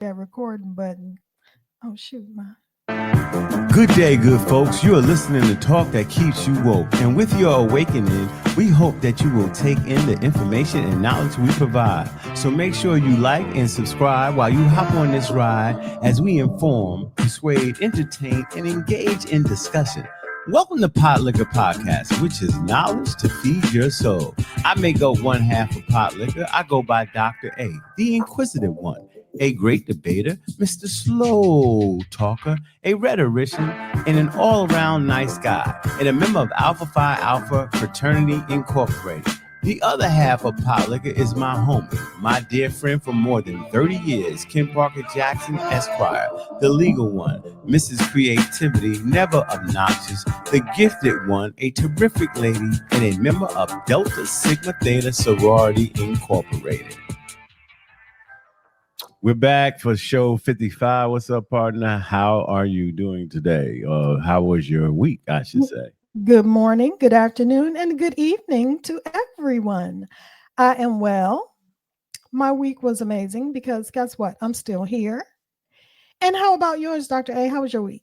that recording button. Oh shoot, my. Good day, good folks. You are listening to Talk That Keeps You Woke. And with your awakening, we hope that you will take in the information and knowledge we provide. So make sure you like and subscribe while you hop on this ride as we inform, persuade, entertain, and engage in discussion. Welcome to Pot Liquor Podcast, which is knowledge to feed your soul. I make up one half of Pot Liquor. I go by Dr. A, the inquisitive one, a great debater, Mr. Slow Talker, a rhetorician, and an all-around nice guy, and a member of Alpha Phi Alpha Fraternity Incorporated. The other half of Pot Liquor is my homie, my dear friend for more than 30 years, Kim Parker Jackson Esquire, the legal one, Mrs. Creativity, never obnoxious, the gifted one, a terrific lady, and a member of Delta Sigma Theta Sorority Incorporated. We're back for show 55. What's up, partner? How are you doing today? How was your week, I should say? Good morning, good afternoon, and good evening to everyone. I am well. My week was amazing because guess what? I'm still here. And how about yours, Dr. A? How was your week?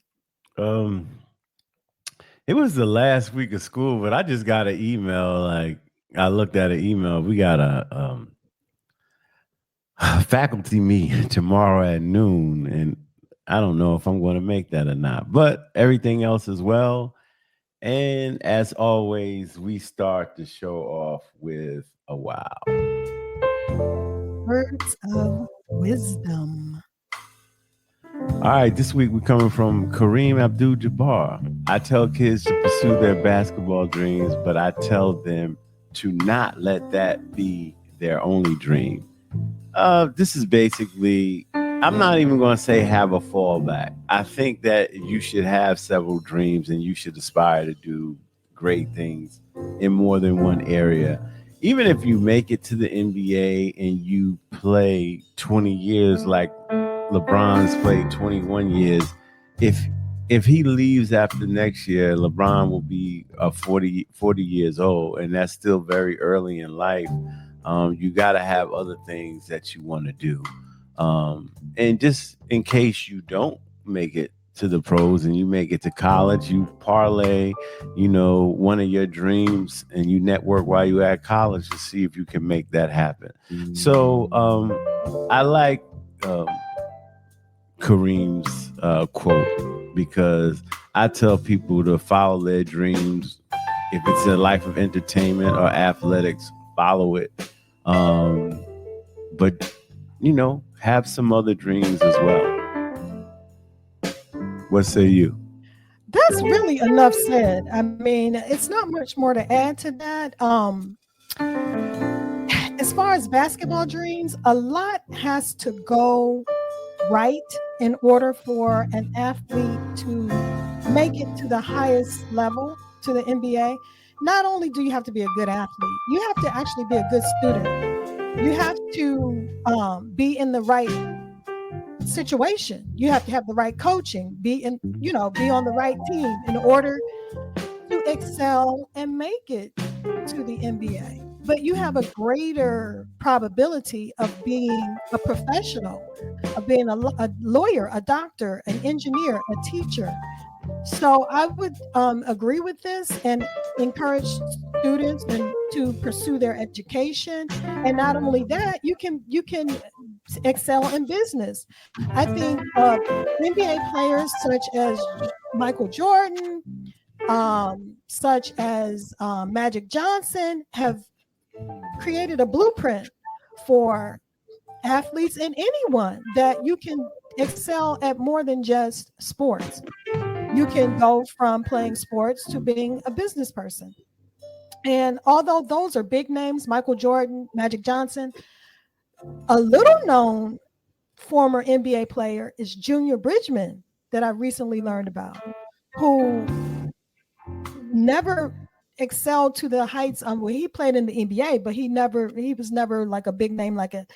It was the last week of school, but I just got an email. I looked at an email. We got a faculty meet tomorrow at noon, and I don't know if I'm going to make that or not, but everything else is well. And as always, we start the show off with a wow. Words of wisdom. All right, this week we're coming from Kareem Abdul-Jabbar. I tell kids to pursue their basketball dreams, but I tell them to not let that be their only dream. This is basically, I'm not even going to say have a fallback. I think that you should have several dreams and you should aspire to do great things in more than one area. Even if you make it to the NBA and you play 20 years like LeBron's played 21 years, if he leaves after next year, LeBron will be 40 years old, and that's still very early in life. You got to have other things that you want to do. And just in case you don't make it to the pros and you make it to college, you parlay, one of your dreams and you network while you're at college to see if you can make that happen. So I like Kareem's quote because I tell people to follow their dreams. If it's a life of entertainment or athletics, follow it. But have some other dreams as well. What say you? That's really enough said. I mean, it's not much more to add to that. As far as basketball dreams, a lot has to go right in order for an athlete to make it to the highest level, to the NBA. Not only do you have to be a good athlete, you have to actually be a good student. You have to be in the right situation. You have to have the right coaching, be on the right team in order to excel and make it to the NBA. But you have a greater probability of being a professional, of being a lawyer, a doctor, an engineer, a teacher. So I would agree with this and encourage students to pursue their education. And not only that, you can excel in business. I think NBA players such as Michael Jordan, such as Magic Johnson have created a blueprint for athletes and anyone that you can excel at more than just sports. You can go from playing sports to being a business person. And although those are big names, Michael Jordan, Magic Johnson, a little known former NBA player is Junior Bridgman that I recently learned about, who never excelled to the heights. He played in the NBA, but he was never like a big name like a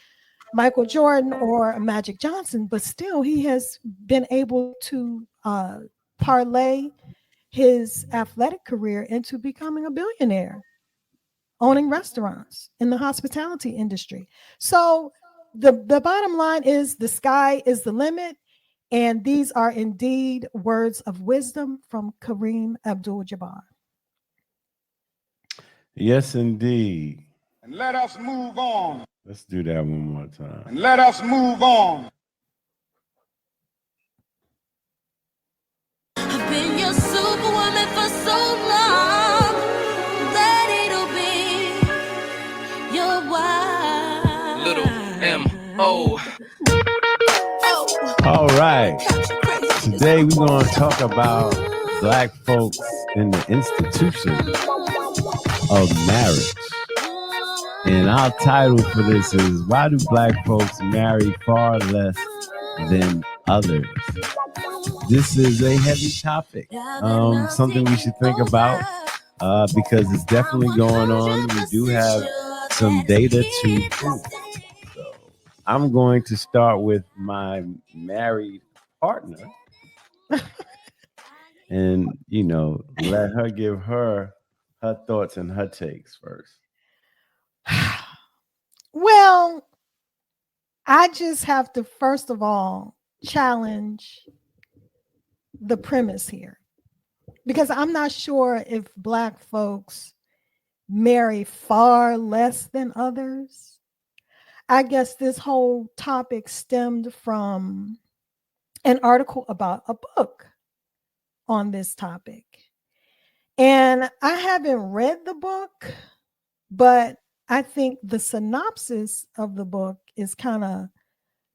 Michael Jordan or a Magic Johnson, but still he has been able to parlay his athletic career into becoming a billionaire, owning restaurants in the hospitality industry. So The bottom line is the sky is the limit. And these are indeed words of wisdom from Kareem Abdul Jabbar. Yes, indeed. And let us move on. Let's do that one more time. And let us move on. I've been your superwoman for so long, ready to be your wife. Little M.O. All right. Today we're going to talk about Black folks in the institution of marriage. And our title for this is, why do Black folks marry far less than others? This is a heavy topic, something we should think about because it's definitely going on. We do have some data to prove. So I'm going to start with my married partner and, let her give her thoughts and her takes first. Well, I just have to, first of all, challenge the premise here because I'm not sure if Black folks marry far less than others. I guess this whole topic stemmed from an article about a book on this topic. And I haven't read the book, but I think the synopsis of the book is kind of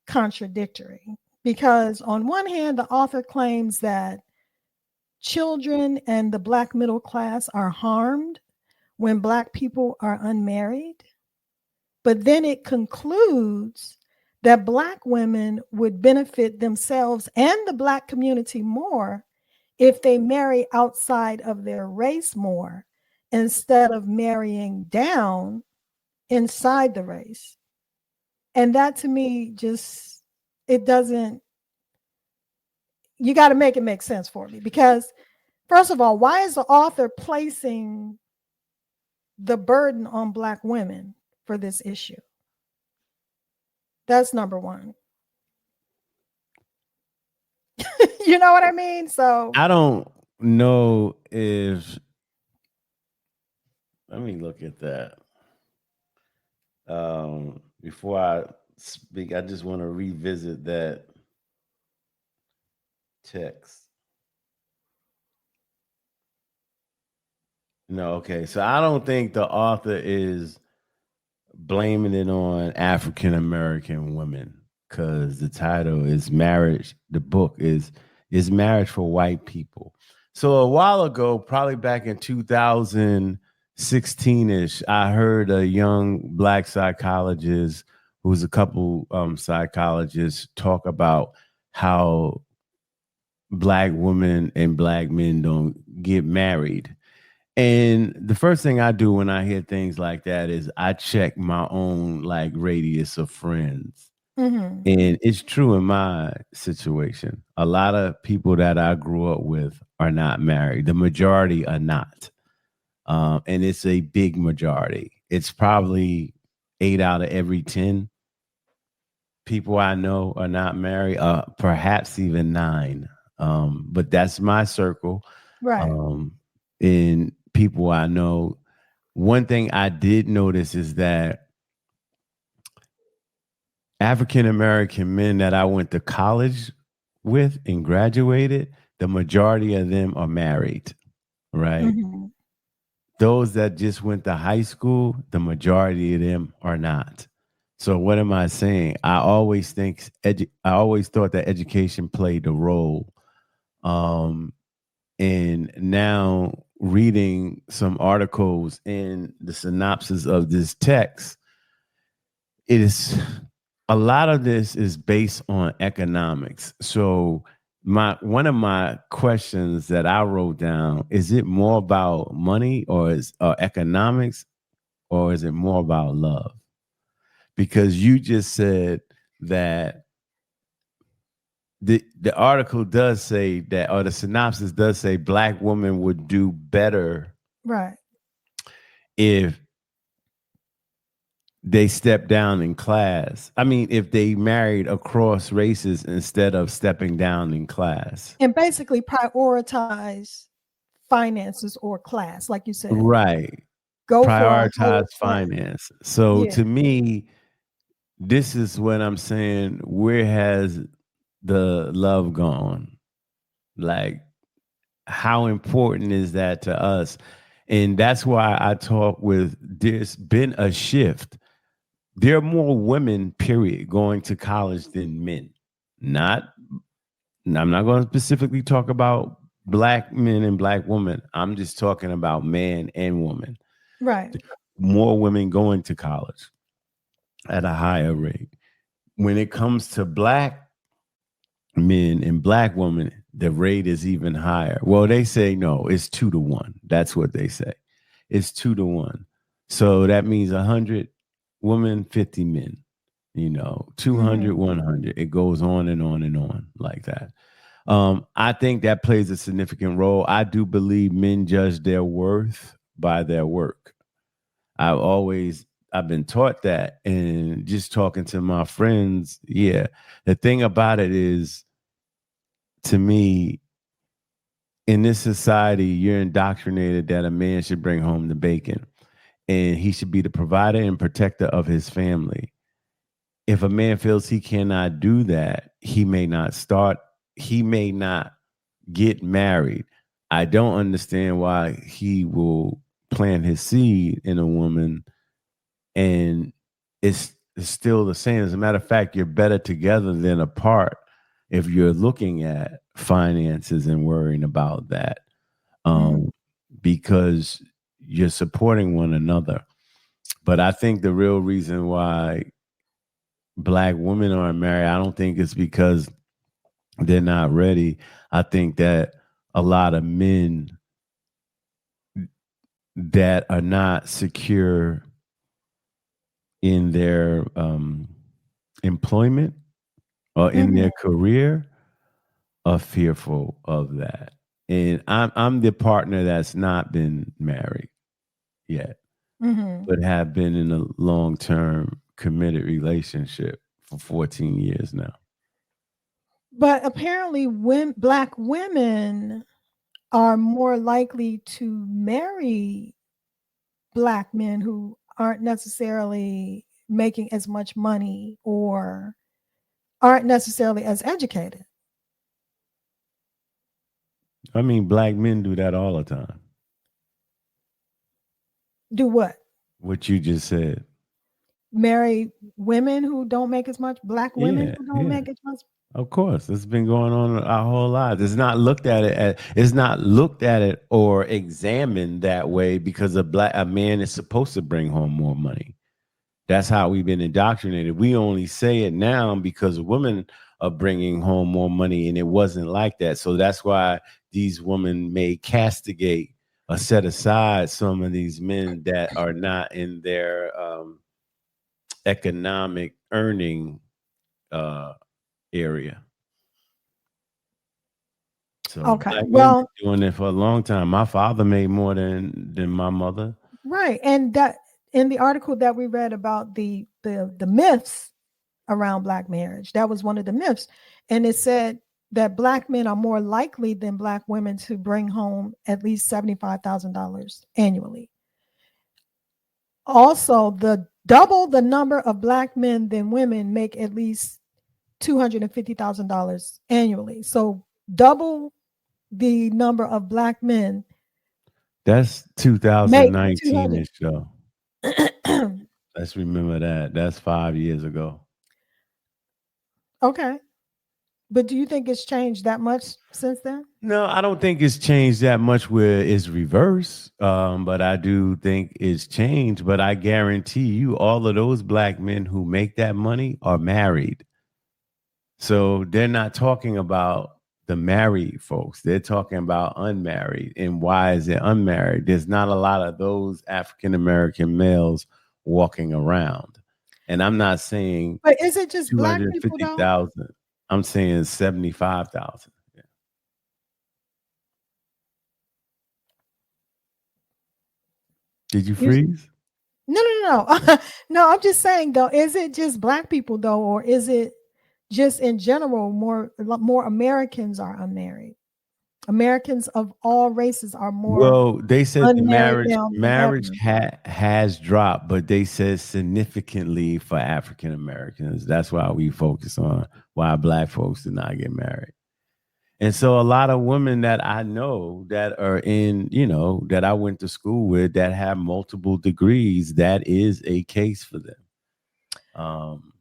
contradictory because on one hand, the author claims that children and the Black middle class are harmed when Black people are unmarried. But then it concludes that Black women would benefit themselves and the Black community more if they marry outside of their race more instead of marrying down inside the race. And that to me just, it doesn't, you got to make it make sense for me because first of all, why is the author placing the burden on Black women for this issue? That's number one. You know what I mean? So I don't know if, let me look at that. Before I speak, I just want to revisit that text. No, okay. So I don't think the author is blaming it on African American women because the title is marriage. The book is marriage for white people. So a while ago, probably back in 2016-ish, I heard a young Black psychologist who's a couple psychologists talk about how Black women and Black men don't get married. And the first thing I do when I hear things like that is I check my own like radius of friends. mm-hmm. And it's true in my situation. A lot of people that I grew up with are not married. The majority are not. And it's a big majority. It's probably 8 out of every 10 people I know are not married, perhaps even 9. But that's my circle. Right. In people I know, one thing I did notice is that African American men that I went to college with and graduated, the majority of them are married, right? Mm-hmm. Those that just went to high school, the majority of them are not. So what am I saying? I always thought that education played a role. And now reading some articles in the synopsis of this text, it is a lot of this is based on economics. So one of my questions that I wrote down, is it more about money or is economics, or is it more about love? Because you just said that the article does say that, or the synopsis does say, Black women would do better Right. if they step down in class. I mean, if they married across races instead of stepping down in class. And basically prioritize finances or class, like you said. Right. Go for a Prioritize whole class. finance. So Yeah. to me, this is what I'm saying. Where has the love gone? Like, how important is that to us? And that's why I talk with, there's been a shift. There are more women, period, going to college than men. Not, I'm not going to specifically talk about black men and black women. I'm just talking about man and woman. Right. More women going to college at a higher rate. When it comes to black men and black women, the rate is even higher. Well, they say no, it's 2-1. That's what they say. It's 2-1. So that means 100 women, 50 men, 200, 100. It goes on and on and on like that. I think that plays a significant role. I do believe men judge their worth by their work. I've been taught that, and just talking to my friends, yeah. The thing about it is, to me, in this society, you're indoctrinated that a man should bring home the bacon and he should be the provider and protector of his family. If a man feels he cannot do that, he may not get married. I don't understand why he will plant his seed in a woman, and it's still the same. As a matter of fact, you're better together than apart if you're looking at finances and worrying about that, because you're supporting one another. But I think the real reason why black women aren't married, I don't think it's because they're not ready. I think that a lot of men that are not secure in their employment or in their career are fearful of that. And I'm the partner that's not been married yet, but have been in a long-term committed relationship for 14 years now. But apparently, black women are more likely to marry black men who aren't necessarily making as much money or aren't necessarily as educated. I mean, black men do that all the time. Do what? What you just said. Marry women who don't make as much, black women Yeah, who don't yeah. make as much. Of course, it's been going on our whole lives. It's not looked at it or examined that way because a man is supposed to bring home more money. That's how we've been indoctrinated. We only say it now because women are bringing home more money, and it wasn't like that. So that's why these women may castigate or set aside some of these men that are not in their economic earning area. So Okay, black men well, been doing it for a long time. My father made more than my mother. right, and that in the article that we read about the myths around black marriage, that was one of the myths, and it said that black men are more likely than black women to bring home at least $75,000 annually. Also, the double the number of black men than women make at least $250,000 annually. So double the number of black men That's make 2019-ish, though. 200. Let's remember that. That's 5 years ago. Okay. But do you think it's changed that much since then? No, I don't think it's changed that much where it's reverse. But I do think it's changed. But I guarantee you, all of those black men who make that money are married. So they're not talking about the married folks. They're talking about unmarried. And why is it unmarried? There's not a lot of those African American males walking around. And I'm not saying But is it just black people though? 250,000. I'm saying 75,000. Yeah. Did you You, freeze? No, no, no. No, I'm just saying though, is it just black people though, or is it just in general more Americans are unmarried? Americans of all races are more Well, they said the unmarried marriage now than marriage ever. has dropped, but they said significantly for African Americans. That's why we focus on why black folks do not get married. And so a lot of women that I know that are in, that I went to school with that have multiple degrees, that is a case for them. Um,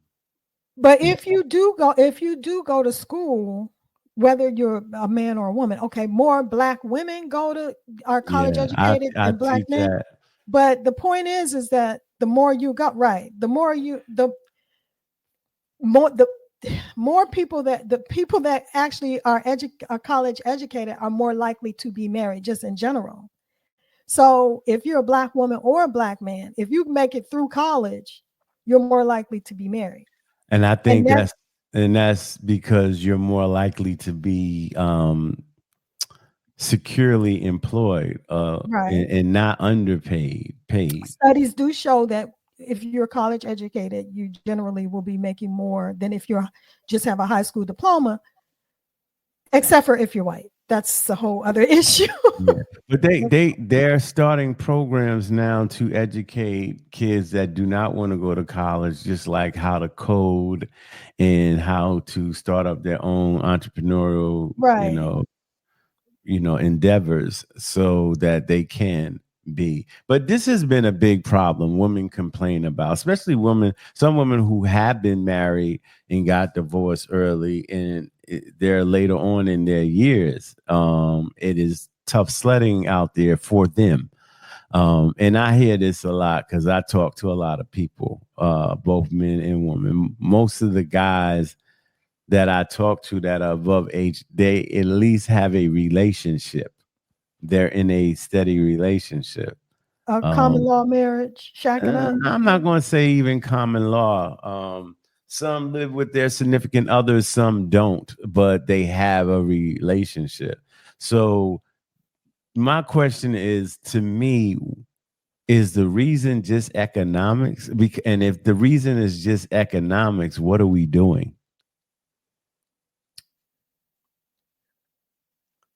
But yeah, if you do go to school, whether you're a man or a woman, okay, more black women are college yeah, educated I than black teach men. that. But the point is that the more you got right, more the more people that the people that actually are college educated are more likely to be married just in general. So if you're a black woman or a black man, if you make it through college, you're more likely to be married. And I And think that's because you're more likely to be securely employed right. and not underpaid paid. Studies do show that if you're college educated, you generally will be making more than if you're just have a high school diploma, except for if you're white. That's a whole other issue. Yeah. But they're starting programs now to educate kids that do not want to go to college, just like how to code and how to start up their own entrepreneurial, Right. endeavors so that they can be. But this has been a big problem women complain about, especially some women who have been married and got divorced early and they're later on in their years. It is tough sledding out there for them. And I hear this a lot because I talk to a lot of people, both men and women. Most of the guys that I talk to that are above age, they at least have a relationship. They're in a steady relationship. A common Um, law marriage, shacking up. I'm not going to say even common law. Some live with their significant others, some don't, but they have a relationship. So my question is, to me, is the reason just economics? And if the reason is just economics, what are we doing?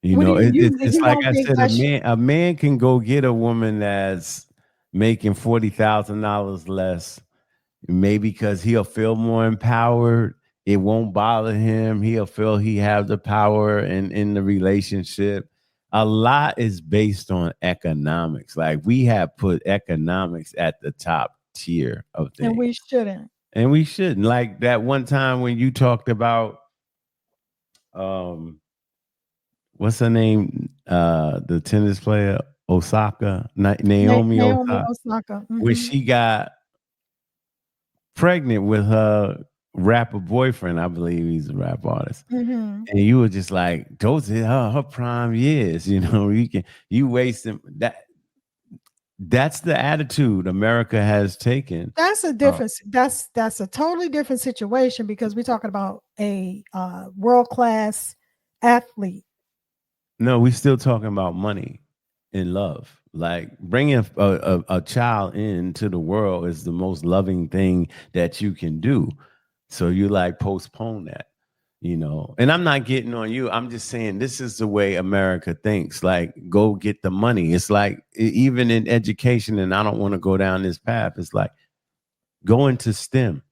What do It's you like don't I think said, that a man can go get a woman that's making $40,000 less, maybe because he'll feel more empowered. It won't bother him. He'll feel he has the power in the relationship. A lot is based on economics. Like we have put economics at the top tier of and things. we shouldn't. And we shouldn't. Like that one time when you talked about um what's her name? The tennis player Osaka, Naomi Naomi Osaka, Osaka. when she got pregnant with her rapper boyfriend. I believe he's a rap artist. Hmm. And you were just like, those are her prime years. You wasting that. That's the attitude America has taken. That's a Uh, difference. That's a totally different situation because we're talking about a world class athlete. no, we still talking about money and love. Like bringing a child into the world is the most loving thing that you can do. So you like postpone that. And I'm not getting on you. I'm just saying this is the way America thinks. Like, go get the money. It's like even in education, and I don't want to go down this path. It's like go into STEM.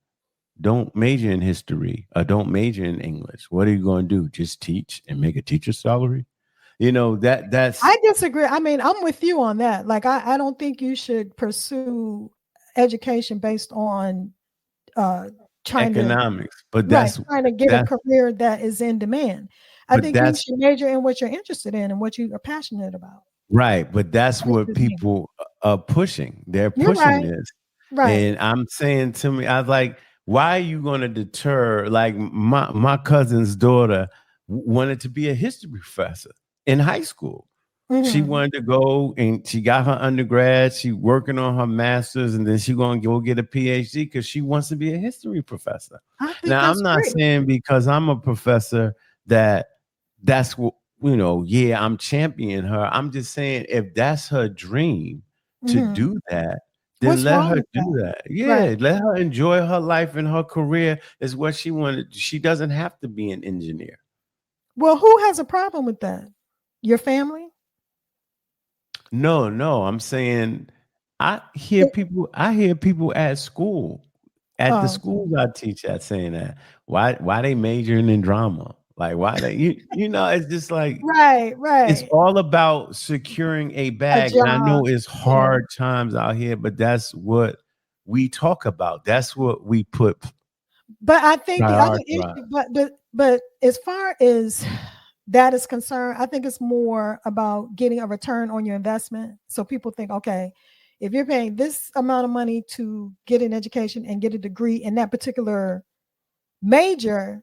Don't major in history or don't major in English. What are you going to do? Just teach and make a teacher's salary? That's I disagree. I mean, I'm with you on that. Like, I don't think you should pursue education based on uh trying to economics, but right, that's trying to get a that's career that is in demand. I but think you that's should major in what you're interested in and what you are passionate about. right. But that's what Versus me. people are pushing. They're You're pushing right. this. Right. And I'm saying to me, I was like, why are you going to deter? Like my cousin's daughter wanted to be a history professor in high school. She Hmm. wanted to go and she got her undergrad. She working on her master's, and then she going to go get a PhD because she wants to be a history professor. I think Now, that's I'm not great. saying because I'm a professor that that's what yeah, I'm championing her. I'm just saying if that's her dream to Hmm. do that, Then What's let wrong her with do that? that. Right. Yeah, let her enjoy her life and her career is what she wanted. She doesn't have to be an engineer. Well, who has a problem with that? Your family? No, no, I'm saying It- I hear people at school, at the oh, schools I teach at saying that. Why they majoring in drama? Like why they you know, it's just like right, it's right. all about securing a A bag. And I job. know it's Yeah. hard times out here, but that's what we talk about. That's what we put But I think the other prioritize. issue, but as far as that is concerned, I think it's more about getting a return on your investment. So people think, okay, if you're paying this amount of money to get an education and get a degree in that particular major,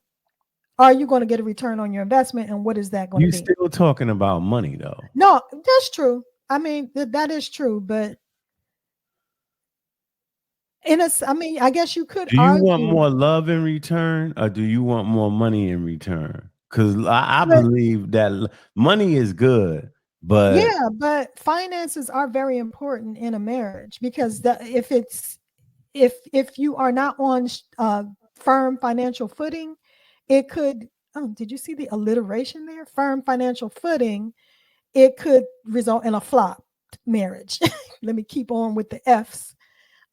are you going to get a return on your investment? And what is that going to You be? still talking about money though. No, that's true. I mean, that is true. But I mean, I guess you could Do you want argue, more love in return or do you want more money in return? Because I but believe that money is good, but yeah, but finances are very important in a marriage because if you are not on firm financial footing, it could. Oh, did you see the alliteration there? Firm financial footing. It could result in a flop marriage. Let me keep on with the F's.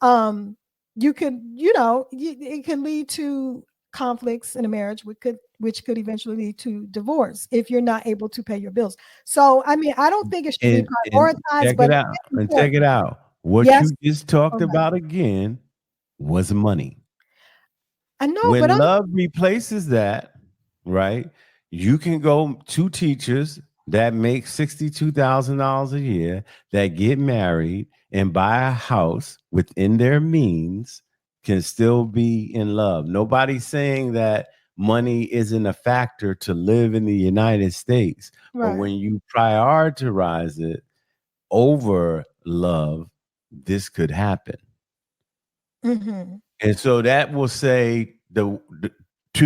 Um, you could, it can lead to conflicts in a marriage, which could eventually lead to divorce if you're not able to pay your bills. So, I mean, I don't think it should be and prioritized, check but it it out is and check it important. out. What Yes, you just talked correct. about again was money. I know, but When love replaces that, right? You can go to teachers that make $62,000 a year that get married and buy a house within their means can still be in love. Nobody's saying that money isn't a factor to live in the United States, but right. when you prioritize it over love, this could happen. Hmm. And so that will say to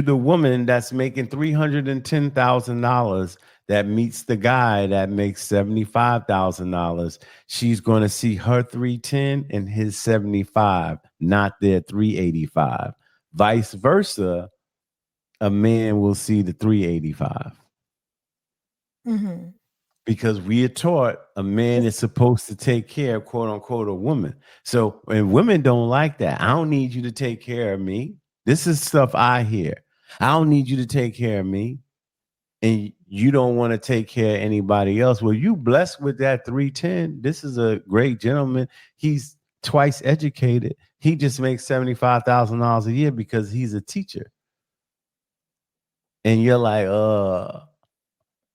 the woman that's making $310,000 that meets the guy that makes $75,000, she's going to see her 310 and his 75, not their 385. Vice versa, a man will see the 385 Hmm. because we are taught a man is supposed to take care of quote unquote a woman. So, and women don't like that. I don't need you to take care of me. This is stuff I hear. I don't need you to take care of me. And you don't want to take care of anybody else. Well, you blessed with that 310. This is a great gentleman. He's twice educated. He just makes $75,000 a year because he's a teacher. And you're like,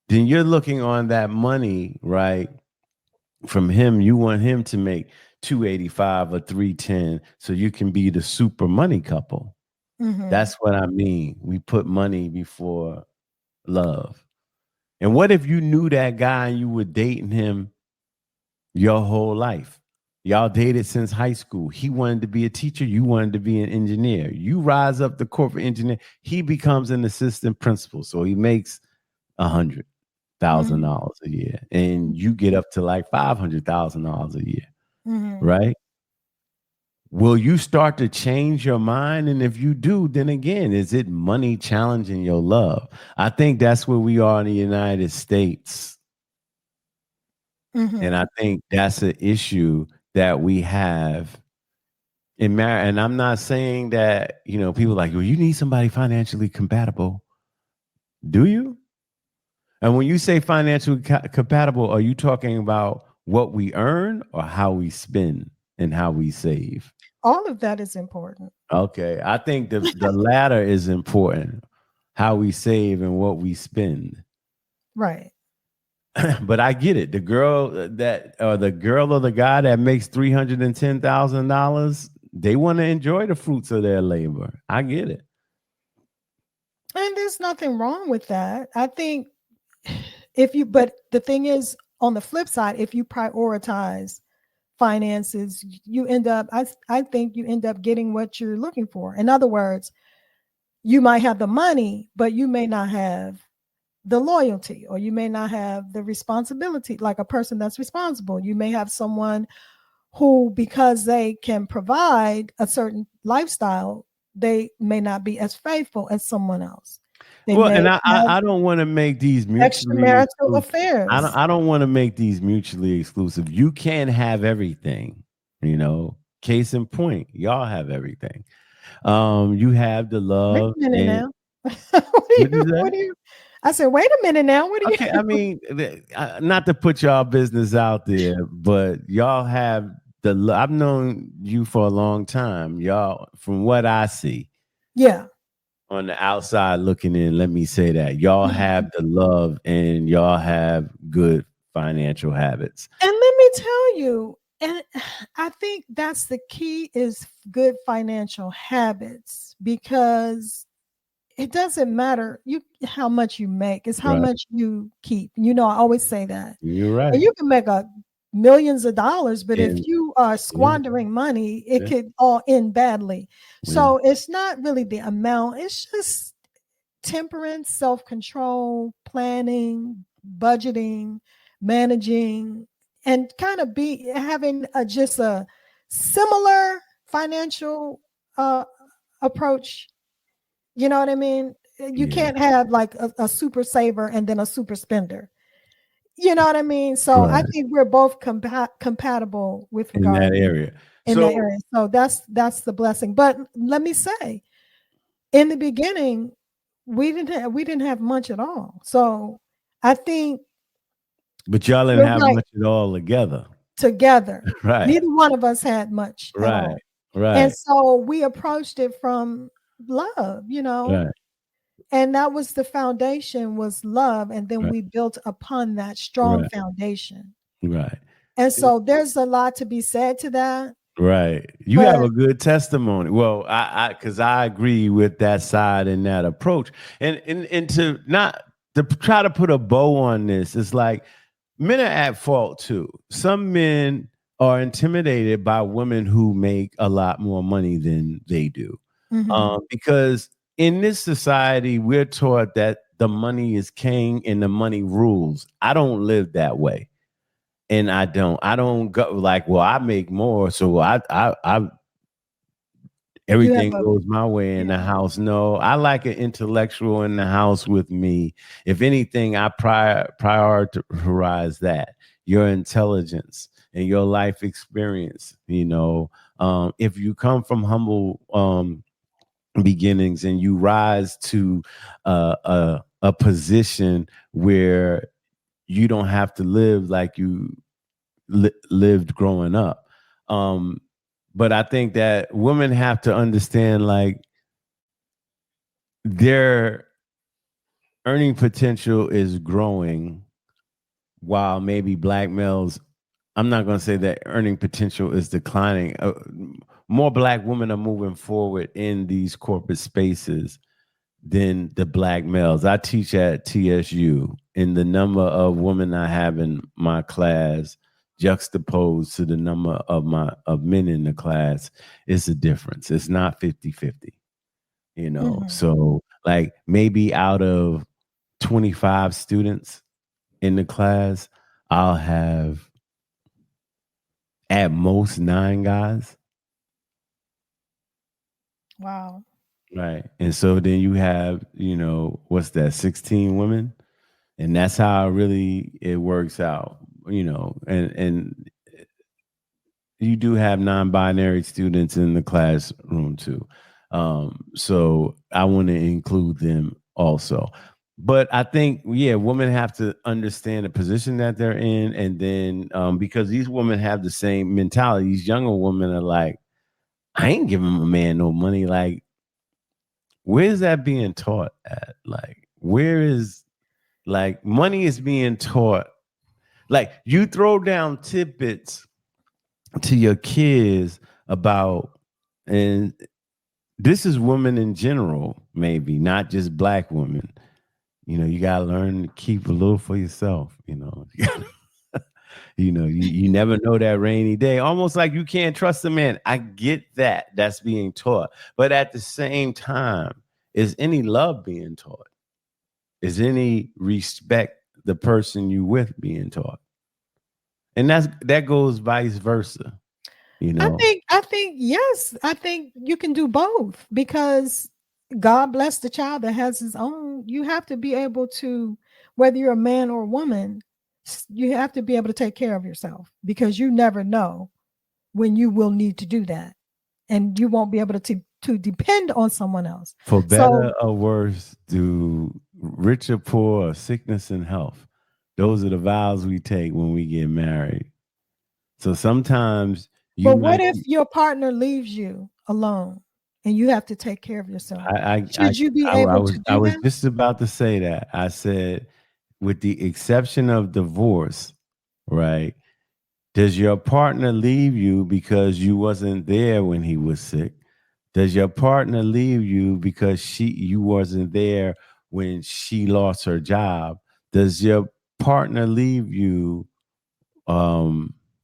then you're looking on that money, right? From him, you want him to make 285 or 310 so you can be the super money couple. Hmm. That's what I mean. We put money before love. And what if you knew that guy and you were dating him your whole life? Y'all dated since high school. He wanted to be a teacher. You wanted to be an engineer. You rise up the corporate engineer. He becomes an assistant principal. So he makes Hmm. $100,000 a year. And you get up to like $500,000 a year, Hmm. right? Will you start to change your mind? And if you do, then again, is it money challenging your love? I think that's where we are in the United States. And Hmm. I think that's an issue that we have in marriage. And I'm not saying that, people like, well, you need somebody financially compatible. Do you? And when you say financially compatible, are you talking about what we earn or how we spend and how we save? All of that is important. Okay. I think the latter is important, how we save and what we spend. Right. But I get it. The girl the girl or the guy that makes $310,000, they want to enjoy the fruits of their labor. I get it. And there's nothing wrong with that. I think but the thing is, on the flip side, if you prioritize finances, you end up, I think you end up getting what you're looking for. In other words, you might have the money, but you may not have the loyalty, or you may not have the responsibility, like a person that's responsible. You may have someone who, because they can provide a certain lifestyle, they may not be as faithful as someone else. They Well, may and have I don't want to make these mutually extramarital exclusive. affairs. I don't want to make these mutually exclusive. You can't have everything, you know. Case in point, y'all have everything. You have the Wait love a minute and now. What do what is you? that? What do you? I said, wait a minute now. What do you? Okay, I mean, not to put y'all business out there, but y'all have I've known you for a long time. Y'all, from what I see Yeah. on the outside looking in, let me say that y'all have the love and y'all have good financial habits. And let me tell you, and I think that's the key is good financial habits, because it doesn't matter how much you make, it's how Right. much you keep. You know, I always say that. You're And right. you can make a millions of dollars, but if And you are yeah, squandering money, it yeah, could all end badly. yeah, So it's not really the amount, it's just temperance, self-control, planning, budgeting, managing, and kind of be having just a similar financial uh, approach. You know what I mean? You yeah. can't have like a super saver and then a super spender. You know what I mean? So I Right. think we're both compatible with In regard that area. in that So, area. So that's the blessing. But let me say, in the beginning, we didn't have much at all. So I think but y'all didn't you're have right. much at all together. Together, Right. neither one of us had much at Right. all, and Right. so we approached it from love, Right. and that was the foundation, was love, and then Right. we built upon that strong Right. foundation. Right. And so there's a lot to be said to that, Right. You have but a good testimony. Well, because I agree with that side and that approach. And to not to try to put a bow on this, it's like men are at fault too. Some men are intimidated by women who make a lot more money than they do. mhm, Because in this society, we're taught that the money is king and the money rules. I don't live that way. And I don't go like, well, I make more, so I you have everything a goes my way in yeah, the house. No, I like an intellectual in the house with me. If anything, I prioritize that, your intelligence and your life experience. If you come from humble beginnings and you rise to a position where you don't have to live like you lived growing up. Um, but I think that women have to understand like their earning potential is growing while maybe black males, I'm not going to say that earning potential is declining. More black women are moving forward in these corporate spaces than the black males. I teach at TSU, and the number of women I have in my class juxtaposed to the number of men in the class is a difference. It's not 50-50, mhm, So like maybe out of 25 students in the class, I'll have at most 9 guys. wow, Right. And so then you have, what's that, 16 women? And that's how really it works out, and you do have non-binary students in the classroom too. So I want to include them also. But I think, yeah, women have to understand the position that they're in. And then because these women have the same mentality, these younger women are like, I ain't giving a man no money. Like, where's that being taught at? Like, where is, like, money is being taught. Like, you throw down tidbits to your kids about, and this is women in general, maybe not just black women. You gotta learn to keep a little for yourself. You never know that rainy day. Almost like you can't trust a man. I get that. That's being taught, but at the same time, is any love being taught? Is any respect the person you with being taught? And that goes vice versa. You know, I think yes, I think you can do both because God bless the child that has his own. You have to be able to, whether you're a man or a woman, you have to be able to take care of yourself because you never know when you will need to do that, and you won't be able to depend on someone else. for So, better or worse, do rich or poor, or sickness and health. Those are the vows we take when we get married. So sometimes you but what might. if your partner leaves you alone and you have to take care of yourself? Should you be able to I do was that? just about to say that. I said, with the exception of divorce, right? Does your partner leave you because you wasn't there when he was sick? Does your partner leave you because you wasn't there when she lost her job? Does your partner leave you?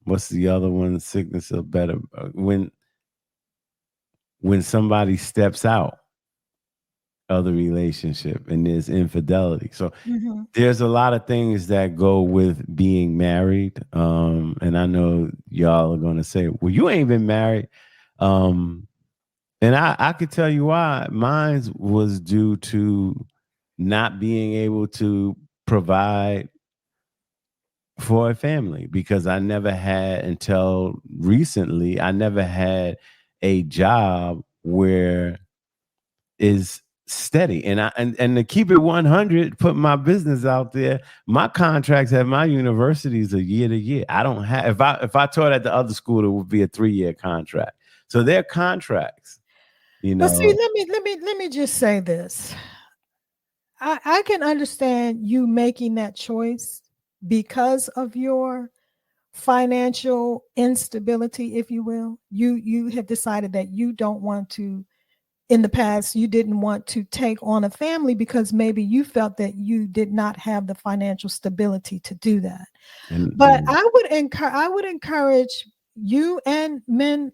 What's the other one? Sickness or better when somebody steps out of the relationship and there's infidelity. So Mhm. there's a lot of things that go with being married. And I know y'all are gonna say, well, you ain't been married. Um, and I could tell you why. Mine was due to not being able to provide for a family because I never had until recently, I never had a job where is steady. And and to keep it 100, put my business out there, my contracts at my universities are year to year. I don't have, if I taught at the other school, it would be a 3-year contract. So they're contracts, you But see, know. let me just say this. I can understand you making that choice because of your financial instability, if you will. You have decided that you don't want to, in the past, you didn't want to take on a family because maybe you felt that you did not have the financial stability to do that. But And I would encourage you and men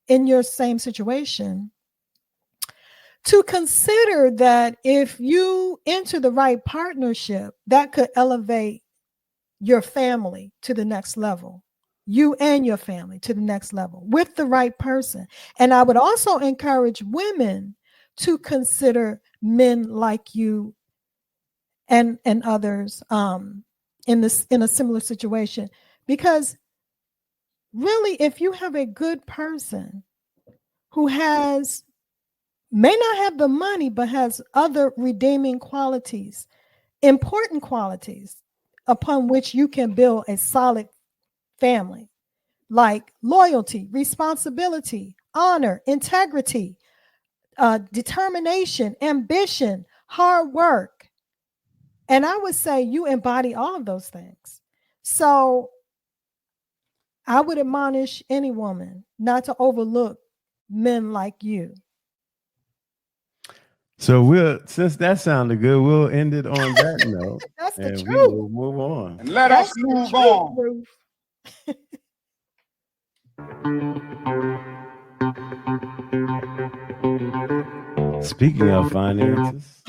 in your same situation to consider that if you enter the right partnership, that could elevate your family to the next level, you and your family to the next level with the right person. And I would also encourage women to consider men like you and others in this in a similar situation, because really, if you have a good person who has may not have the money but has other redeeming qualities, important qualities upon which you can build a solid family, like loyalty, responsibility, honor, integrity, determination, ambition, hard work. And I would say you embody all of those things. So I would admonish any woman not to overlook men like you. so since that sounded good, we'll end it on that note That's the and we truth. will move on. And let us That's the move truth, on. Ruth. Speaking of finances,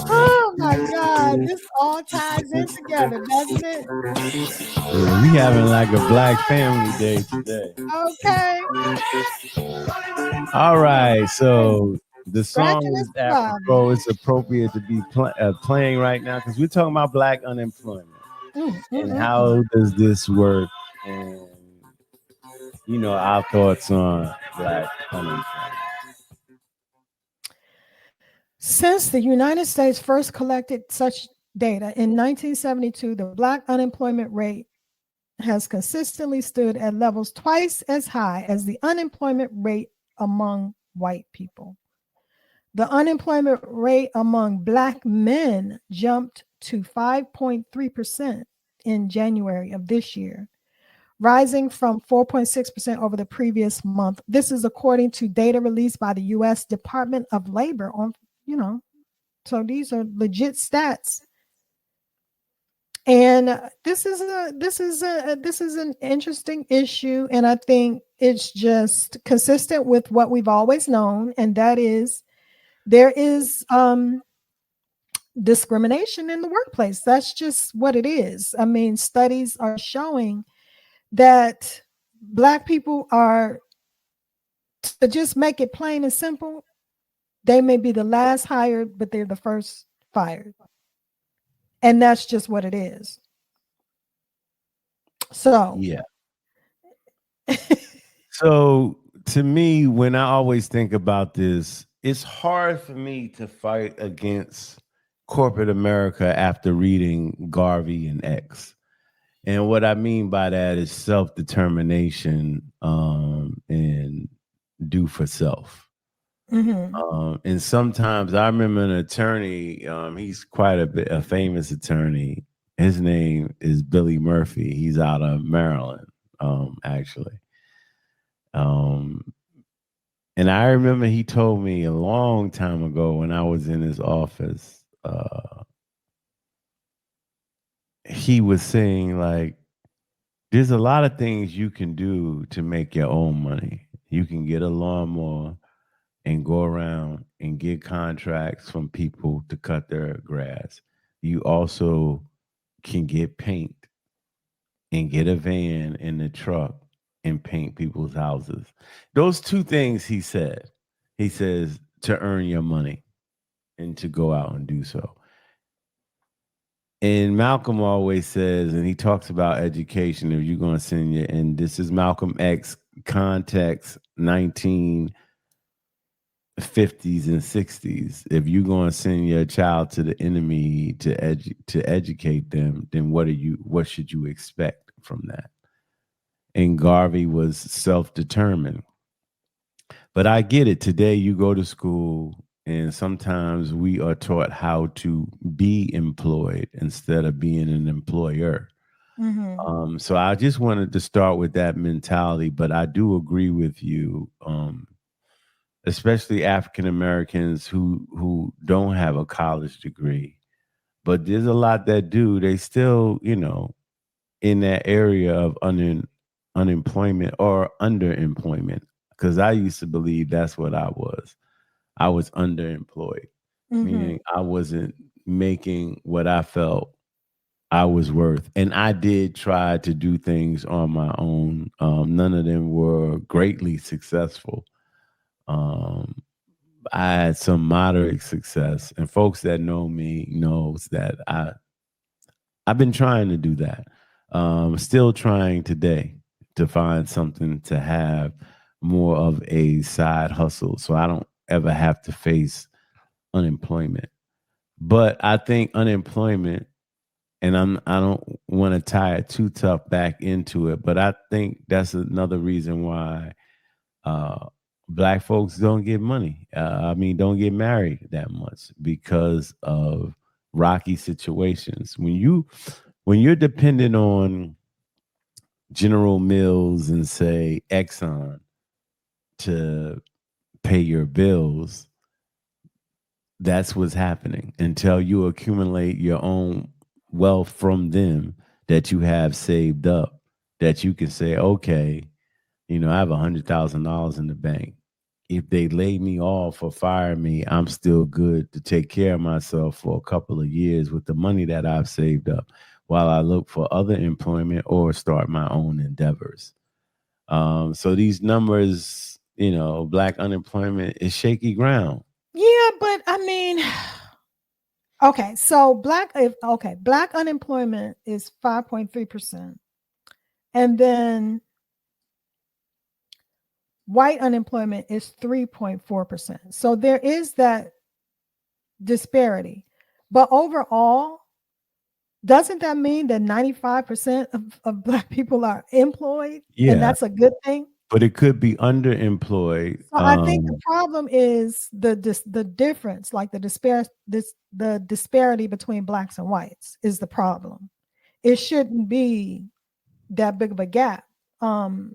Oh my God, this all ties in together, doesn't it? yeah, we having like a Black Family Day today. Okay. All right, so the Scratching song and is surviving. apropos. It's appropriate to be playing right now because we're talking about Black unemployment Mm, mm, and mm, mm. how does this work, and our thoughts on Black unemployment. Since the United States first collected such data in 1972, the Black unemployment rate has consistently stood at levels twice as high as the unemployment rate among white people. The unemployment rate among Black men jumped to 5.3% in January of this year, rising from 4.6% over the previous month. This is according to data released by the US Department of Labor on, you know, so these are legit stats. And this is an interesting issue, and I think it's just consistent with what we've always known, and that is there is discrimination in the workplace. That's just what it is. I mean, studies are showing that Black people are, to just make it plain and simple, they may be the last hired, but they're the first fired. And that's just what it is. So, Yeah. So to me, when I always think about this, it's hard for me to fight against corporate America after reading Garvey and X. And what I mean by that is self-determination and do for self. mhm, And sometimes I remember an attorney, he's quite a famous attorney. His name is Billy Murphy. He's out of Maryland, actually. Um, and I remember he told me a long time ago when I was in his office, he was saying, like, there's a lot of things you can do to make your own money. You can get a lawnmower and go around and get contracts from people to cut their grass. You also can get paint and get a van in the truck and paint people's houses. Those two things he said. He says to earn your money and to go out and do so. And Malcolm always says, and he talks about education, if you're going to send your, and this is Malcolm X context 1950s and 60s. If you're going to send your child to the enemy to educate them, then what should you expect from that? And Garvey was self-determined. But I get it. Today you go to school and sometimes we are taught how to be employed instead of being an employer. mhm, So I just wanted to start with that mentality, but I do agree with you, especially African Americans who don't have a college degree, but there's a lot that do. They still, in that area of unemployment or underemployment, because I used to believe that's what I was. I was underemployed, mhm, meaning I wasn't making what I felt I was worth. And I did try to do things on my own. None of them were greatly successful. Um, I had some moderate success, and folks that know me knows that I've been trying to do that. Still trying today to find something to have more of a side hustle, so I don't ever have to face unemployment. But I think unemployment, and I don't want to tie it too tough back into it, but I think that's another reason why uh, Black folks don't get money. Don't get married that much because of rocky situations. When you're dependent on General Mills and say Exxon to pay your bills, that's what's happening until you accumulate your own wealth from them that you have saved up, that you can say, okay, I have $100,000 in the bank. If they lay me off or fire me, I'm still good to take care of myself for a couple of years with the money that I've saved up while I look for other employment or start my own endeavors. So these numbers, Black unemployment is shaky ground. yeah, but I mean, okay, so Black unemployment is 5.3%, and then white unemployment is 3.4%. So there is that disparity. But overall, doesn't that mean that 95% of Black people are employed? And Yeah, that's a good thing? but it could be underemployed. So I think the problem is the difference, like the disparity between Blacks and whites is the problem. It shouldn't be that big of a gap. Although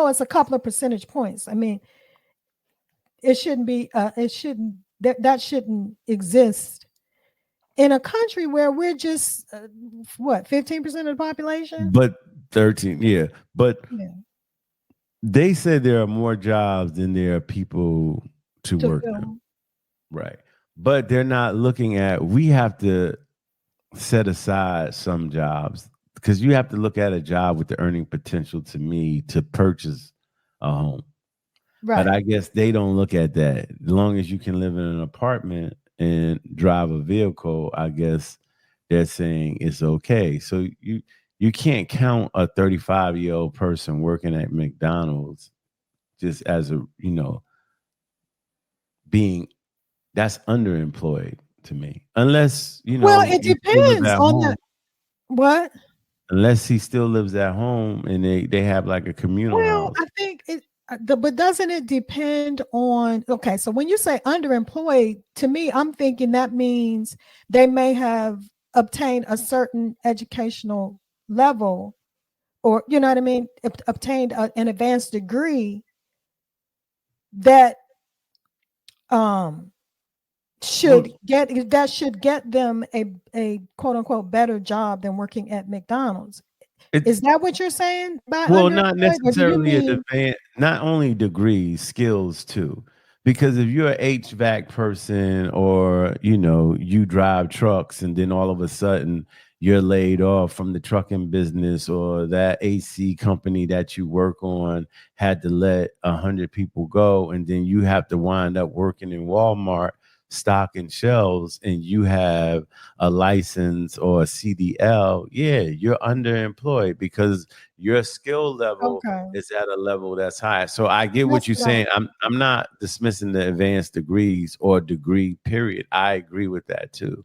it's a couple of percentage points. I mean, it shouldn't be that shouldn't exist in a country where we're just what, 15% of the population. But 13, yeah. But Yeah, they say there are more jobs than there are people to to work them. fill. Right. But they're not looking at, we have to set aside some jobs because you have to look at a job with the earning potential to me to purchase a home. But Right. I guess they don't look at that. As long as you can live in an apartment and drive a vehicle, I guess they're saying it's okay. So you can't count a 35-year-old person working at McDonald's just as a, being that's underemployed to me. Unless, Well, it he still lives depends at on the home. what? Unless he still lives at home and they have like a communal Well, house. I think but doesn't it depend on, okay, so when you say underemployed, to me, I'm thinking that means they may have obtained a certain educational level, or you know what I mean, obtained an advanced degree that um Well, should get them a quote unquote better job than working at McDonald's. it Is that what you're saying by Well, not underemployed, or do you necessarily mean not only degrees, skills too. Because if you're an HVAC person or, you drive trucks and then all of a sudden you're laid off from the trucking business or that AC company that you work on had to let 100 people go and then you have to wind up working in Walmart stocking shelves and you have a license or a CDL, yeah, you're underemployed because your skill level okay? is at a level that's high. So I get what That's you're what I saying. I'm not dismissing the advanced degrees or degree period. I agree with that too.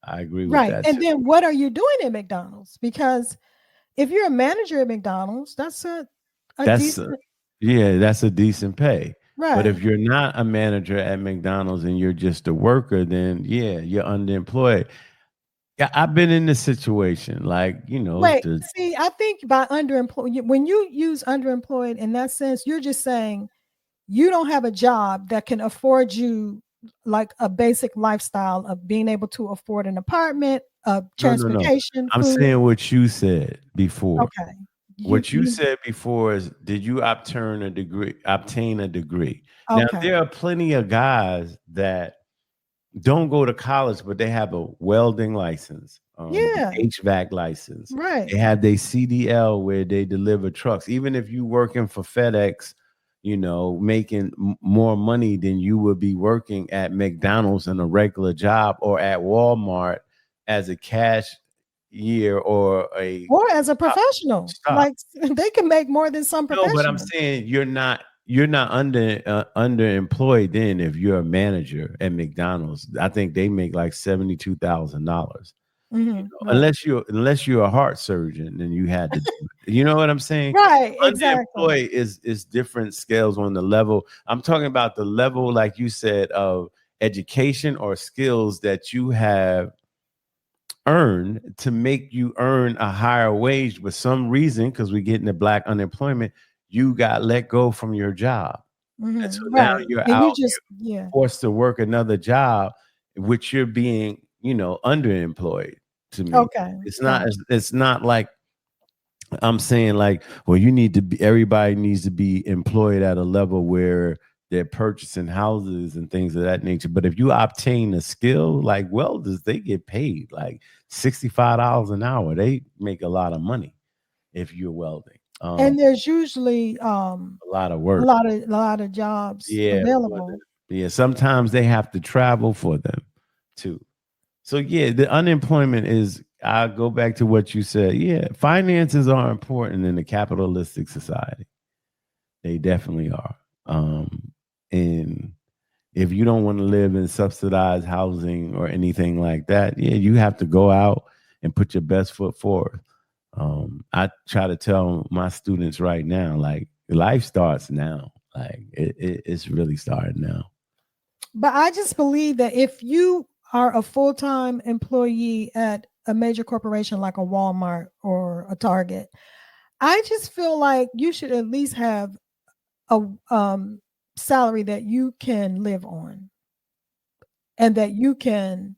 I agree with right. that And too. then what are you doing at McDonald's? Because if you're a manager at McDonald's, that's a That's decent, Yeah, that's a decent pay. But right. if you're not a manager at McDonald's and you're just a worker, then yeah, you're underemployed. Yeah, I've been in this situation, like, Wait, the see, I think by underemployed, when you use underemployed in that sense, you're just saying you don't have a job that can afford you like a basic lifestyle of being able to afford an apartment, no, no, no. transportation, I'm food. saying what you said before. Okay. What you You said before is, did you obtain a degree? Now, okay. there are plenty of guys that don't go to college, but they have a welding license, Yeah, HVAC license. right. They have their CDL where they deliver trucks. Even if you working for FedEx, making more money than you would be working at McDonald's in a regular job or at Walmart as a cashier or a Or as a stop. professional, stop. like they can make more than some No, but I'm professionals. saying you're not underemployed then if you're a manager at McDonald's. I think they make like $72,000. Right. Unless you're a heart surgeon and you had to do it. You know what I'm saying? Right, exactly. Underemployed is different scales on the level. I'm talking about the level, like you said, of education or skills that you have earned to make you earn a higher wage. For some reason, because we're getting the black unemployment, you got let go from your job. And so now Right. you're And you out, just yeah. forced to work another job, which you're being, underemployed to me. Okay. It's not, Gotcha. it's not like I'm saying like, well, everybody needs to be employed at a level where they're purchasing houses and things of that nature. But if you obtain a skill like welders, they get paid like $65 an hour. They make a lot of money if you're welding. And there's usually A lot of a work. lot of jobs Yeah, for them. available. Yeah. Sometimes they have to travel for them too. So yeah, the unemployment is. I'll go back to what you said. Yeah, finances are important in a capitalistic society. They definitely are. And if you don't want to live in subsidized housing or anything like that, yeah, you have to go out and put your best foot forward. I try to tell my students right now, like life starts now. Like it's really starting now. But I just believe that if you are a full-time employee at a major corporation like a Walmart or a Target, I just feel like you should at least have a salary that you can live on and that you can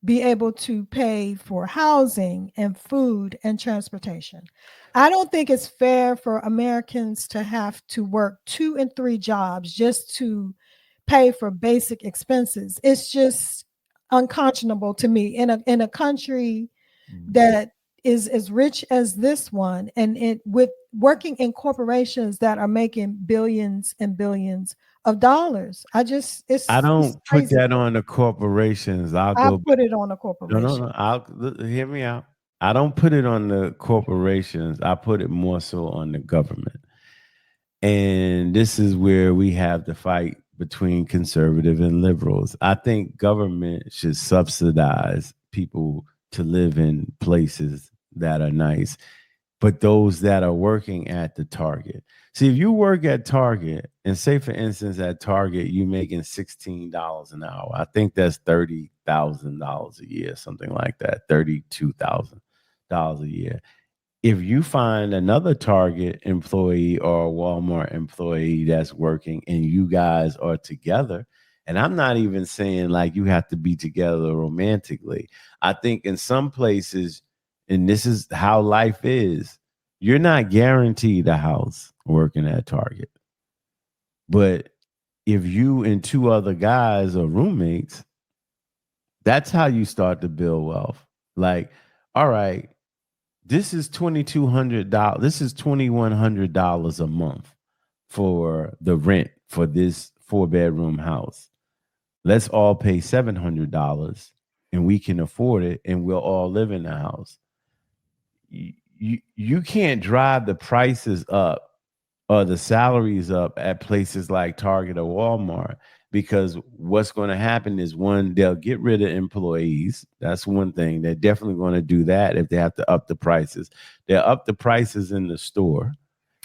be able to pay for housing and food and transportation. I don't think it's fair for Americans to have to work 2 and 3 jobs just to pay for basic expenses. It's just unconscionable to me in a country Mhm. that is as rich as this one, and it with working in corporations that are making billions and billions of dollars. I It's don't put crazy. that on the corporations. I'll I go put it on a No, no, corporation. no. Hear me out. I don't put it on the corporations. I put it more so on the government. And this is where we have the fight between conservative and liberals. I think government should subsidize people to live in places that are nice, but those that are working at the Target. See, if you work at Target, and say for instance at Target you making $16 an hour, I think that's $30,000 a year, something like that, $32,000 a year. If you find another Target employee or a Walmart employee that's working and you guys are together, and I'm not even saying like you have to be together romantically. I think in some places, and this is how life is, you're not guaranteed a house working at Target. But if you and two other guys are roommates, that's how you start to build wealth. Like, all right, this is $2,200. This is $2,100 a month for the rent for this 4-bedroom house. Let's all pay $700 and we can afford it and we'll all live in the house. You can't drive the prices up or the salaries up at places like Target or Walmart, because what's going to happen is, one, they'll get rid of employees. That's one thing. They're definitely going to do that if they have to up the prices. They'll up the prices in the store,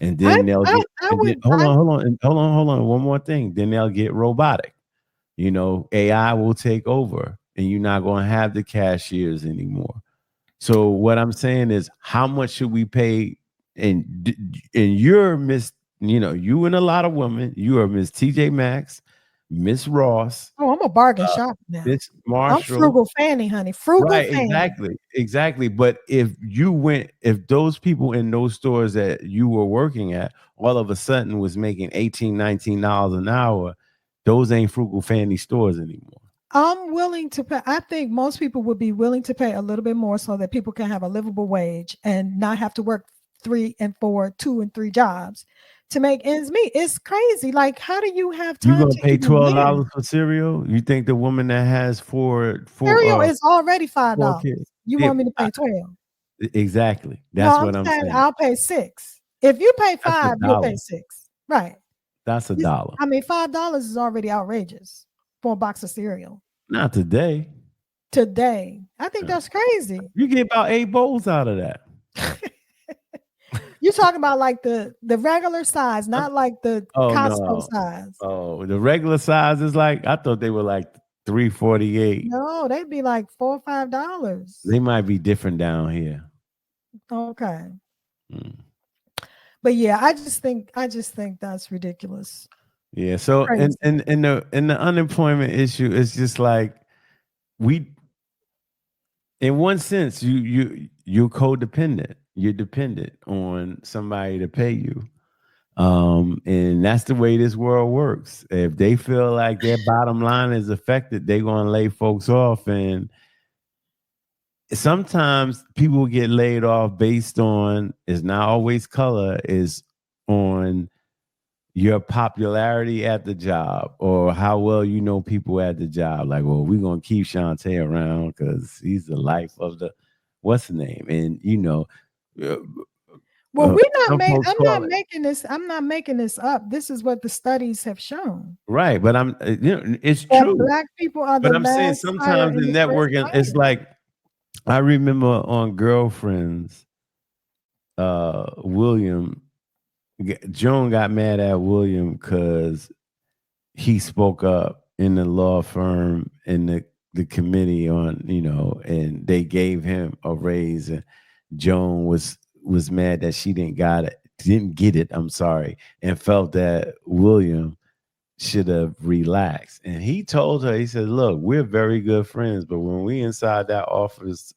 and then they'll get. I And then, would. hold on. One more thing. Then they'll get robotic. AI will take over, and you're not going to have the cashiers anymore. So what I'm saying is, how much should we pay? And you're Miss, you and a lot of women. You are Miss TJ Maxx, Miss Ross, Oh, I'm a bargain shop now. Miss I'm Marshall. frugal Fanny, honey. Frugal Right, Fanny. exactly. But if those people in those stores that you were working at all of a sudden was making $18, $19 an hour, those ain't frugal Fanny stores anymore. I'm willing to pay. I think most people would be willing to pay a little bit more so that people can have a livable wage and not have to work 3 and 4, 2 and 3 jobs to make ends meet. It's crazy. Like, how do you have You time gonna to pay even $12 live? for cereal? You think the woman that has Cereal is already four $5. kids? You Yeah, want me to pay 12? exactly. No, That's I'm what I'm saying saying. I'll pay 6. If you pay That's a 5, you'll pay dollar. 6. Right. That's a dollar. I mean, $5 is already outrageous for a box of cereal. Not today. Today. I think that's crazy. You get about 8 bowls out of that. You talking about like the regular size, not like the Oh Costco no. size. Oh, the regular size is like, I thought they were like $3.48. No, they'd be like $4 or $5. They might be different down here. Okay. Mm. But yeah, I just think that's ridiculous. Yeah. So Crazy. and the unemployment issue is just like, we, in one sense, you're codependent. You're dependent on somebody to pay you. And that's the way this world works. If they feel like their bottom line is affected, they're gonna lay folks off. And sometimes people get laid off based on, it's not always color, is on your popularity at the job or how well you know people at the job. Like, well, we're gonna keep Shantae around because he's the life of the, what's the name? And Well, some folks call it. I'm not making this up. This is what the studies have shown. Right, but it's That true. Black people are the But I'm saying last hire sometimes and in the first networking, it's fired. like, I remember on Girlfriends, William, Joan got mad at William because he spoke up in the law firm in the committee on, and they gave him a raise, and Joan was mad that she didn't get it, I'm sorry, and felt that William should have relaxed. And he told her, he said, look, we're very good friends, but when we inside that office,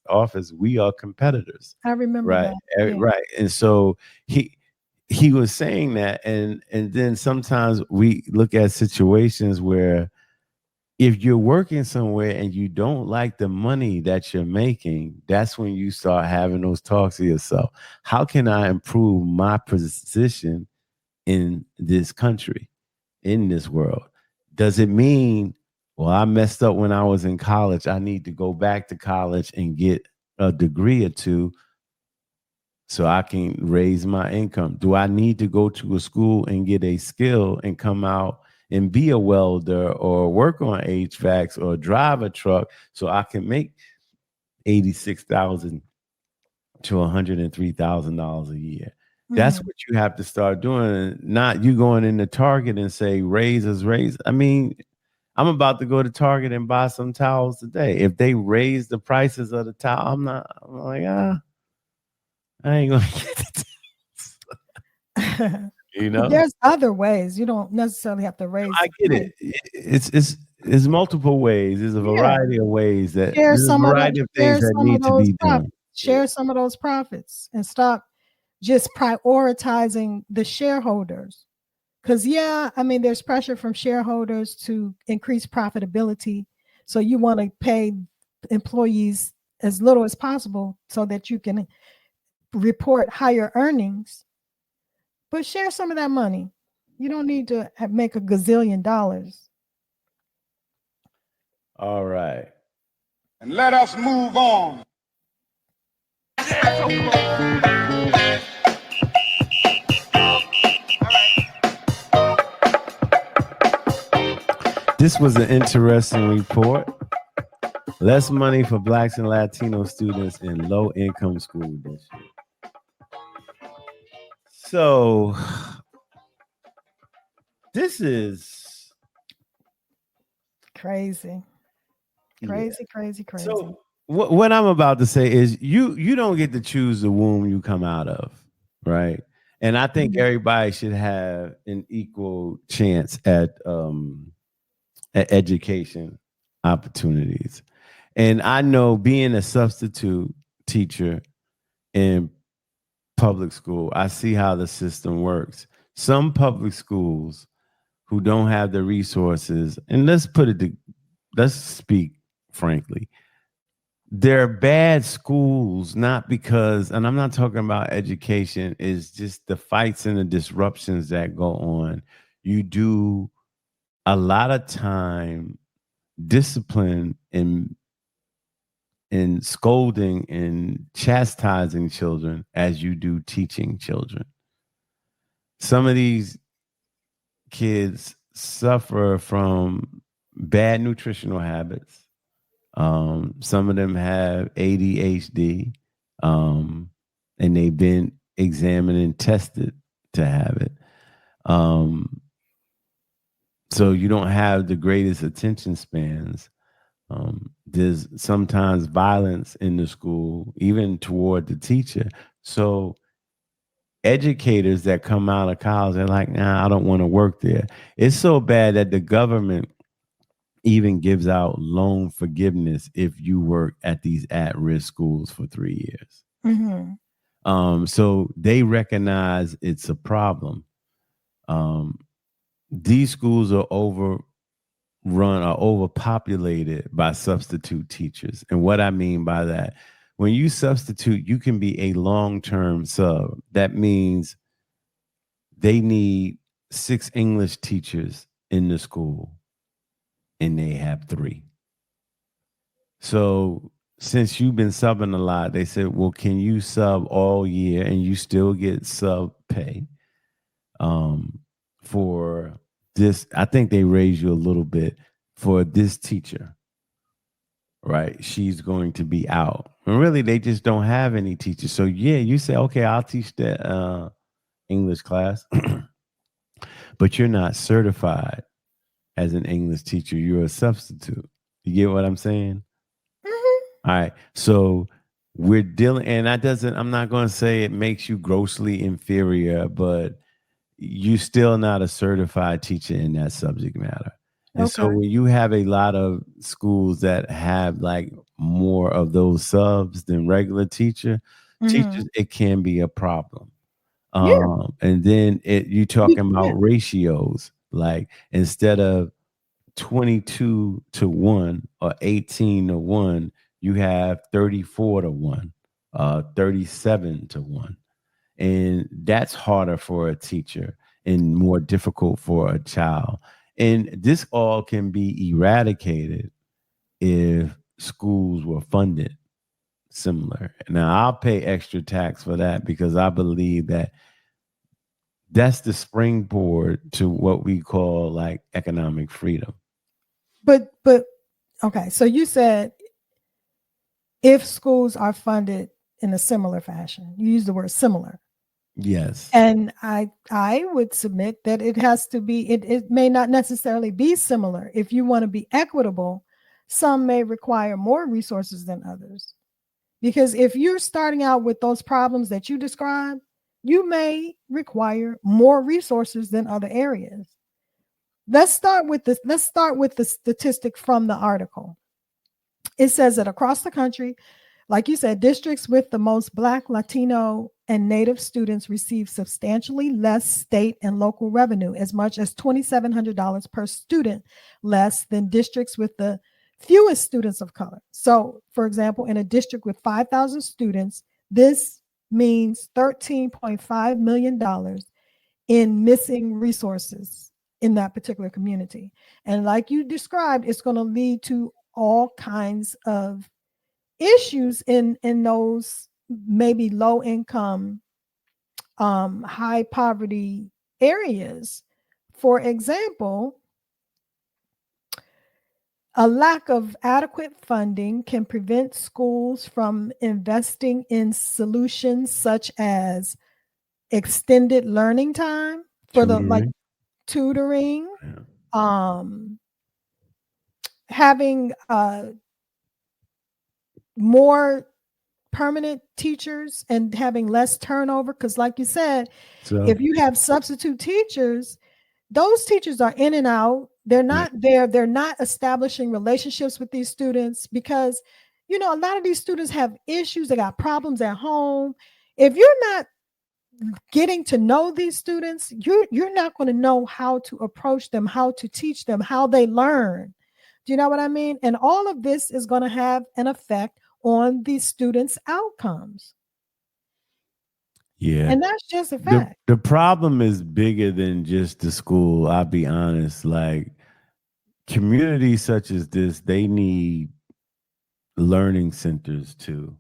we are competitors. I remember Right. that. Yeah. Right. And so he was saying that, and then sometimes we look at situations where if you're working somewhere and you don't like the money that you're making, that's when you start having those talks to yourself. How can I improve my position in this country, in this world? Does it mean, well, I messed up when I was in college, I need to go back to college and get a degree or two so I can raise my income? Do I need to go to a school and get a skill and come out and be a welder or work on HVACs or drive a truck so I can make $86,000 to $103,000 a year? That's what you have to start doing. Not you going into Target and say raise. I mean, I'm about to go to Target and buy some towels today. If they raise the prices of the towel, I'm like, I ain't gonna get the towels. You know, There's other ways. You don't necessarily have to raise. I get it. It's multiple ways. There's a Yeah. variety of ways that Share there's a some of variety those, of things that need to be done. share some of those profits and stop just prioritizing the shareholders. Because I mean, there's pressure from shareholders to increase profitability. So you want to pay employees as little as possible so that you can report higher earnings. But share some of that money. You don't need to make a gazillion dollars. All right. And let us move on. This was an interesting report. Less money for Blacks and Latino students in low-income school districts. So this is crazy. So what I'm about to say is you don't get to choose the womb you come out of, right? And I think everybody should have an equal chance at education opportunities. And I know being a substitute teacher in public school, I see how the system works. Some public schools who don't have the resources, and let's speak frankly, they're bad schools, not because, and I'm not talking about education, is just the fights and the disruptions that go on. You do a lot of time discipline in scolding and chastising children as you do teaching children. Some of these kids suffer from bad nutritional habits. Some of them have ADHD, and they've been examined and tested to have it. So you don't have the greatest attention spans. There's sometimes violence in the school, even toward the teacher. So educators that come out of college, they're like, nah, I don't want to work there. It's so bad that the government even gives out loan forgiveness if you work at these at-risk schools for 3 years. So they recognize it's a problem. These schools are overrun or overpopulated by substitute teachers. And what I mean by that, when you substitute, you can be a long-term sub. That means they need 6 English teachers in the school, and they have 3. So since you've been subbing a lot, they said, well, can you sub all year and you still get sub pay for this? I think they raise you a little bit for this teacher, right? She's going to be out. And really, they just don't have any teachers. So yeah, you say, okay, I'll teach that English class, but you're not certified as an English teacher. You're a substitute. You get what I'm saying? All right. So we're dealing, and I'm not going to say it makes you grossly inferior, but you're still not a certified teacher in that subject matter. And so when you have a lot of schools that have like more of those subs than regular teachers, it can be a problem. And then you talking about ratios, like instead of 22 to 1 or 18 to 1, you have 34 to 1, 37 to 1. And that's harder for a teacher and more difficult for a child. And this all can be eradicated if schools were funded similar. Now, I'll pay extra tax for that because I believe that that's the springboard to what we call like economic freedom. But okay, so you said if schools are funded in a similar fashion, you use the word similar. Yes. And I would submit that it has to be, it may not necessarily be similar. If you want to be equitable, some may require more resources than others. Because if you're starting out with those problems that you described, you may require more resources than other areas. Let's start with the statistic from the article. It says that across the country, like you said, districts with the most Black, Latino, and Native students receive substantially less state and local revenue, as much as $2,700 per student less than districts with the fewest students of color. So, for example, in a district with 5,000 students, this means $13.5 million in missing resources in that particular community. And like you described, it's going to lead to all kinds of issues in those maybe low income, high poverty areas. For example, a lack of adequate funding can prevent schools from investing in solutions such as extended learning time for the like tutoring, having more permanent teachers and having less turnover. Because like you said, if you have substitute teachers, those teachers are in and out. They're not there. They're not establishing relationships with these students because, you know, a lot of these students have issues. They got problems at home. If you're not getting to know these students, you're not going to know how to approach them, how to teach them, how they learn. Do you know what I mean? And all of this is going to have an effect on the students' outcomes. Yeah. And that's just a fact. The problem is bigger than just the school. I'll be honest. Like communities such as this, they need learning centers too.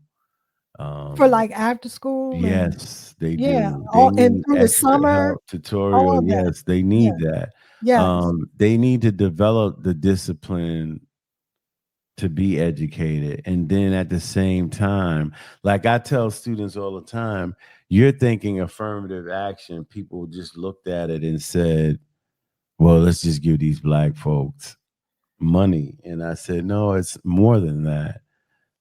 For like after school. Yes, they do. Yeah. They And through the extra summer. help, tutorial. Yes, they need that. Yes. They need to develop the discipline to be educated. And then at the same time, like I tell students all the time, you're thinking affirmative action. People just looked at it and said, well, let's just give these Black folks money. And I said, no, it's more than that.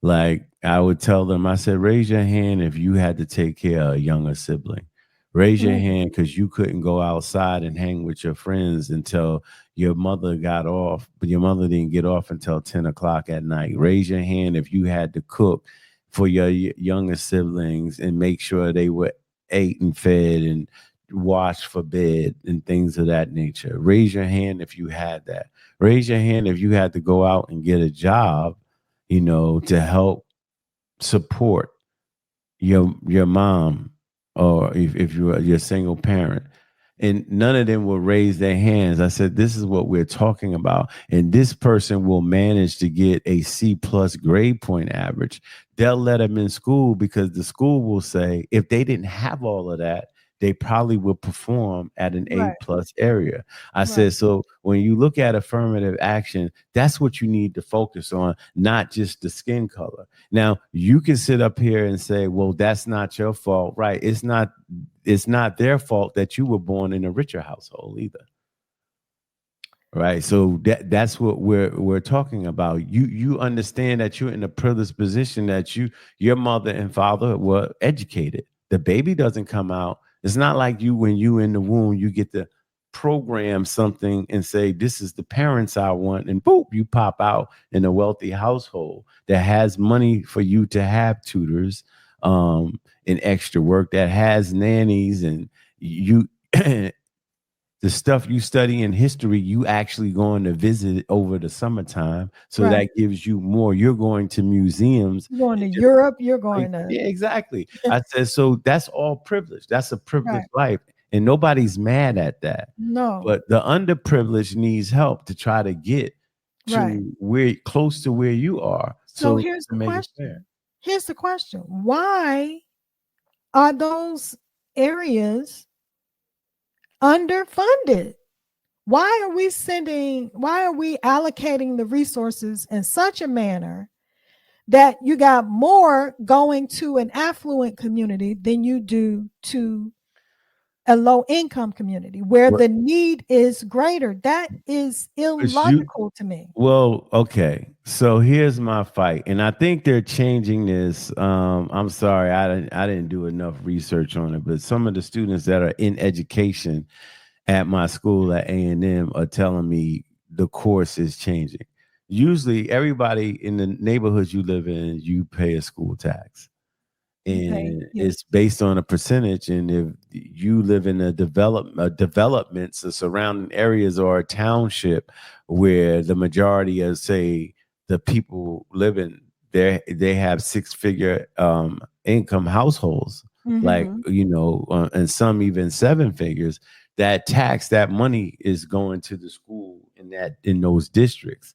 Like I would tell them, I said, raise your hand if you had to take care of a younger sibling. Raise your hand because you couldn't go outside and hang with your friends until your mother got off, but your mother didn't get off until 10 o'clock at night. Raise your hand if you had to cook for your younger siblings and make sure they were ate and fed and washed for bed and things of that nature. Raise your hand if you had that. Raise your hand if you had to go out and get a job, you know, to help support your mom, or if you're a single parent. And none of them will raise their hands. I said, this is what we're talking about. And this person will manage to get a C+ grade point average. They'll let them in school because the school will say, if they didn't have all of that, they probably would perform at an A+ area. I said, so when you look at affirmative action, that's what you need to focus on, not just the skin color. Now, you can sit up here and say, well, that's not your fault. Right. It's not their fault that you were born in a richer household either. Right. So that's what we're talking about. You understand that you're in a privileged position, that your mother and father were educated. The baby doesn't come out. It's not like you, when you in the womb, you get to program something and say, this is the parents I want. And boop, you pop out in a wealthy household that has money for you to have tutors and extra work, that has nannies, and you the stuff you study in history, you actually going to visit over the summertime. So Right. that gives you more. You're going to museums. You're going to and Europe. You're like, going to yeah, exactly. I said, so that's all privilege. That's a right. privileged life. And nobody's mad at that. No. But the underprivileged needs help to try to get Right. to where close to where you are. So So here's to the make it fair. question. Here's the question. Why are those areas underfunded? Why are we allocating the resources in such a manner that you got more going to an affluent community than you do to a low income community where What the need is greater? That is was you illogical to me. well, okay. So here's my fight. And I think they're changing this. I'm sorry, I didn't do enough research on it, but some of the students that are in education at my school at A&M are telling me the course is changing. Usually everybody in the neighborhoods you live in, you pay a school tax. You pay, And yeah. it's based on a percentage. And if you live in developments, the surrounding areas or a township where the majority of, say, the people living there, they have six-figure income households, like Mm-hmm. and some even seven figures. That money is going to the school in those districts,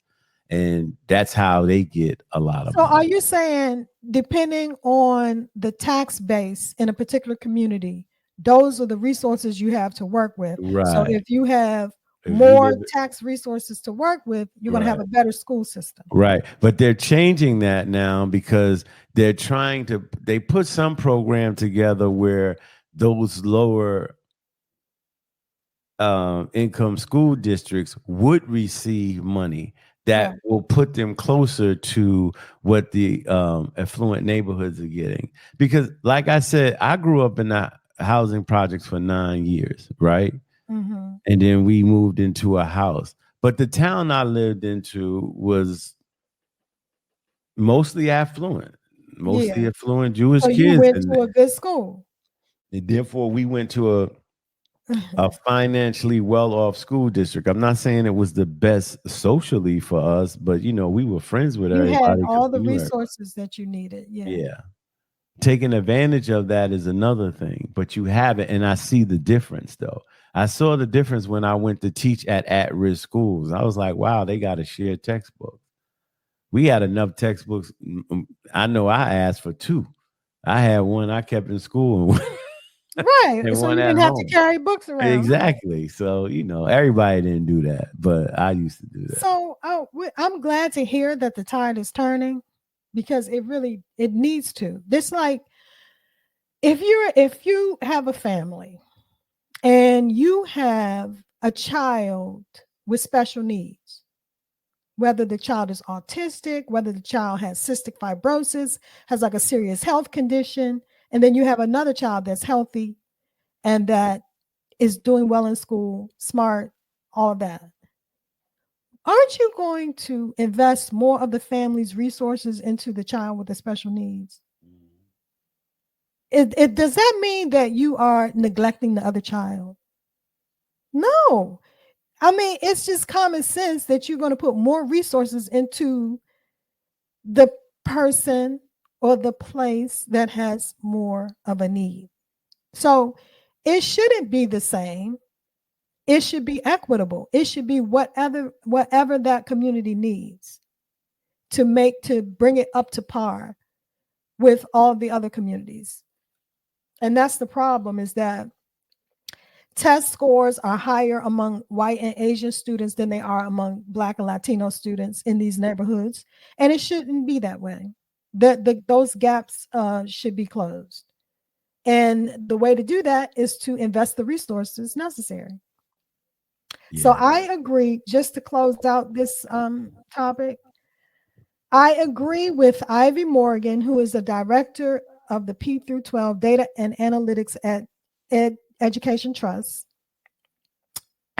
and that's how they get a lot of So are money. you saying depending on the tax base in a particular community, those are the resources you have to work with? So Right. if you have If you more live tax resources to work with, you're going to have right. a better school system. Right. But they're changing that now because they put some program together where those lower income school districts would receive money that Right. will put them closer to what the affluent neighborhoods are getting. Because, like I said, I grew up in the housing projects for 9 years, right? Mm-hmm. And then we moved into a house. But the town I lived into was mostly Yeah. affluent Jewish So you kids, went and to a good school. therefore we went to a financially well-off school district. I'm not saying it was the best socially for us, but we were friends with You had everybody because all we the knew everybody. resources that you needed. Yeah. Yeah, taking advantage of that is another thing, but you have it, and I see the difference though. I saw the difference when I went to teach at-risk schools. I was like, wow, they got a shared textbook. We had enough textbooks. I know I asked for two. I had one I kept in school Right. and So one you at didn't have to home. carry books around. Right. Exactly. So, everybody didn't do that, but I used to do that. So I'm glad to hear that the tide is turning because it needs to. This like if you have a family and you have a child with special needs, whether the child is autistic, whether the child has cystic fibrosis, has like a serious health condition, and then you have another child that's healthy and that is doing well in school, smart, all of that. Aren't you going to invest more of the family's resources into the child with the special needs? It does that mean that you are neglecting the other child? No. I mean, it's just common sense that you're going to put more resources into the person or the place that has more of a need. So it shouldn't be the same. It should be equitable. It should be whatever that community needs to bring it up to par with all the other communities. And that's the problem, is that test scores are higher among white and Asian students than they are among Black and Latino students in these neighborhoods. And it shouldn't be that way. Those gaps should be closed. And the way to do that is to invest the resources necessary. Yeah. So I agree, just to close out this topic, I agree with Ivy Morgan, who is the director of the P through 12 Data and Analytics at Education Trust,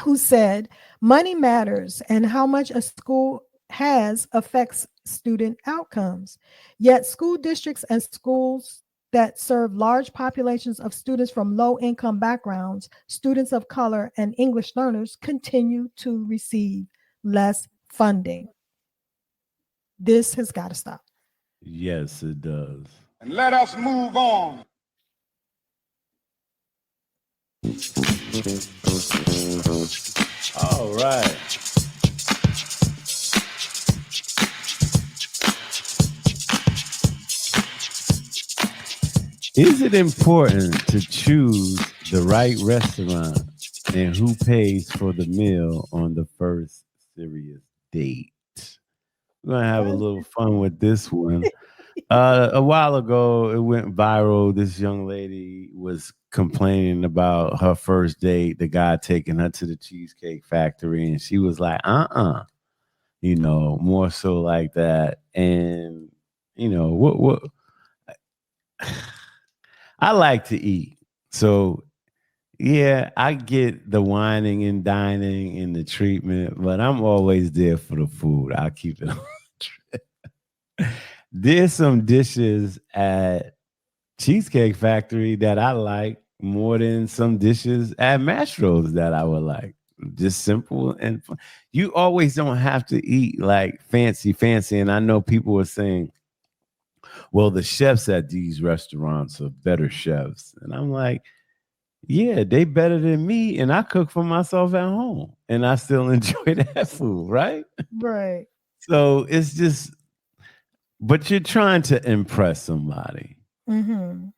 who said money matters and how much a school has affects student outcomes. Yet school districts and schools that serve large populations of students from low income backgrounds, students of color, and English learners continue to receive less funding. This has got to stop. Yes, it does. And let us move on. All right. Is it important to choose the right restaurant and who pays for the meal on the first serious date? We're going to have a little fun with this one. A while ago, it went viral. This young lady was complaining about her first date, the guy taking her to the Cheesecake Factory, and she was like, more so like that. And, what I like to eat. So, yeah, I get the whining and dining and the treatment, but I'm always there for the food. I'll keep it on. There's some dishes at Cheesecake Factory that I like more than some dishes at Mastro's that I would like. Just simple and fun. You always don't have to eat like fancy. And I know people are saying, well, the chefs at these restaurants are better chefs. And I'm like, yeah, they better than me. And I cook for myself at home and I still enjoy that food, right? Right. So it's just, but you're trying to impress somebody. Mm-hmm.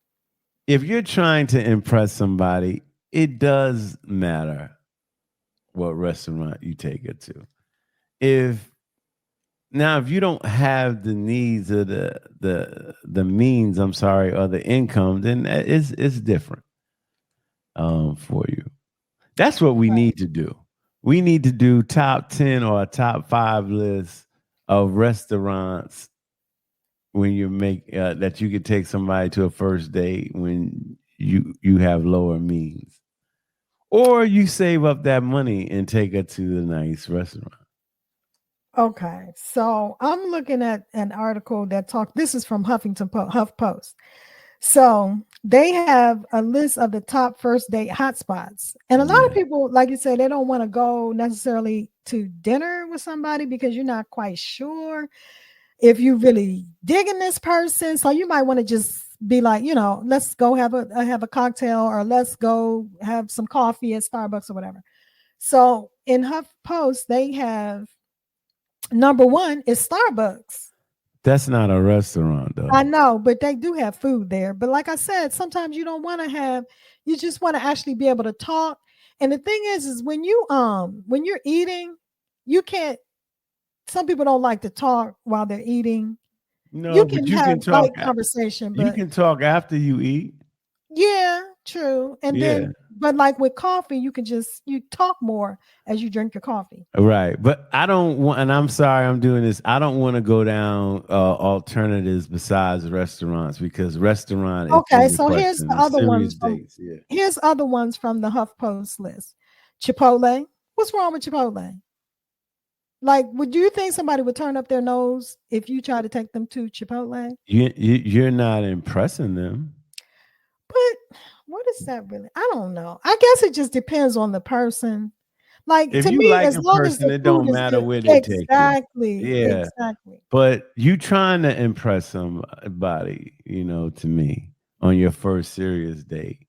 If you're trying to impress somebody, it does matter what restaurant you take it to. If you don't have the needs of the means, or the income, then it's different for you. That's what we need to do. We need to do top 10 or a top 5 list of restaurants when you make that you could take somebody to a first date when you have lower means, or you save up that money and take her to the nice restaurant. Okay, so I'm looking at an article that this is from HuffPost. So they have a list of the top first date hotspots. And a lot of people, like you said, they don't want to go necessarily to dinner with somebody because you're not quite sure if you really digging this person. So you might want to just be like, let's go have a cocktail, or let's go have some coffee at Starbucks or whatever. So in HuffPost, they have number 1 is Starbucks. That's not a restaurant, though. I know, but they do have food there. But like I said, sometimes you don't want to you just want to actually be able to talk. And the thing is when you're eating, you can't, some people don't like to talk while they're eating. No, you but can you have can talk. conversation, but you can talk after you eat. Yeah, true. And then, but like with coffee, you talk more as you drink your coffee. Right. But I don't want, and I'm sorry I'm doing this, I don't want to go down alternatives besides restaurants, because restaurant is okay. So here's the other ones. Here's other ones from the HuffPost list. Chipotle. What's wrong with Chipotle? Like, would you think somebody would turn up their nose if you try to take them to Chipotle? You're not impressing them. But what is that really? I don't know. I guess it just depends on the person. Like, if to you me, like as a long person, as the it don't food is matter good. where they take you. Exactly. Yeah. Exactly. But you trying to impress somebody, to me, on your first serious date,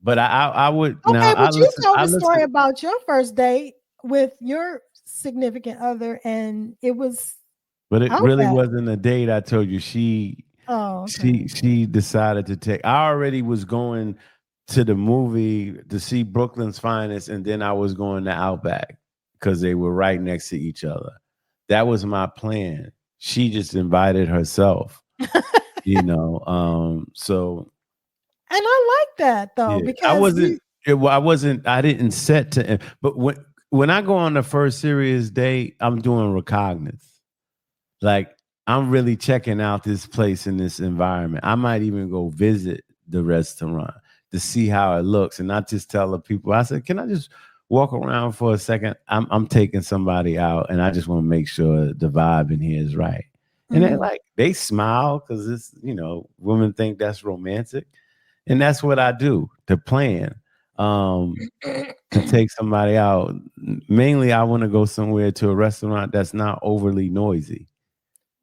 But I would okay, now. but you tell the story about your first date with your significant other, and it was. But it really wasn't a date. I told you she decided to take. I already was going to the movie to see Brooklyn's Finest, and then I was going to Outback because they were right next to each other. That was my plan. She just invited herself, So. And I like that though, because I didn't set to. But when I go on the first serious date, I'm doing recognizance. Like, I'm really checking out this place in this environment. I might even go visit the restaurant to see how it looks, and not just tell the people. I said, "Can I just walk around for a second? I'm taking somebody out, and I just want to make sure the vibe in here is right." And they smile because it's, women think that's romantic. And that's what I do to plan. To take somebody out. Mainly I want to go somewhere to a restaurant that's not overly noisy.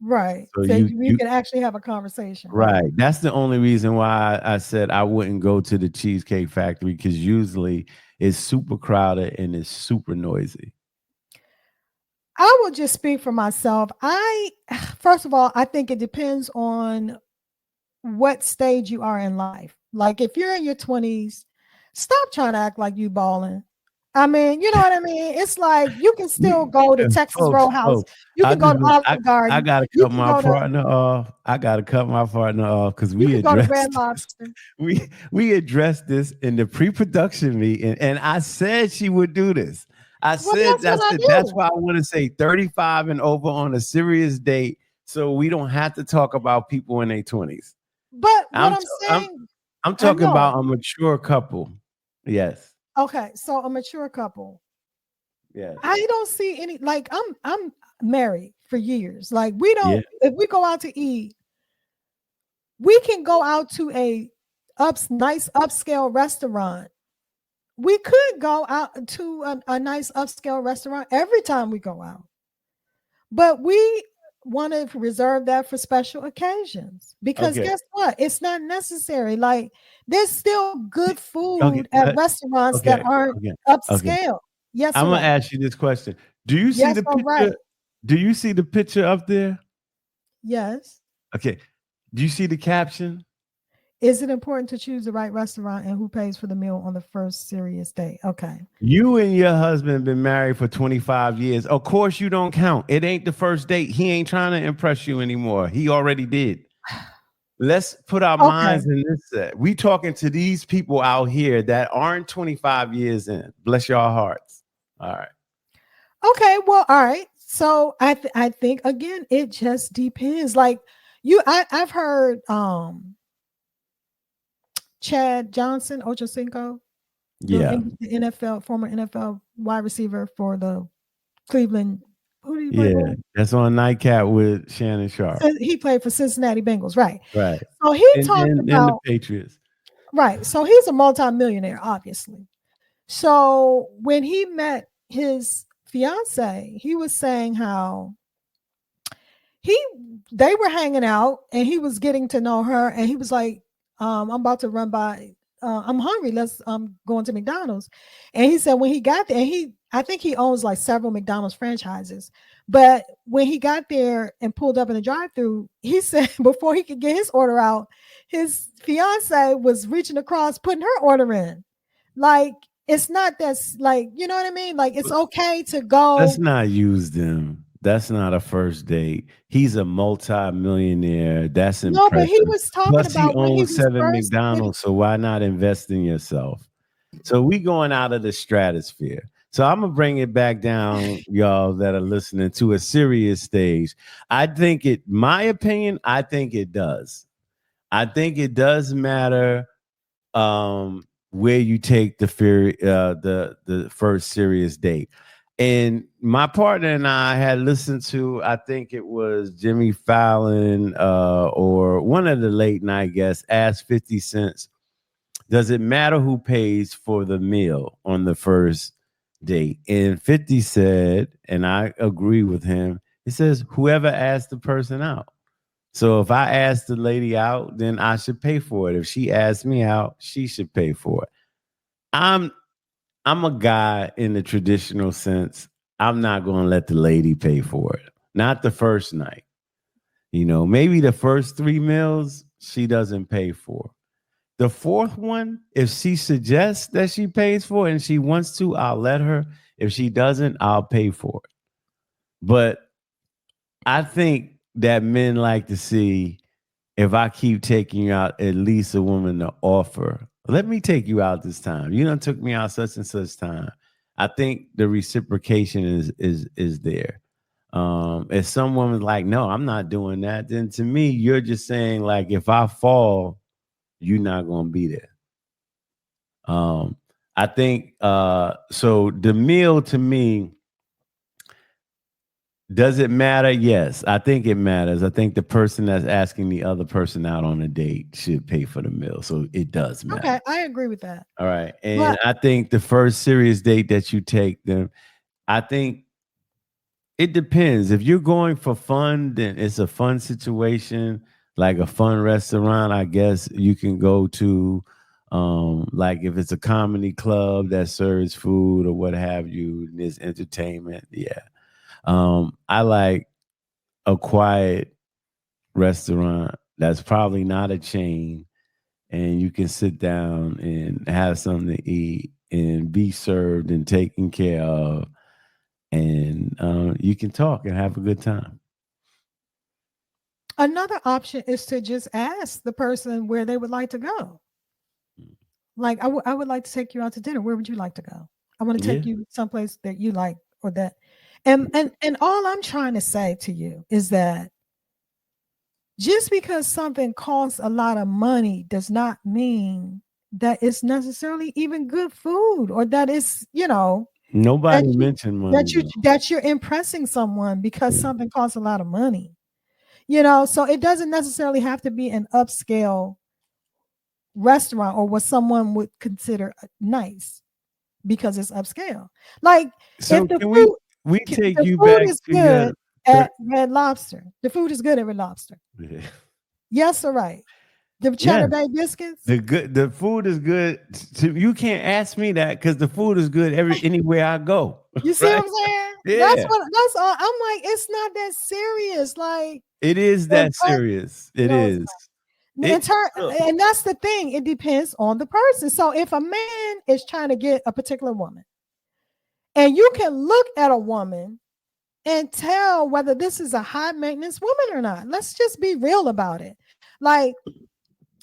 Right. So So you can actually have a conversation. right. That's the only reason why I said I wouldn't go to the Cheesecake Factory, because usually it's super crowded and it's super noisy. I will just speak for myself. First of all, I think it depends on what stage you are in life. Like if you're in your 20s, stop trying to act like you balling. I mean, you know what I mean? It's like you can still go to Texas Roadhouse. Folks, You I can go just to Olive I Garden. gotta You cut can my go to partner off. I gotta cut my partner off because you we can go to addressed Red Lobster. we addressed this in the pre-production meeting, and I said she would do this. I Well, said that's what I that's do. why I want to say 35 and over on a serious date, so we don't have to talk about people in their 20s. But what I'm I'm saying, I'm I talking know. about a mature couple. Yes. Okay, so a mature couple. Yes. I don't see any like I'm married for years. Like we Yeah. don't if we go out to eat, we can go out to a nice upscale restaurant. We could go out to a nice upscale restaurant every time we go out, but we want to reserve that for special occasions because Okay. guess what? It's not necessary. Like there's still good Okay. food at restaurants that Okay. aren't Okay. Okay. upscale. Yes I'm or gonna right? ask you this question. Do you see Yes the or right? picture? Do you see the picture up there? Yes. Okay. Do you see the caption? Is it important to choose the right restaurant and who pays for the meal on the first serious date? Okay. You and your husband been married for 25 years. Of course you don't count. It ain't the first date. He ain't trying to impress you anymore. He already did. Let's put our Okay. minds in this set. We talking to these people out here that aren't 25 years in. Bless your hearts. All right. Okay. Well, all right. So I think again, it just depends. Like I've heard Chad Johnson, Ochocinco, Yeah. the NFL, former NFL wide receiver for the Cleveland. Who did he play Yeah. for? That's on Nightcap with Shannon Sharp. He played for Cincinnati Bengals, right? Right. So he talked And the about Patriots. right. So he's a multimillionaire, obviously. So when he met his fiance, he was saying how he they were hanging out and he was getting to know her, and he was like, I'm about to run by, I'm hungry, let's go into McDonald's. And he said when he got there, and I think he owns like several McDonald's franchises, but when he got there and pulled up in the drive-through, he said before he could get his order out, his fiance was reaching across putting her order in. Like it's not that's like, you know what I mean? Like it's okay to Let's go. not use them. That's not a first date. He's a multi-millionaire. That's No, but he impressive. was talking Plus, he about when he owns was 7 first when McDonald's. So why not invest in yourself? So we going out of the stratosphere. So I'm gonna bring it back down, y'all that are listening, to a serious stage. I think my opinion, I think it does. I think it does matter where you take the first serious date. And my partner and I had listened to, I think it was Jimmy Fallon or one of the late night guests asked 50 Cent, does it matter who pays for the meal on the first date? And 50 said, and I agree with him, he says, whoever asked the person out. So if I ask the lady out, then I should pay for it. If she asks me out, she should pay for it. I'm a guy in the traditional sense. I'm not going to let the lady pay for it. Not the first night. Maybe the first 3 meals she doesn't pay for. The fourth one, if she suggests that she pays for it and she wants to, I'll let her. If she doesn't, I'll pay for it. But I think that men like to see, if I keep taking you out, at least a woman to offer, let me take you out this time. You done took me out such and such time. I think the reciprocation is there. If some woman's like, no, I'm not doing that, then to me, you're just saying like, if I fall, you're not gonna be there. I think so the meal to me, Does it matter? Yes, I think it matters. I think the person that's asking the other person out on a date should pay for the meal. So it does matter. Okay, I agree with that. All right. And But I think the first serious date that you take them, I think it depends. If you're going for fun, then it's a fun situation, like a fun restaurant. I guess you can go to, like if it's a comedy club that serves food or what have you, and there's entertainment. Yeah. I like a quiet restaurant that's probably not a chain, and you can sit down and have something to eat and be served and taken care of, and you can talk and have a good time. another option is to just ask the person where they would like to go. Like, I would like to take you out to dinner. Where would you like to go? I want to Yeah. take you someplace that you like or that. And all I'm trying to say to you is that just because something costs a lot of money does not mean that it's necessarily even good food or that it's, that Nobody you mentioned money though. that you're impressing someone because Yeah. something costs a lot of money. So it doesn't necessarily have to be an upscale restaurant or what someone would consider nice because it's upscale. Like if So can we take the you food back is to good your at Red Lobster. The food is good at Red Lobster. yeah. Yes or right? The Cheddar Yes. Bay biscuits. The food is good. You can't ask me that because the food is good anywhere I go. You see Right? what I'm saying? Yeah. That's all. I'm like, it's not that serious. Like, It is but, that serious. It no, it's is. not. It look, And that's the thing. It depends on the person. So if a man is trying to get a particular woman, and you can look at a woman and tell whether this is a high maintenance woman or not. Let's just be real about it. Like,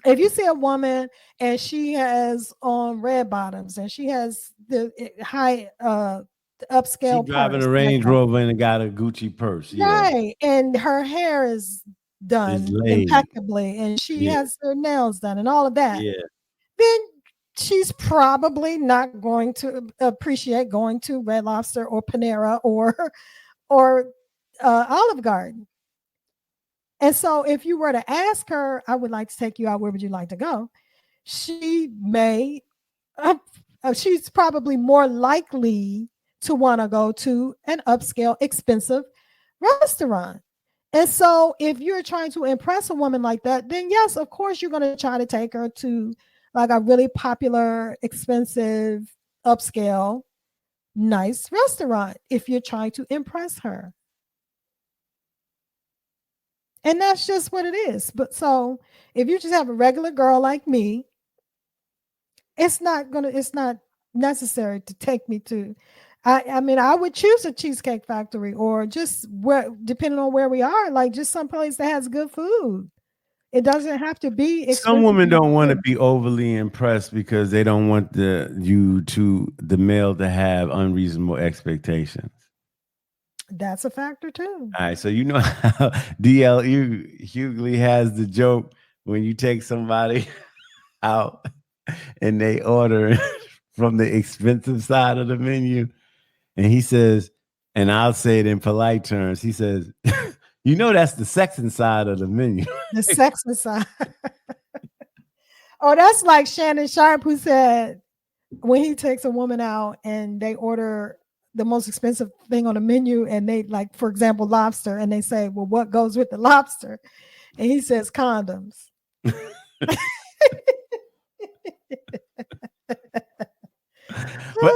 if you see a woman and she has on red bottoms and she has the high she upscale driving purse, a Range Rover and got a Gucci purse. Yeah. right, and her hair is It's done laid. impeccably and she Yeah. has her nails done and all of that, Yeah. then she's probably not going to appreciate going to Red Lobster or Panera or Olive Garden. And so if you were to ask her, I would like to take you out, where would you like to go? She may, she's probably more likely to want to go to an upscale, expensive restaurant. And so if you're trying to impress a woman like that, then yes, of course, you're going to try to take her to like a really popular, expensive, upscale, nice restaurant if you're trying to impress her. And that's just what it is. But so if you just have a regular girl like me, it's not necessary to take me to I mean I would choose a cheesecake factory or just where depending on where we are, like just some place that has good food. It doesn't have to be Some expensive. women don't want to be overly impressed because they don't want the male to have unreasonable expectations. That's a factor too. All right, so you know how DLU Hughley has the joke when you take somebody out and they order from the expensive side of the menu, and he says, and I'll say it in polite terms, he says, you know that's the sexing side of the menu. The sexy side. Oh, that's like Shannon Sharp who said when he takes a woman out and they order the most expensive thing on the menu and they like, for example, lobster, and they say, well, what goes with the lobster? And he says condoms. But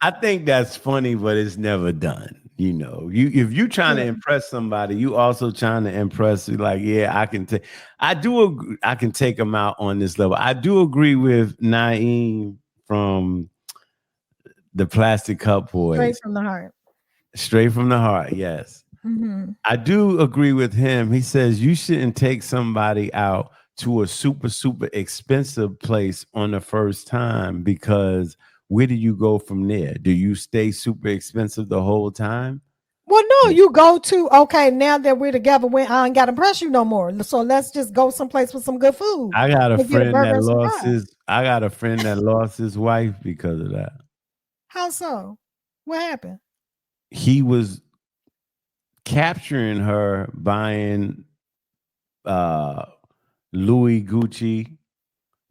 I think that's funny, but it's never done. You know, if you trying to impress somebody, you also trying to impress. Like, yeah, I can take. I do agree. I can take them out on this level. I do agree with Naeem from the Plastic Cup Boys. Straight from the heart. Straight from the heart. Yes, I do agree with him. He says you shouldn't take somebody out to a super expensive place on the first time because where do you go from there? Do you stay super expensive the whole time? Well, no, you go to, okay, now that we're together, I ain't got to press you no more. So let's just go someplace with some good food. I got a and get friend burger that and some lost fries. I got a friend that lost his wife because of that. How so? What happened? He was capturing her buying Louis Gucci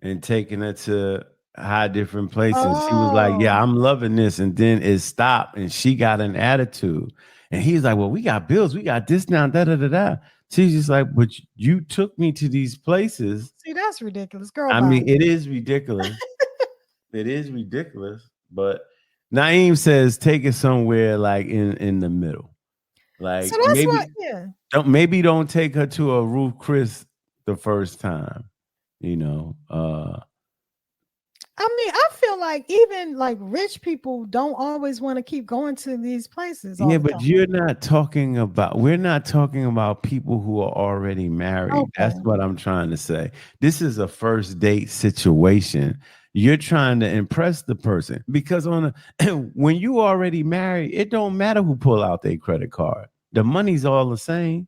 and taking her to high different places. She was like, "Yeah, Oh, I'm loving this," and then it stopped, and she got an attitude. And he's like, "Well, we got bills, we got this now, da da da da." She's just like, "But you took me to these places." see, that's ridiculous. Girl, I bye. mean, it is ridiculous. It is ridiculous. But Naeem says, take it somewhere like in the middle. So Like that's what, yeah. don't take her to a Ruth Chris the first time. You know, I mean, I feel like even like rich people don't always want to keep going to these places all yeah, the but time. we're not talking about people who are already married. That's Okay. what I'm trying to say. This is a first date situation. You're trying to impress the person because when you already married, it don't matter who pull out their credit card. The money's all the same,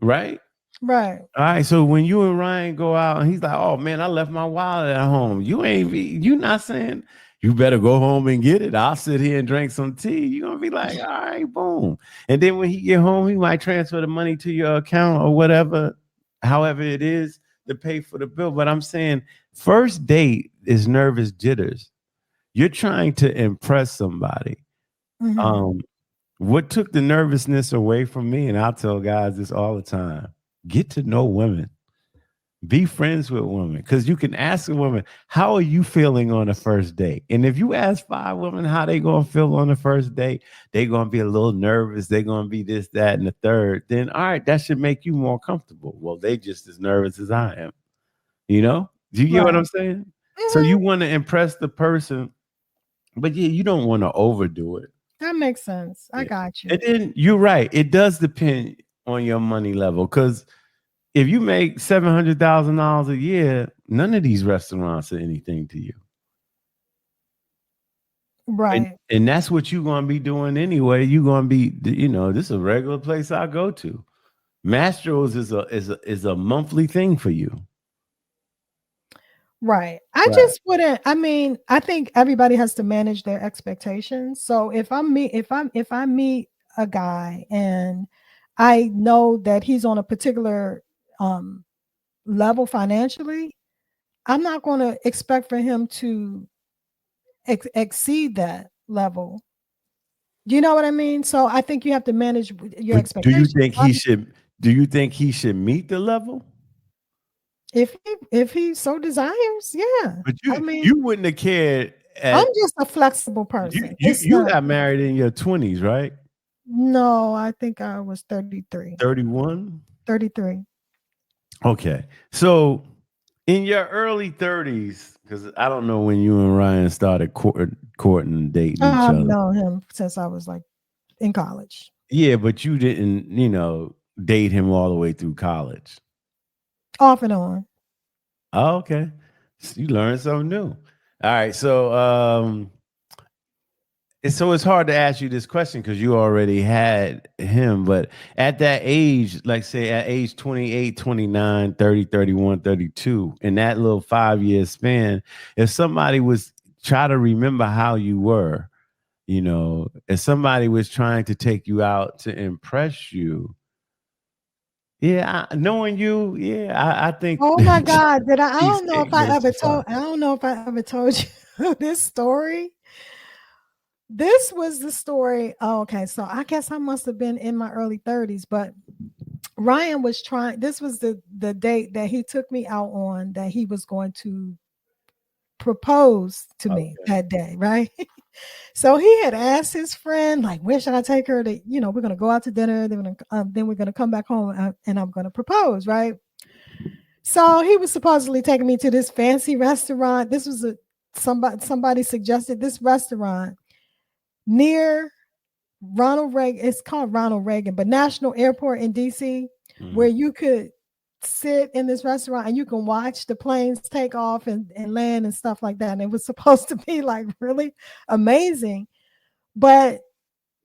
right? Right. All right, so when you and Ryan go out and he's like, "Oh man, I left my wallet at home." You not saying you better go home and get it. I'll sit here and drink some tea. You're gonna be like, "All right, boom." And then when he get home, he might transfer the money to your account or whatever, however it is to pay for the bill. But I'm saying first date is nervous jitters. You're trying to impress somebody. Mhm. Um, what took the nervousness away from me, and I'll tell guys this all the time, get to know women. Be friends with women because you can ask a woman, how are you feeling on the first date? And if you ask 5 women how they gonna feel on the first date, they gonna be a little nervous. They gonna be this, that, and the third. Then all right, that should make you more comfortable. Well, they just as nervous as I am. You know? Do you get what Right. I'm saying? So Mhm. you want to impress the person, but yeah, you don't want to overdo it. That makes sense. I Yeah. got you. And then you're right. It does depend on your money level because if you make $700,000 a year, none of these restaurants are anything to you. And Right. and that's what you're gonna be doing anyway. You're gonna be, this is a regular place I go to. Mastro's is a monthly thing for you. Right. I Right. just wouldn't, I mean, I think everybody has to manage their expectations. So if I meet a guy and I know that he's on a particular um level financially, I'm not going to expect for him to exceed that level. Do you know what I mean? So I think you have to manage your But expectations. do you think he should meet the level? If he so desires, yeah. But I you mean, wouldn't have cared I'm at just a flexible you person. you It's you not. got married in your 20s, right? No, I think I was 33. 31? 33. Okay. So in your early 30s, because I don't know when you and Ryan started courting and dating each I've other. known him since I was like in college. Yeah, but you didn't, date him all the way through college. Off and on. Oh, okay. So you learned something new. All right. So it's hard to ask you this question because you already had him. But at that age, like say at age 28, 29, 30, 31, 32, in that little 5 year span, if somebody was try to remember how you were, if somebody was trying to take you out to impress you, yeah, knowing you, yeah, I think Oh my God. Did I don't know if cheesecake I goes ever too far. told I don't know if I ever told you this story. This was the story. Oh, okay. So I guess I must have been in my early 30s, but Ryan was trying, this was the date that he took me out on that he was going to propose to me Okay. that day, right? So he had asked his friend, like, where should I take her to, we're going to go out to dinner. Then we're going to come back home and I'm going to propose, right? So he was supposedly taking me to this fancy restaurant. This was somebody suggested this restaurant near Ronald Reagan. It's called Ronald Reagan, but National Airport in DC, where Mhm. you could sit in this restaurant and you can watch the planes take off and land and stuff like that. And it was supposed to be like really amazing, but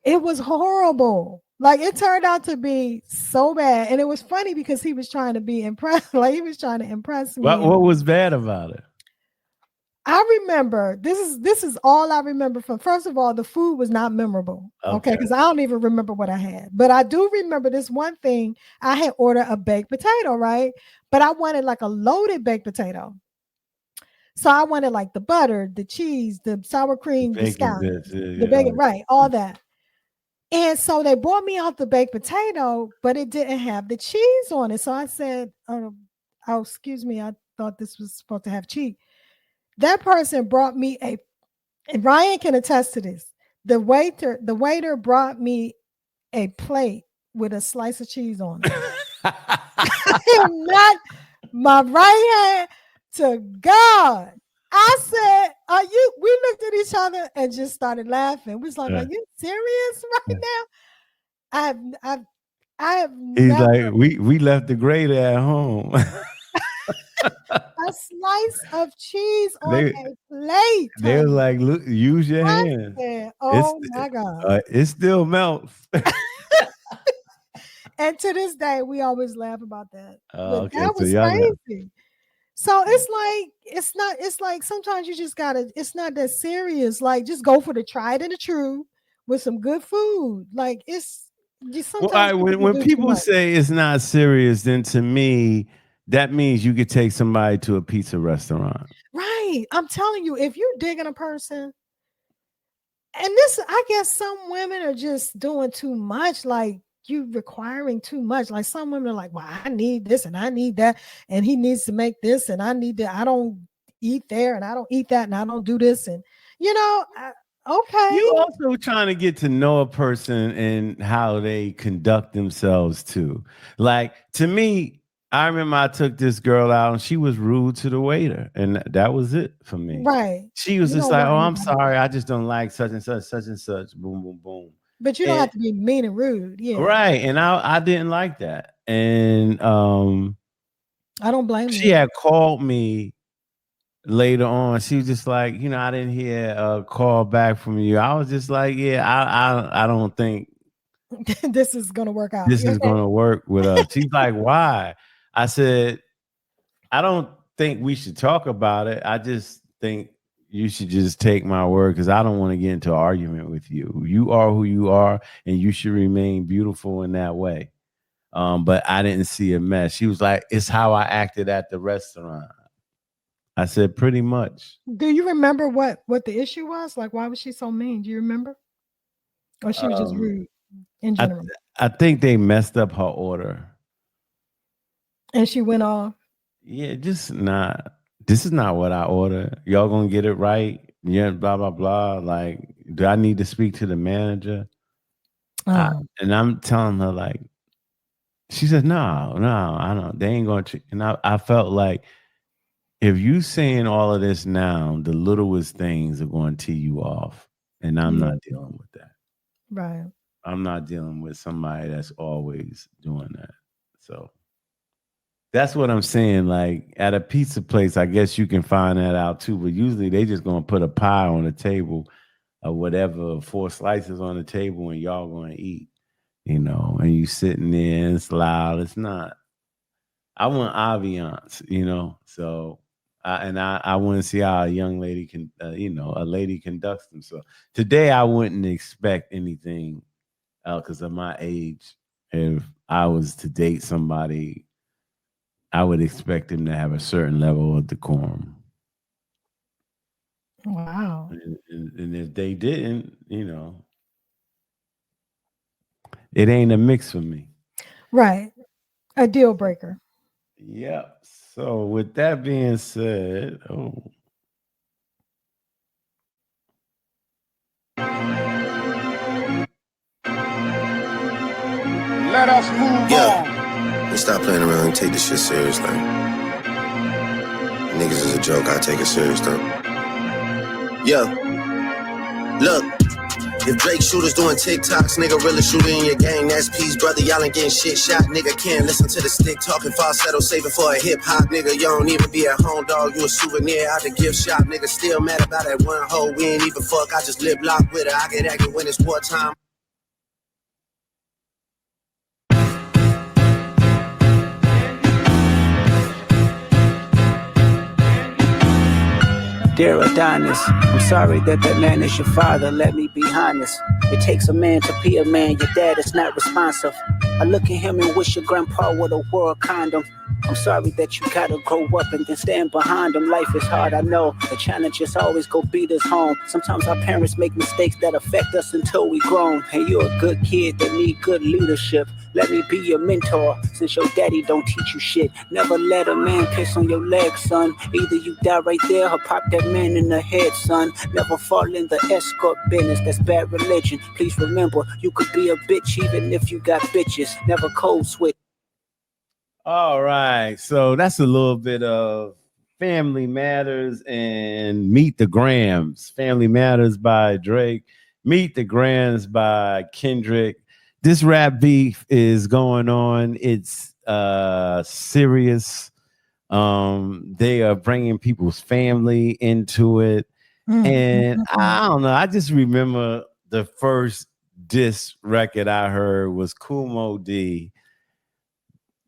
it was horrible. Like it turned out to be so bad. And it was funny because he was trying to be impressed, like he was trying to impress me. What was bad about it? I remember this is all I remember from. First of all, the food was not memorable. Okay, because I don't even remember what I had. But I do remember this one thing. I had ordered a baked potato, right? But I wanted like a loaded baked potato. So I wanted like the butter, the cheese, the sour cream, the Bacon scallions, bits. Yeah, the yeah. bacon, right? All that. And so they brought me out the baked potato, but it didn't have the cheese on it. So I said, oh, excuse me, I thought this was supposed to have cheese. That person brought me and Ryan can attest to this. The waiter brought me a plate with a slice of cheese on it. I am not my right hand to God. I said, "Are you?" We looked at each other and just started laughing. We was like, "Are you serious right now?" I have He's never like, we left the grater at home. a slice of cheese on they a plate. they was like, look, use your I hands. said, It's "Oh my God." it still melts. And to this day, we always laugh about that. But Okay, that so was y'all got crazy. So it's like it's like sometimes you just gotta, it's not that serious. Like just go for the tried and the true with some good food. Like it's just well, sometimes people when do too people much. say it's not serious, then to me, that means you could take somebody to a pizza restaurant. Right. I'm telling you, if you're digging a person, and this, I guess some women are just doing too much, like you requiring too much. Like some women are like, well, I need this and I need that, and he needs to make this, and I need that. I don't eat there, and I don't eat that, and I don't do this, and You okay, also trying to get to know a person and how they conduct themselves too. Like to me, I remember I took this girl out and she was rude to the waiter, and that was it for me. right. She was You just don't like, want "Oh, I'm anybody, sorry, I just don't like such and such, such and such." Boom, boom, boom. but you don't And have to be mean and rude. Yeah, right, and I didn't like that, and I don't blame she you. had called me later on. She was just like, I didn't hear a call back from you. I was just like, yeah, I don't think This is gonna work out. this is gonna work with us. She's like, why? I said, I don't think we should talk about it. I just think you should just take my word because I don't want to get into an argument with you. You are who you are, and you should remain beautiful in that way. But I didn't see a mess. She was like, it's how I acted at the restaurant. I said, pretty much. Do you remember what the issue was? Like, why was she so mean? Do you remember? Or she was just Um, rude in I general? I think they messed up her order. And she went off. Yeah, just not. This is not what I ordered. Y'all gonna get it right? Yeah, blah blah blah. Like, do I need to speak to the manager? And I'm telling her like, she said, no, I don't. They ain't going to. And I felt like if you saying all of this now, the littlest things are going to tee you off, and I'm Yeah. not dealing with that. Right. I'm not dealing with somebody that's always doing that. So that's what I'm saying. Like at a pizza place, I guess you can find that out too. But usually they just gonna put a pie on the table or whatever, 4 slices on the table, and y'all gonna eat. And you sitting there and it's loud. It's not. I want ambiance, So I want to see how a young lady can, a lady conducts themselves. Today I wouldn't expect anything because of my age. If I was to date somebody, I would expect them to have a certain level of decorum. Wow. And if they didn't, it ain't a mix for me. Right. A deal breaker. Yep. So with that being said, Let us move on. Let's stop playing around and take this shit serious, like. Niggas is a joke, I take it serious though. Yeah. Look. If Drake shooters doing TikToks, nigga really shooting in your gang, that's peace, brother. Y'all ain't getting shit shot, nigga. Can't listen to the stick talking falsetto, saving for a hip hop, nigga. You don't even be at home, dog. You a souvenir out the gift shop, nigga. Still mad about that one hoe. We ain't even fuck. I just lip lock with her. I get active when it's wartime. Dear Adonis, I'm sorry that man is your father, let me be honest. It takes a man to be a man, your dad is not responsive. I look at him and wish your grandpa would have wore a condom. I'm sorry that you gotta grow up and then stand behind him. Life is hard, I know. The challenges always go beat us home. Sometimes our parents make mistakes that affect us until we grown. Hey, you're a good kid that need good leadership. Let me be your mentor, since your daddy don't teach you shit. Never let a man piss on your leg, son. Either you die right there or pop that man in the head, son. Never fall in the escort business, that's bad religion. Please remember, you could be a bitch even if you got bitches. Never code switch. All right. So that's a little bit of Family Matters and Meet the Grams. Family Matters by Drake, Meet the Grams by Kendrick. This rap beef is going on. It's serious. They are bringing people's family into it. And I don't know. I just remember the first diss record I heard was Kumo D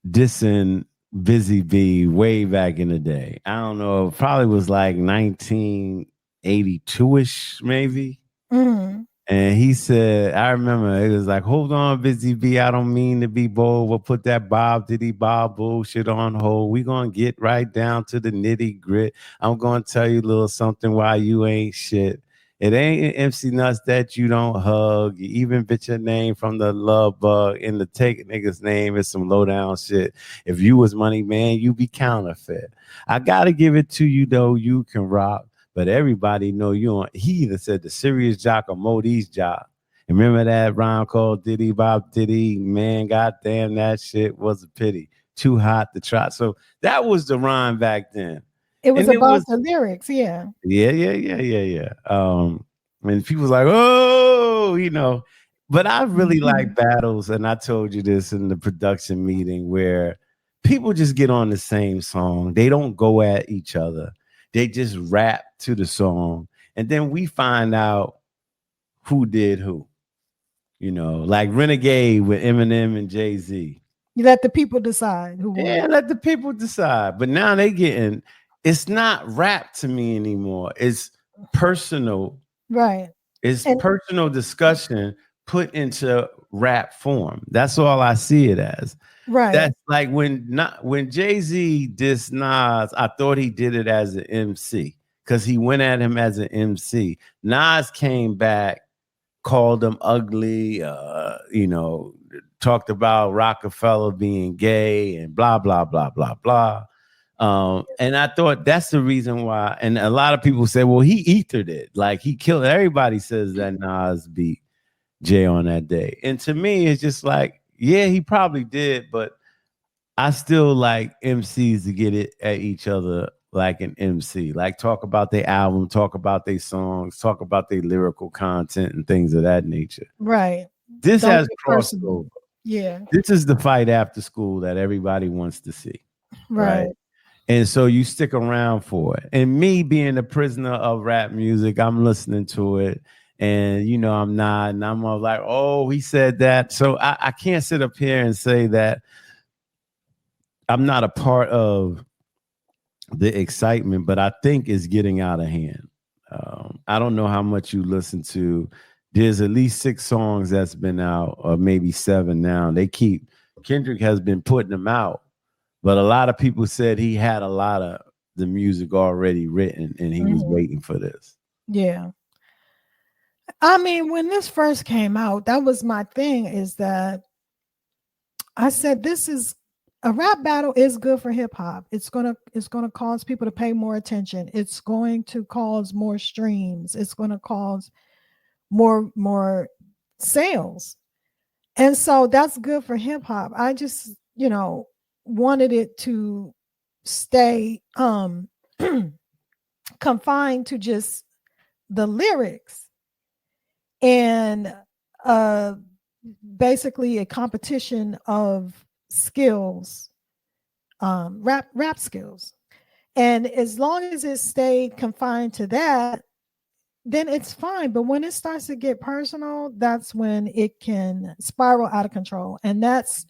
dissing Busy Bee way back in the day. I don't know. It probably was like 1982-ish, maybe. Mm-hmm. And he said, I remember it was like, hold on, Busy Bee. I don't mean to be bold. We'll put that Bob Diddy Bob bullshit on hold. We're going to get right down to the nitty grit. I'm going to tell you a little something why you ain't shit. It ain't MC Nuts that you don't hug. You even bitch your name from the love bug. And the take nigga's name is some low down shit. If you was Money Man, you be counterfeit. I got to give it to you, though. You can rock. But everybody know you on. He either said the serious jock or Modi's jock. And remember that rhyme called Diddy Bob Diddy? Man, goddamn, that shit was a pity. Too hot to try. So that was the rhyme back then. It was And about the lyrics, yeah. Yeah. And people was like, oh, you know. But I really like battles, and I told you this in the production meeting where people just get on the same song. They don't go at each other. They just rap to the song, and then we find out who did who. You know, like Renegade with Eminem and Jay-Z. You let the people decide who won. Yeah, let the people decide. But now they getting, it's not rap to me anymore. It's personal. Right. It's personal discussion put into rap form. That's all I see it as. Right. That's like when Jay-Z dissed Nas, I thought he did it as an MC because he went at him as an MC. Nas came back, called him ugly, you know, talked about Rockefeller being gay and blah, blah, blah, blah, blah. And I thought that's the reason why. And a lot of people say, well, he ethered it. Like he killed. Everybody says that Nas beat Jay on that day. And to me, it's just like, yeah, he probably did. But I still like MCs to get it at each other like an MC. Like talk about their album, talk about their songs, talk about their lyrical content and things of that nature. Right. This has crossed over. Yeah. This is the fight after school that everybody wants to see. Right. And so you stick around for it. And me being a prisoner of rap music, I'm listening to it. And, you know, I'm nodding. I'm all like, oh, he said that. So I can't sit up here and say that I'm not a part of the excitement, but I think it's getting out of hand. I don't know how much you listen to. There's at least 6 songs that's been out, or maybe 7 now. Kendrick has been putting them out, but a lot of people said he had a lot of the music already written and he was waiting for this. Yeah. I mean, when this first came out, that was my thing, is that I said, this is a rap battle is good for hip hop. It's gonna cause people to pay more attention. It's going to cause more streams. It's going to cause more sales. And so that's good for hip hop. I just, you know, wanted it to stay confined to just the lyrics and basically a competition of skills, rap skills. And as long as it stayed confined to that, then it's fine. But when it starts to get personal, that's when it can spiral out of control. And that's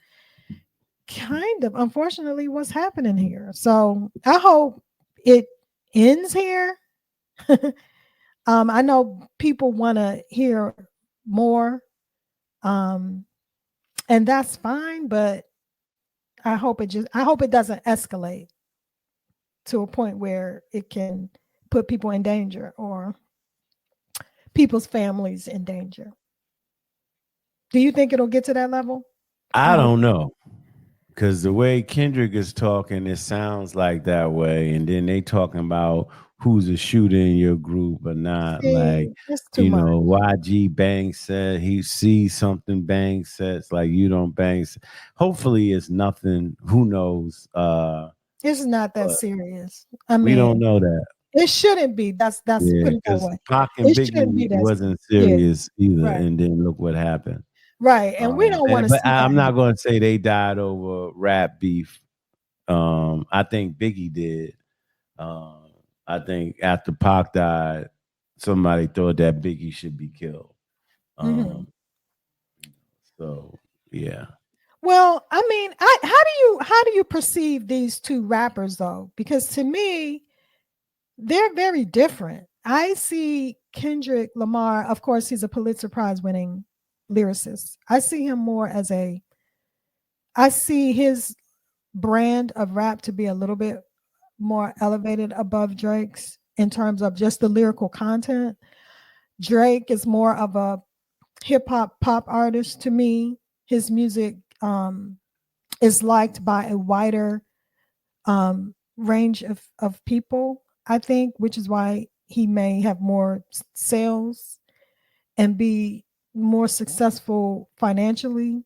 kind of, unfortunately, what's happening here. So I hope it ends here. I know people want to hear more, um, and that's fine. But I hope it doesn't escalate to a point where it can put people in danger or people's families in danger. Do you think it'll get to that level? I I hope. don't know. Because the way Kendrick is talking, it sounds like that way. And then they talking about who's a shooter in your group or not. See, Like, it's too much. YG Bang said he sees something Bang says, like you don't bang. Hopefully it's nothing. Who knows? It's not that But serious. I we don't mean, know that. it shouldn't be. That's Yeah, put it that because way. Pac and It shouldn't Biggie be that serious. wasn't Yeah, serious either. right, And then look what happened. right. And we don't want to But see that I'm again. not going to say they died over rap beef. I think Biggie did. Um, I think after Pac died, somebody thought that Biggie should be killed. Mhm. Um, so yeah, Well, I mean, how do you perceive these two rappers though? Because to me, they're very different. I see Kendrick Lamar, of course, he's a Pulitzer Prize winning lyricist. I see him more as I see his brand of rap to be a little bit more elevated above Drake's in terms of just the lyrical content. Drake is more of a hip hop pop artist to me. His music is liked by a wider range of people, I think, which is why he may have more sales and be more successful financially.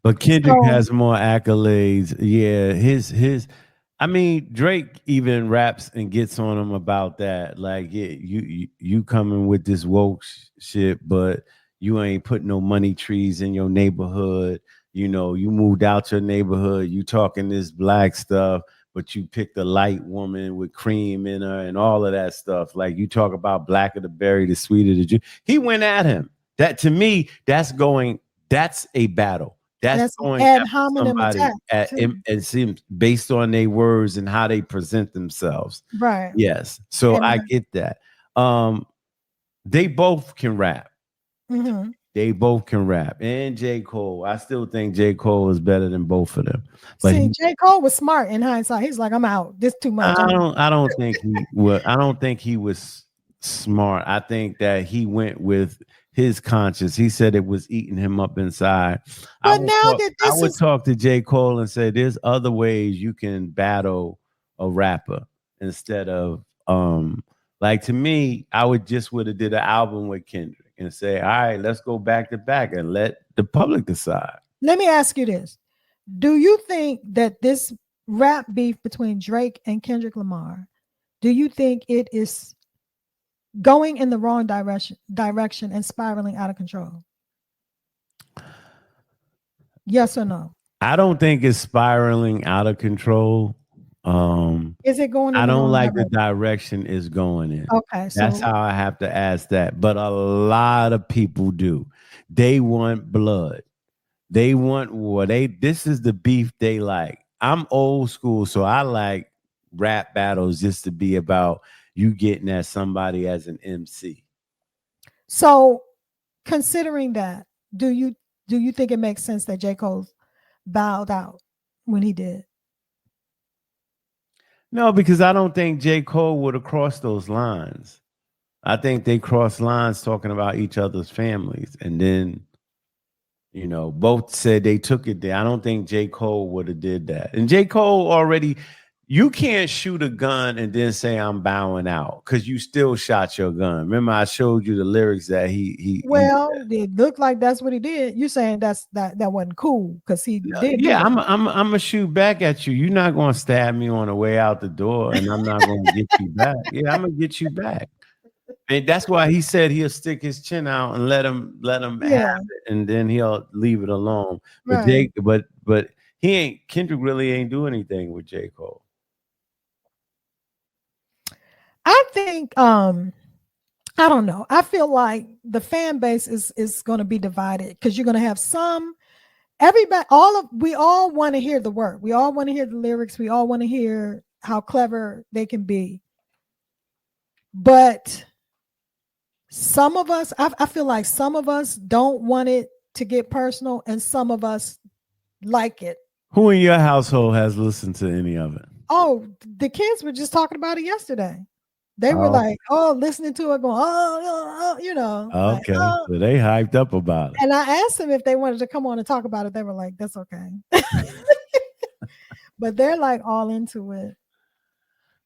but Kendrick So has more accolades. Yeah, his. I mean, Drake even raps and gets on him about that. Like, yeah, you coming with this woke shit, but you ain't put no money trees in your neighborhood. You moved out your neighborhood. You talking this black stuff, but you picked a light woman with cream in her and all of that stuff. Like you talk about blacker the berry, the sweeter the juice. He went at him. That to me, that's a battle. That's that's going ad after hominem somebody attack at too. it seems based on their words and how they present themselves. Right. Yes. So And I get that. Um, they both can rap. mhm. They both can rap. And J. Cole. I still think J. Cole is better than both of them. But See, J. Cole was smart in hindsight. He's like, I'm out. This too much. I don't think he was smart. I think that he went with his conscience. He said it was eating him up inside. But now that I this would is talk to J. Cole and say there's other ways you can battle a rapper instead of like to me, I would have did an album with Kendrick and say, all right, let's go back to back and let the public decide. let me ask you this. Do you think that this rap beef between Drake and Kendrick Lamar, do you think it is going in the wrong direction and spiraling out of control? Yes or no? I don't think it's spiraling out of control. Is it going in I the don't wrong like the direction? direction it's going in. Okay, That's so how I have to ask that. But a lot of people do. They want blood. They want war. This is the beef they like. I'm old school, so I like rap battles just to be about you getting at somebody as an MC. so considering that, do you think it makes sense that J. Cole bowed out when he did? No, because I don't think J. Cole would have crossed those lines. I think they crossed lines talking about each other's families. And then, both said they took it there. I don't think J. Cole would have did that. And J. Cole already, you can't shoot a gun and then say I'm bowing out because you still shot your gun. Remember, I showed you the lyrics that he Well, it looked like that's what he did. You saying that wasn't cool because he did do yeah, that. I'm gonna shoot back at you. You're not gonna stab me on the way out the door, and I'm not gonna get you back. Yeah, I'm gonna get you back. And that's why he said he'll stick his chin out and let him have Yeah, it, and then he'll leave it alone. But right. he ain't Kendrick really ain't do anything with J. Cole. I think I don't know. I feel like the fan base is going to be divided because you're going to have some everybody we all want to hear the work. We all want to hear the lyrics. We all want to hear how clever they can be. But some of us, I feel like some of us don't want it to get personal, and some of us like it. Who in your household has listened to any of it? Oh, the kids were just talking about it yesterday. They were Oh, like, oh, listening to it, going, oh, like, okay. oh. So they hyped up about it. And I asked them if they wanted to come on and talk about it. They were like, that's okay. But they're like all into it.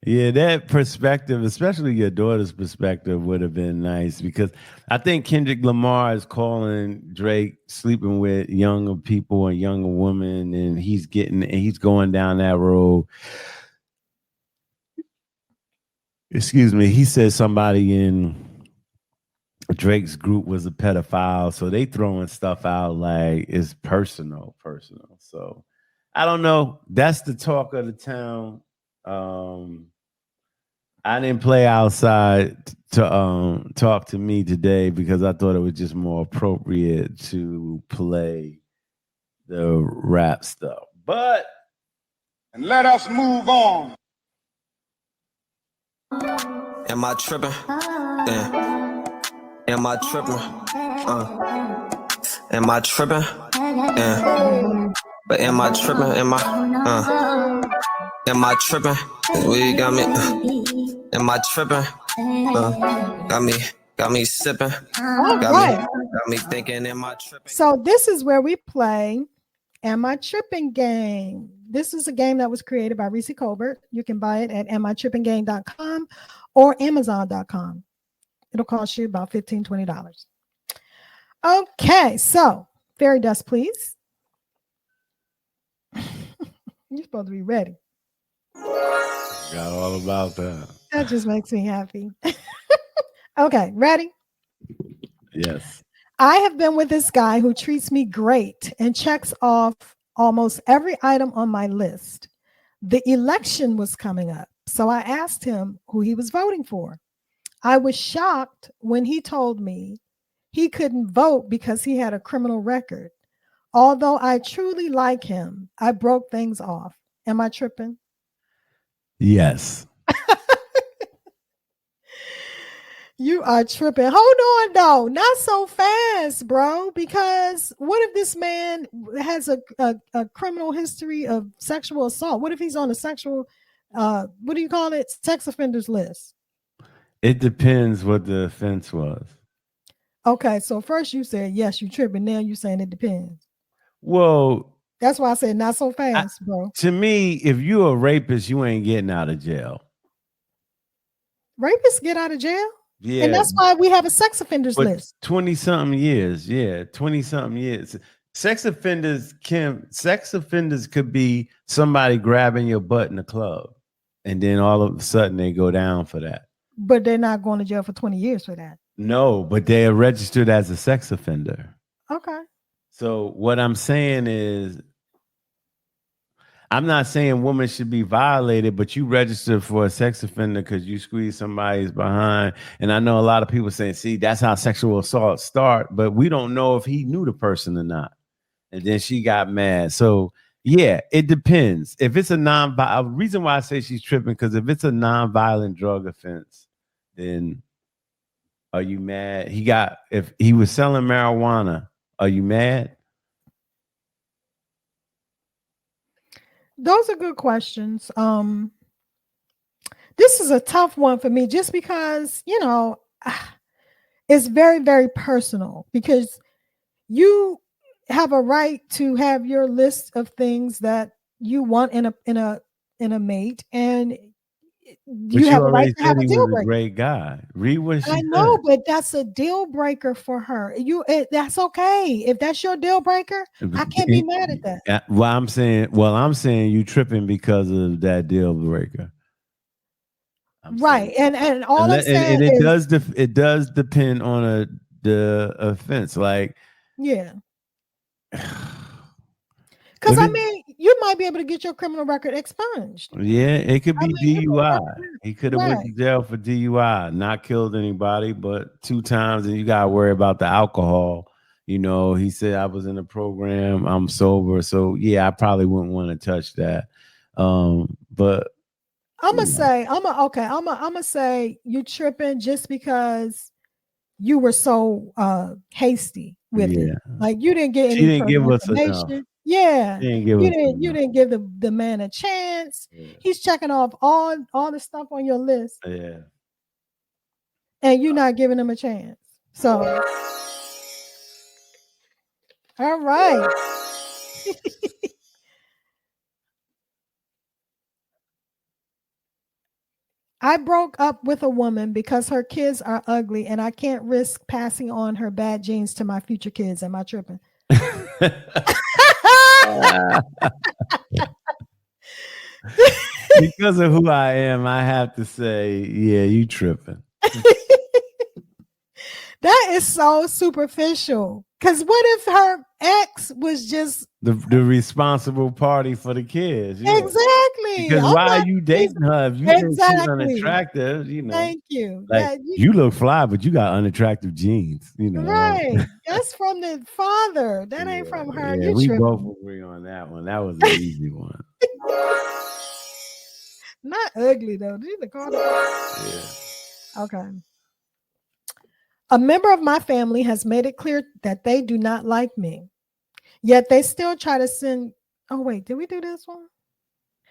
Yeah, that perspective, especially your daughter's perspective, would have been nice because I think Kendrick Lamar is calling Drake sleeping with younger people and younger women, and he's going down that road. Excuse me. He said somebody in Drake's group was a pedophile, so they throwing stuff out like it's personal. So I don't know. That's the talk of the town. I didn't play outside to talk to me today because I thought it was just more appropriate to play the rap stuff. But And let us move on. Am I tripping? Yeah. Am I tripping? Am I tripping? Yeah. But am I tripping? Am I tripping? We got me. Am I tripping? Got me sipping. Got me thinking, am I tripping? So this is where we play Am I Tripping game. This is a game that was created by Reese Colbert. You can buy it at amitrippinggame.com or amazon.com. It'll cost you about $15, $20. Okay, so fairy dust, please. You're supposed to be ready. got all about that. That just makes me happy. Okay, ready? Yes. I have been with this guy who treats me great and checks off almost every item on my list. The election was coming up, so I asked him who he was voting for. I was shocked when he told me he couldn't vote because he had a criminal record. Although I truly like him, I broke things off. Am I tripping? Yes. You are tripping. Hold on, though. Not so fast, bro. Because what if this man has a criminal history of sexual assault? What if he's on a sexual, what do you call it? Sex offenders list. It depends what the offense was. Okay, so first you said, yes, you tripping. Now you saying it depends. Well, that's why I said not so fast, bro. To me, if you're a rapist, you ain't getting out of jail. Rapists get out of jail? Yeah. And that's why we have a sex offenders list. 20-something years. Yeah, 20-something years. Sex offenders could be somebody grabbing your butt in the club. And then all of a sudden they go down for that. But they're not going to jail for 20 years for that. No, but they are registered as a sex offender. Okay. So what I'm saying is, I'm not saying women should be violated, but you register for a sex offender because you squeeze somebody's behind. And I know a lot of people saying, see, that's how sexual assault start, but we don't know if he knew the person or not. And then she got mad. So yeah, it depends. If it's a reason why I say she's tripping, because if it's a non-violent drug offense, then are you mad? If he was selling marijuana, are you mad? Those are good questions. This is a tough one for me just because, it's very, very personal because you have a right to have your list of things that you want in a mate, and you have a right to have a deal breaker. A great guy. Read what she said. I know, but that's a deal breaker for her. That's okay. If that's your deal breaker, I can't be mad at that. I'm saying you tripping because of that deal breaker. Right. And all I'm saying is it does depend on the offense. Like, yeah. Because you might be able to get your criminal record expunged. Yeah, it could be DUI. He could have went to jail for DUI, not killed anybody, but 2 times, and you gotta worry about the alcohol. He said I was in a program, I'm sober, so yeah, I probably wouldn't want to touch that. But I'm gonna say you tripping just because you were so hasty with it. Like you didn't get She any didn't further give us enough. information. Yeah. She didn't give You us didn't you enough. didn't give the man a chance. Yeah. He's checking off all the stuff on your list Yeah. and you're not giving him a chance. So all right. I broke up with a woman because her kids are ugly and I can't risk passing on her bad genes to my future kids. Am I tripping? Because of who I am, I have to say, yeah, you tripping. That is so superficial. Because what if her ex was just The responsible party for the kids? Yeah. exactly? Because why are you dating her if you think she's exactly. unattractive? Thank you. Like you look fly, but you got unattractive genes. Right. That's from the father. That ain't from her. Yeah, You we tripping. both agree on that one. That was an easy one. Not ugly though. Did you call it? Yeah. Okay. A member of my family has made it clear that they do not like me, yet they still try to send. Oh, wait, did we do this one?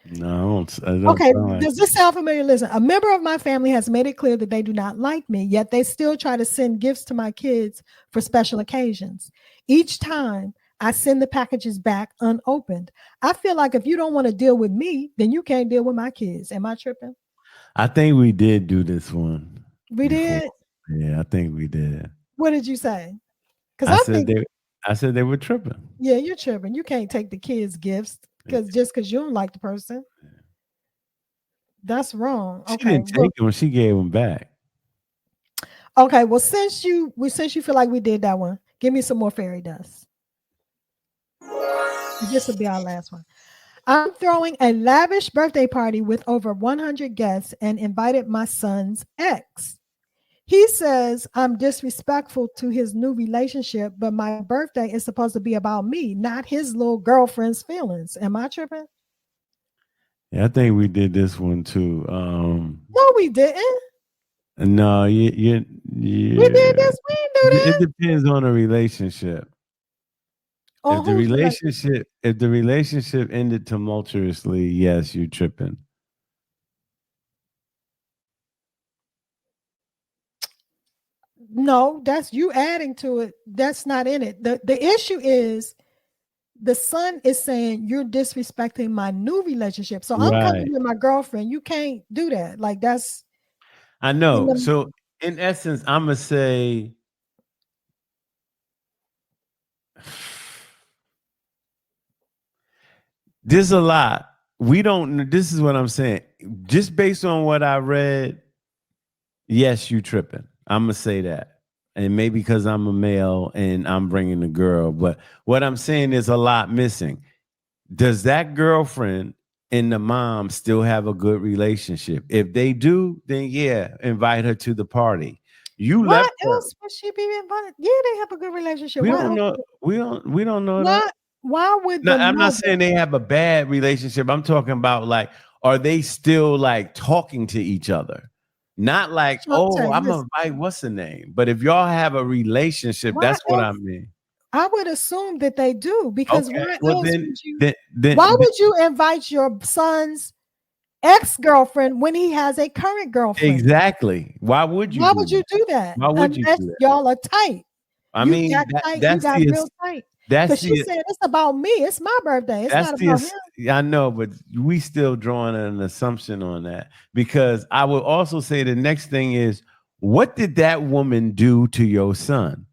No, I don't Okay, like does this sound familiar? Listen, a member of my family has made it clear that they do not like me, yet they still try to send gifts to my kids for special occasions. Each time I send the packages back unopened. I feel like if you don't want to deal with me, then you can't deal with my kids. Am I tripping? I think we did do this one. We did? Yeah, I think we did. What did you say? Because I said they were tripping. Yeah, you're tripping. You can't take the kids' gifts because you don't like the person. That's wrong. She Okay. didn't take them. She gave them back. Okay. Well, since you feel like we did that one, give me some more fairy dust. This will be our last one. I'm throwing a lavish birthday party with over 100 guests and invited my son's ex. He says I'm disrespectful to his new relationship, but my birthday is supposed to be about me, not his little girlfriend's feelings. Am I tripping? Yeah, I think we did this one too. No, we didn't. No, We did this. We didn't do that. It depends on the relationship. If the relationship ended tumultuously, yes, you're tripping. No, that's you adding to it. That's not in it. The issue is the son is saying you're disrespecting my new relationship. So I'm coming with my girlfriend. You can't do that. Like that's I know. So in essence, I'm gonna say there's a lot. We don't. This is what I'm saying. Just based on what I read, yes, you tripping. I'm gonna say that, and maybe because I'm a male and I'm bringing the girl. But what I'm saying is a lot missing. Does that girlfriend and the mom still have a good relationship? If they do, then yeah, invite her to the party. Why else would she be invited? Yeah, they have a good relationship. We don't know. We don't know that. Why would no, I'm not saying they have a bad relationship. I'm talking about like, are they still like talking to each other? Not like, oh, I'm gonna invite what's the name? But if y'all have a relationship, that's what I mean. I would assume that they do because why why would you invite your son's ex-girlfriend when he has a current girlfriend? Exactly. Why would you? Why would you do that? Why would you do that? Y'all are tight. I mean, you got real tight. Because she said it's about me. It's my birthday. It's not about him. I know, but we still drawing an assumption on that because I would also say the next thing is, what did that woman do to your son?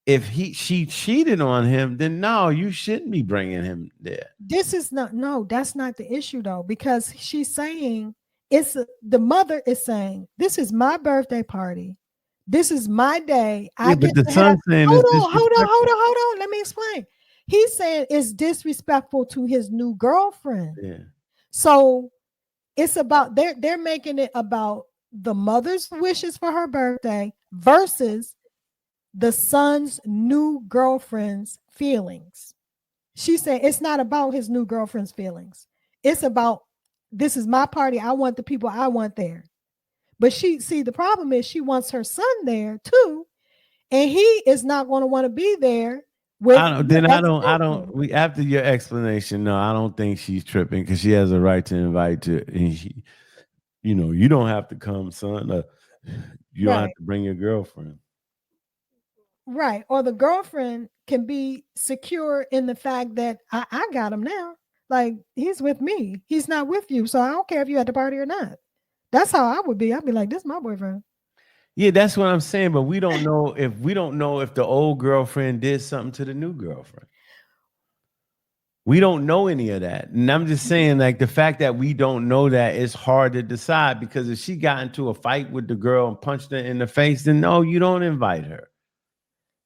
If she cheated on him, then no, you shouldn't be bringing him there. That's not the issue though, because she's saying the mother is saying this is my birthday party. This is my day. Hold on. Let me explain. He's saying it's disrespectful to his new girlfriend. Yeah. So it's about they're making it about the mother's wishes for her birthday versus the son's new girlfriend's feelings. She said it's not about his new girlfriend's feelings. It's about this is my party. I want the people I want there. But the problem is she wants her son there too, and he is not going to want to be there with I don't. the Then I don't. I ex-girlfriend. don't. We after your explanation, no, I don't think she's tripping because she has a right to invite to. And you don't have to come, son. You don't have Right, to bring your girlfriend. right. Or the girlfriend can be secure in the fact that I got him now. Like he's with me. He's not with you. So I don't care if you at the party or not. That's how I would be. I'd be like, this is my boyfriend. Yeah, that's what I'm saying. But we don't know if the old girlfriend did something to the new girlfriend. We don't know any of that. And I'm just saying, like, the fact that we don't know that is hard to decide because if she got into a fight with the girl and punched her in the face, then no, you don't invite her.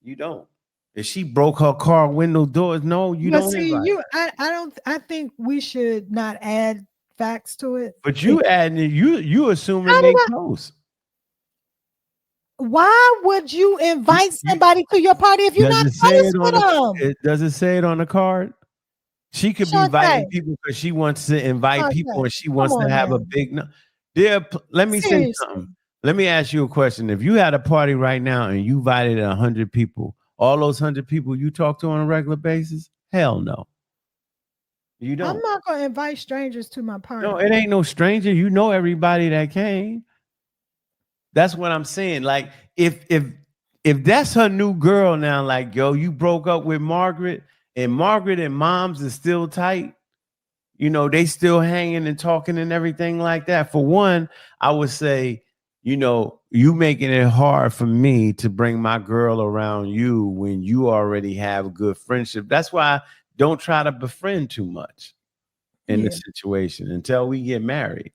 You don't. If she broke her car window doors, no, you But don't see, invite her. I think we should not add facts to it. But you adding it, you assuming How they did I, close. why would you invite somebody to your party if you're Does not it say close it with on them? does it say it on the card? She could be inviting Shantae, people because she wants to invite people Shantae, and she come wants to on have a now. big. Let me say something. Seriously. Let me ask you a question. If you had a party right now and you invited 100 people, all those 100 people you talk to on a regular basis, hell no, you I'm don't. not gonna invite strangers to my No, party. it ain't no stranger. You know everybody that came. That's what I'm saying. Like if that's her new girl now, like yo, you broke up with Margaret and Margaret and moms is still tight. They still hanging and talking and everything like that. For one, I would say, you making it hard for me to bring my girl around you when you already have a good friendship. That's why don't try to befriend too much in the Yeah. situation until we get married.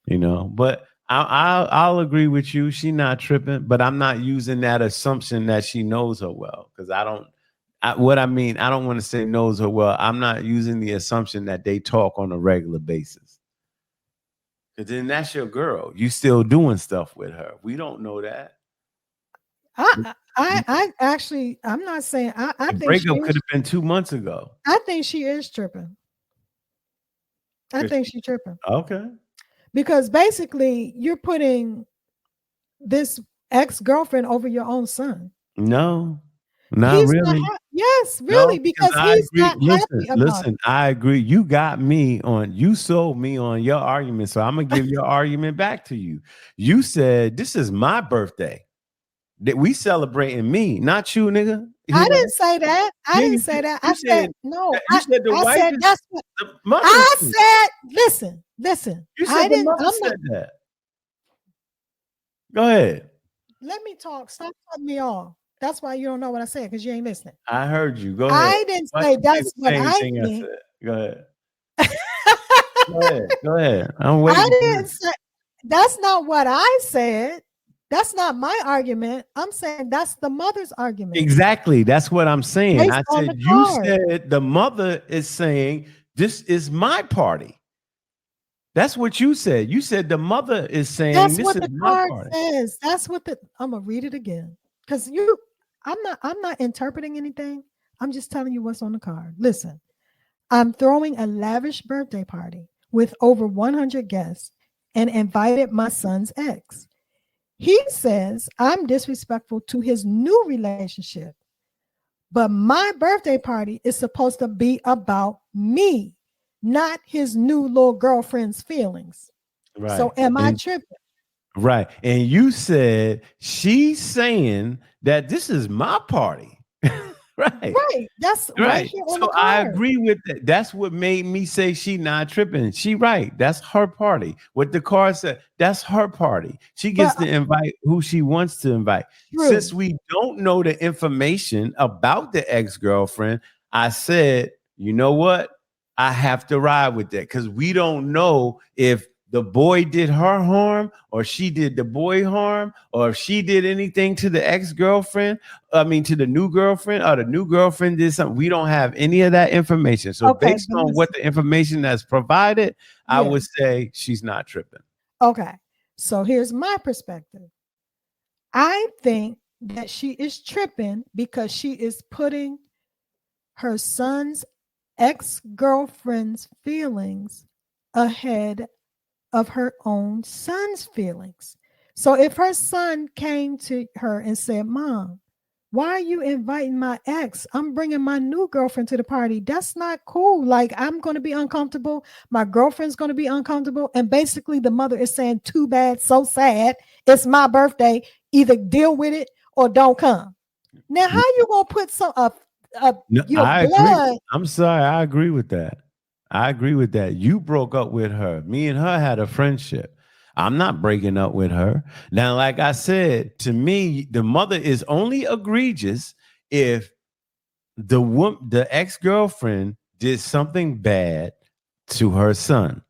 But I'll agree with you. She not tripping, but I'm not using that assumption that she knows her well because I don't. What I mean, I don't want to say knows her well. I'm not using the assumption that they talk on a regular basis. Because then that's your girl. You still doing stuff with her. We don't know that. I actually I'm not saying I The think she breakup could is have been 2 months ago. I think she is tripping. I think she's tripping. Okay. Because basically you're putting this ex-girlfriend over your own son. No, not He's not really. yes, No, really, because because I he's agree. not Listen, happy about it. listen, I agree. You sold me on your argument. So I'm gonna give your argument back to you. You said this is my birthday. That we celebrating me, not you, nigga. I didn't say that. I Yeah, didn't you say did. that. I You said said no. you said the I wife said is that's what the mother's I thing. said. Listen. You I said the didn't. mother I'm not. said that. Go ahead. Let me talk. Stop cutting me off. That's why you don't know what I said because you ain't listening. I heard you. Go ahead. I didn't Why say don't you say that's the what same I thing I think. said? Go ahead. Go ahead. Go ahead. I'm I waiting. didn't say that's not what I said. That's not my argument. I'm saying that's the mother's argument Exactly. That's what I'm saying. based I on said the you card. said the mother is saying this is my party. That's what you said. You said the mother is saying That's this what is the my card party. says. That's what I'm gonna read it again. Because I'm not interpreting anything. I'm just telling you what's on the card. Listen, I'm throwing a lavish birthday party with over 100 guests and invited my son's ex. He says I'm disrespectful to his new relationship, but my birthday party is supposed to be about me, not his new little girlfriend's feelings. Right. So am I And tripping? right. And you said she's saying that this is my party. Right. Right. That's right Right. here on the So I card. agree with that. That's what made me say she not tripping. She right. That's her party. What the card said, that's her party. She gets But to invite who she wants to invite. true. Since we don't know the information about the ex-girlfriend, I said, you know what? I have to ride with that because we don't know if the boy did her harm or she did the boy harm or if she did anything to the ex-girlfriend. I mean, to the new girlfriend or the new girlfriend did something. We don't have any of that information. So Okay, based but on what listen. the information that's provided, I Yeah. would say she's not tripping. Okay. So here's my perspective. I think that she is tripping because she is putting her son's ex-girlfriend's feelings ahead of her own son's feelings. So if her son came to her and said, Mom, why are you inviting my ex? I'm bringing my new girlfriend to the party. That's not cool. Like, I'm going to be uncomfortable. My girlfriend's going to be uncomfortable. And basically, the mother is saying, too bad, so sad. It's my birthday. Either deal with it or don't come. Now, how you going to put your I blood? agree. I'm sorry. I agree with that. I agree with that. You broke up with her. Me and her had a friendship. I'm not breaking up with her. Now, like I said, to me, the mother is only egregious if the ex-girlfriend did something bad to her son,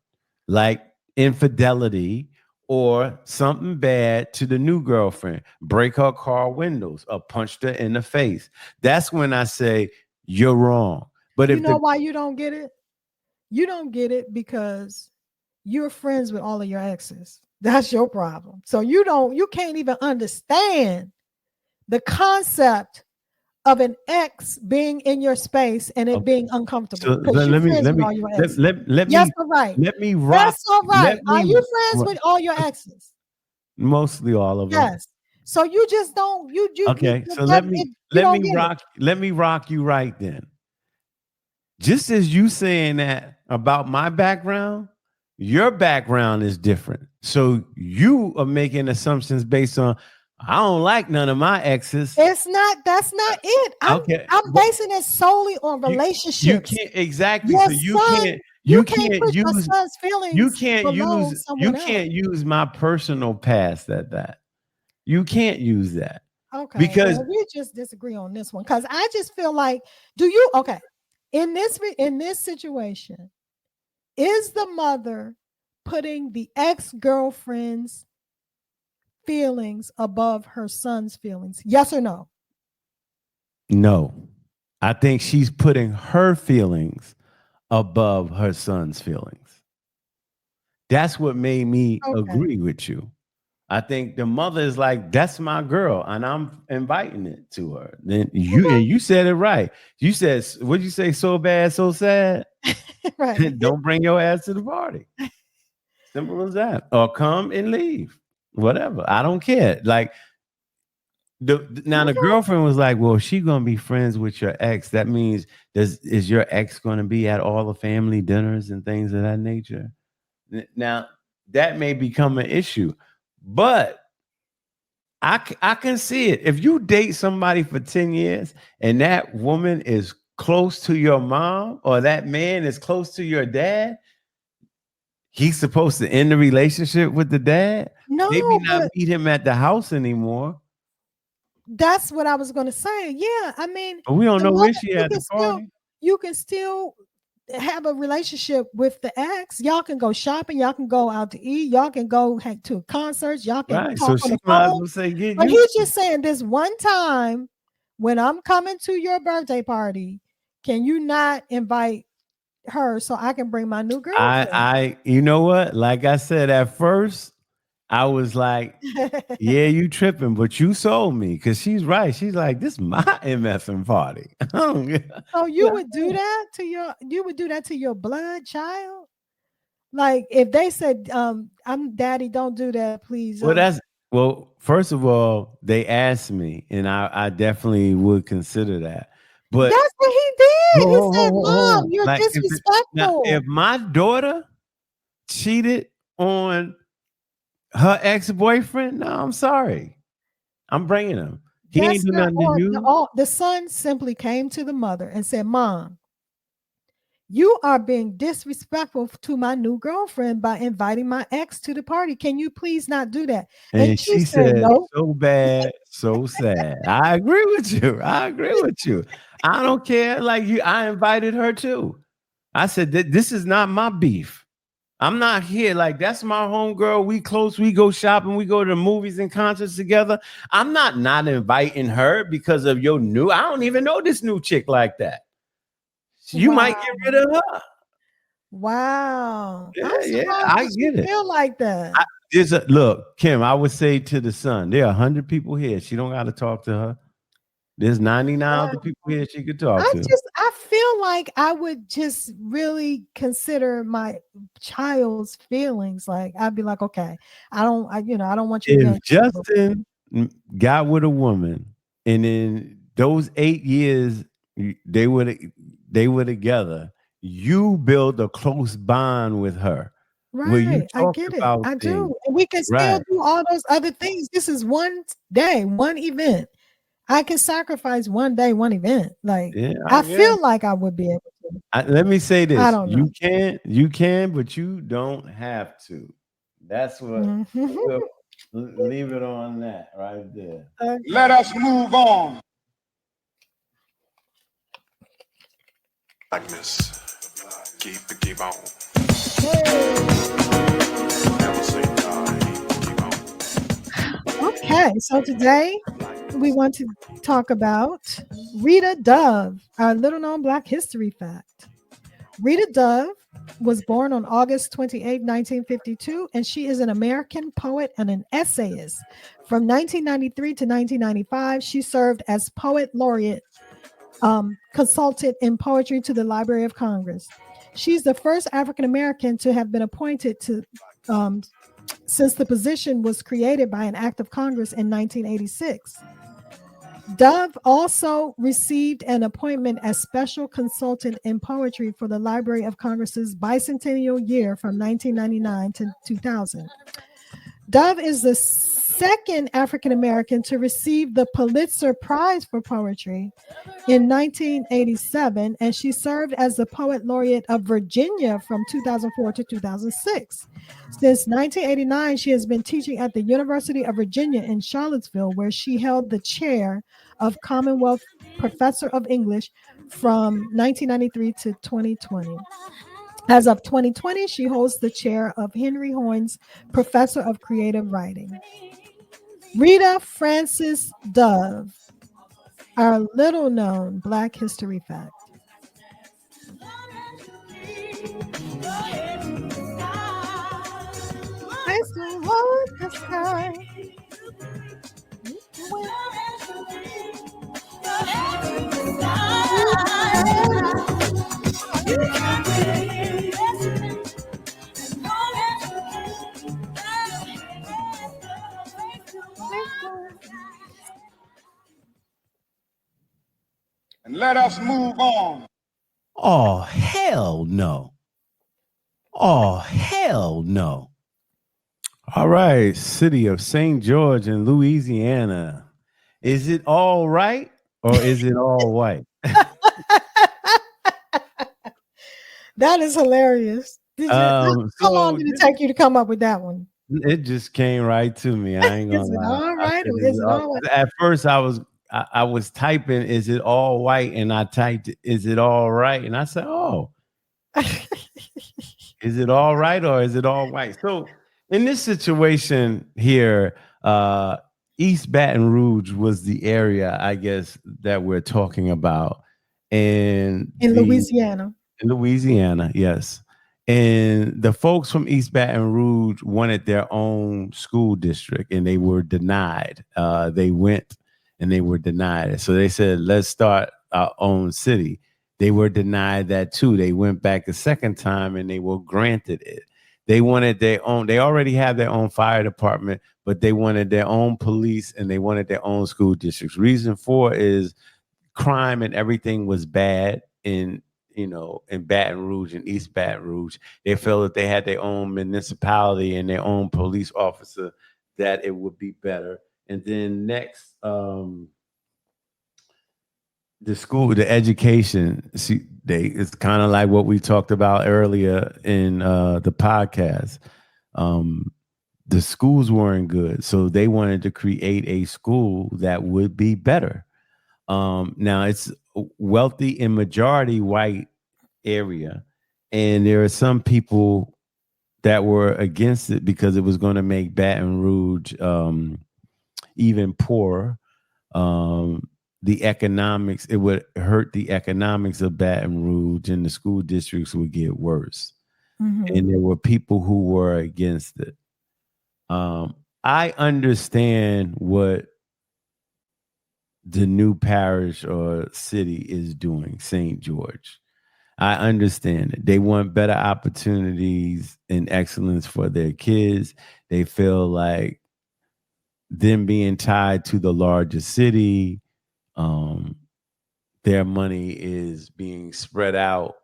like infidelity or something bad to the new girlfriend, break her car windows or punched her in the face. That's when I say you're wrong. But you know why you don't get it? You don't get it because you're friends with all of your exes. That's your problem. So you can't even understand the concept of an ex being in your space and it being uncomfortable. So let me let Yes, all right. let me rock. That's all right. Are you friends with all your exes? Mostly all of them. Yes. So you just don't. Okay. So let me rock you right then. Just as you saying that about my background, your background is different. So you are making assumptions based on I don't like none of my exes. That's not it. I'm basing it solely on relationships. You can't exactly. Your so you son, can't you can't put your son's feelings. You can't use my personal past at that. You can't use that. Okay. Because we just disagree on this one because I just feel like in this situation, is the mother putting the ex-girlfriend's feelings above her son's feelings? Yes or no? No. I think she's putting her feelings above her son's feelings. That's what made me agree with you. I think the mother is like, that's my girl, and I'm inviting it to her. Then you said it right. You said, what'd you say? So bad, so sad. Right. Don't bring your ass to the party. Simple as that. Or come and leave. Whatever. I don't care. Like the girlfriend was like, well, if she's gonna be friends with your ex, that means is your ex gonna be at all the family dinners and things of that nature? Now that may become an issue, but I can see it. If you date somebody for 10 years and that woman is close to your mom or that man is close to your dad, he's supposed to end the relationship with the dad? No, maybe not meet him at the house anymore. That's what I was going to say. Yeah, I mean, but we don't know when she at the party. You can still have a relationship with the ex. Y'all can go shopping. Y'all can go out to eat. Y'all can go to concerts. Y'all can talk so on the she might as phone. well say, but he's just saying this one time when I'm coming to your birthday party, can you not invite her so I can bring my new girlfriend? You know what? Like I said at first, I was like, yeah, you tripping, but you sold me because she's right. She's like, this is my MFing party. So you would do that to your blood child? Like if they said, I'm daddy, don't do that, please. Well, first of all, they asked me, and I definitely would consider that. But that's what he did. He said, Mom, you're disrespectful. If my daughter cheated on her ex-boyfriend, no, I'm sorry. I'm bringing him. He ain't do nothing to you. The son simply came to the mother and said, Mom, you are being disrespectful to my new girlfriend by inviting my ex to the party. Can you please not do that? And she said, no. So bad, so sad. I agree with you. I don't care. Like I invited her too. I said, this is not my beef. I'm not here. Like, that's my homegirl. We close. We go shopping. We go to the movies and concerts together. I'm not inviting her because of your new. I don't even know this new chick like that. You might get rid of her. Wow. Yeah, I get it. Feel like that. Look, Kim, I would say to the son, there are 100 people here. She don't got to talk to her. There's 99 other people here she could talk to. I feel like I would just really consider my child's feelings. Like I'd be like, okay, I don't want you to be If uncomfortable. Justin got with a woman and in those 8 years they were together, you build a close bond with her. Where you Right. I talk get it. about I things. do. And we can still Right. do all those other things. This is one day, one event. I can sacrifice one day, one event. Like Yeah, I I guess. feel like I would be able to. Let me say I this. don't know. You can, but you don't have to. That's what Mhm. we'll leave it on that right there. Let us move on. Like this. Keep on. Never say die. Keep on. Okay, so today we want to talk about Rita Dove, our little known Black history fact. Rita Dove was born on August 28, 1952, and she is an American poet and an essayist. From 1993 to 1995, she served as poet laureate, consultant in poetry to the Library of Congress. She's the first African American to have been appointed to since the position was created by an act of Congress in 1986. Dove also received an appointment as special consultant in poetry for the Library of Congress's bicentennial year from 1999 to 2000. Dove is the second African American to receive the Pulitzer Prize for Poetry in 1987, and she served as the Poet Laureate of Virginia from 2004 to 2006. Since 1989, she has been teaching at the University of Virginia in Charlottesville, where she held the chair of Commonwealth Professor of English from 1993 to 2020. As of 2020, she holds the chair of Henry Hoynes Professor of Creative Writing. Rita Frances Dove, our little known Black history fact. I still want the sky. And let us move on. Oh, hell no. Oh, hell no. All right, city of St. George in Louisiana. Is it all right or is it all white? That is hilarious. How long did it take you to come up with that one? It just came right to me. I ain't gonna Is it lie. all right or is it all white? At first, I was typing, "Is it all white?" and I typed, "Is it all right?" and I said, "Oh, is it all right or is it all white?" So in this situation here, East Baton Rouge was the area, I guess, that we're talking about, and In Louisiana. In Louisiana, yes. And the folks from East Baton Rouge wanted their own school district and they were denied. They went and they were denied. So they said, let's start our own city. They were denied that too. They went back a second time and they were granted it. They wanted their own, they already had their own fire department, but they wanted their own police and they wanted their own school districts. Reason for is crime and everything was bad in Baton Rouge and East Baton Rouge. They felt that they had their own municipality and their own police officer, that it would be better. And then next, the education, it's kind of like what we talked about earlier in the podcast. The schools weren't good, so they wanted to create a school that would be better. Now it's wealthy and majority white area, and there are some people that were against it because it was going to make Baton Rouge even poorer. The economics, it would hurt the economics of Baton Rouge, and the school districts would get worse. Mm-hmm. And there were people who were against it. I understand what the new parish or city is doing, St. George. I understand it. They want better opportunities and excellence for their kids. They feel like them being tied to the larger city, um, their money is being spread out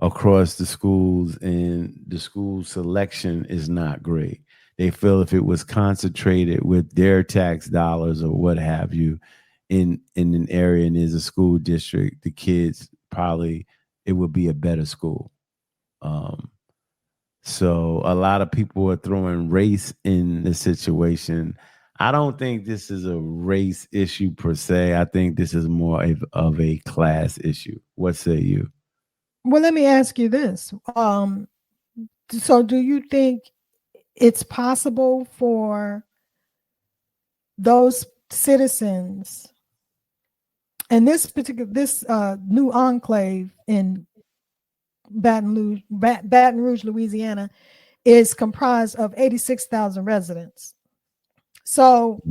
across the schools, and the school selection is not great. They feel if it was concentrated with their tax dollars or what have you in an area and there's a school district, the kids probably it would be a better school. Um, so a lot of people are throwing race in the situation. I don't think this is a race issue per se. I think this is more of a class issue. What say you? Well, let me ask you this. So do you think it's possible for those citizens and this new enclave in Baton Rouge, Louisiana, is comprised of 86,000 residents. So,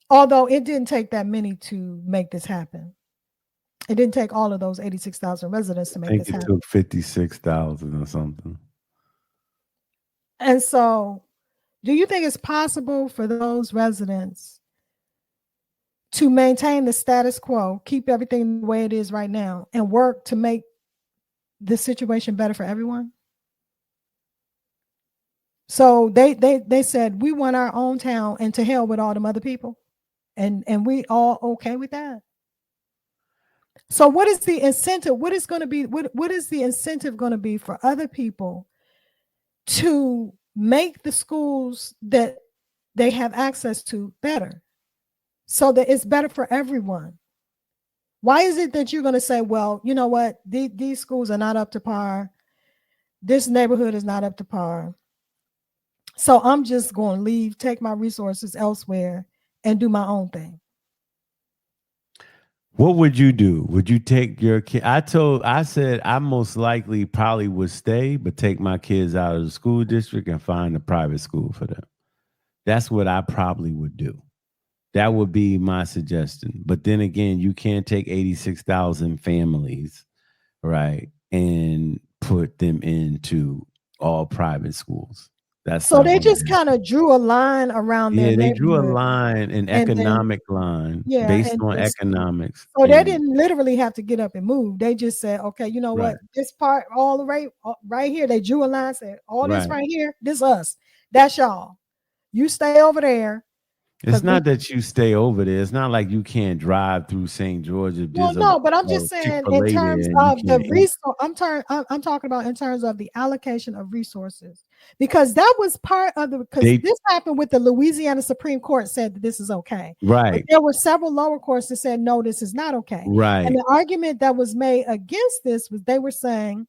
although it didn't take that many to make this happen, it didn't take all of those 86,000 residents to I make think this it happen. took 56,000 or something. And so, do you think it's possible for those residents to maintain the status quo, keep everything the way it is right now, and work to make this situation better for everyone? So they said we want our own town, and to hell with all them other people, and we all okay with that. So what is the incentive? What is going to be? What is the incentive going to be for other people to make the schools that they have access to better, so that it's better for everyone? Why is it that you're going to say, well, you know what, these schools are not up to par, this neighborhood is not up to par, so I'm just going to leave, take my resources elsewhere, and do my own thing? What would you do? Would you take your kid? I said I most likely probably would stay, but take my kids out of the school district and find a private school for them. That's what I probably would do. That would be my suggestion. But then again, you can't take 86,000 families, right, and put them into all private schools. That's So not they going to just happen. kind of drew a line around their Yeah, they drew a neighborhood, line, an and then economic line yeah, based and on just economics. so they And didn't literally have to get up and move. They just said, okay, you know right, what, this part all the way right here, they drew a line, said all this right. right here, this us, that's y'all. You stay over there It's because we. not that you stay over there. It's not like you can't drive through St. George if Well, there's no, but I'm a just saying in Chick-fil-A terms there and you of the can't eat. resource. I'm talking about in terms of the allocation of resources, because that was part of the, because They this happened with the Louisiana Supreme Court said that this is okay, but right, there were several lower courts that said no, this is not okay. And right. the argument that was made against this was they were saying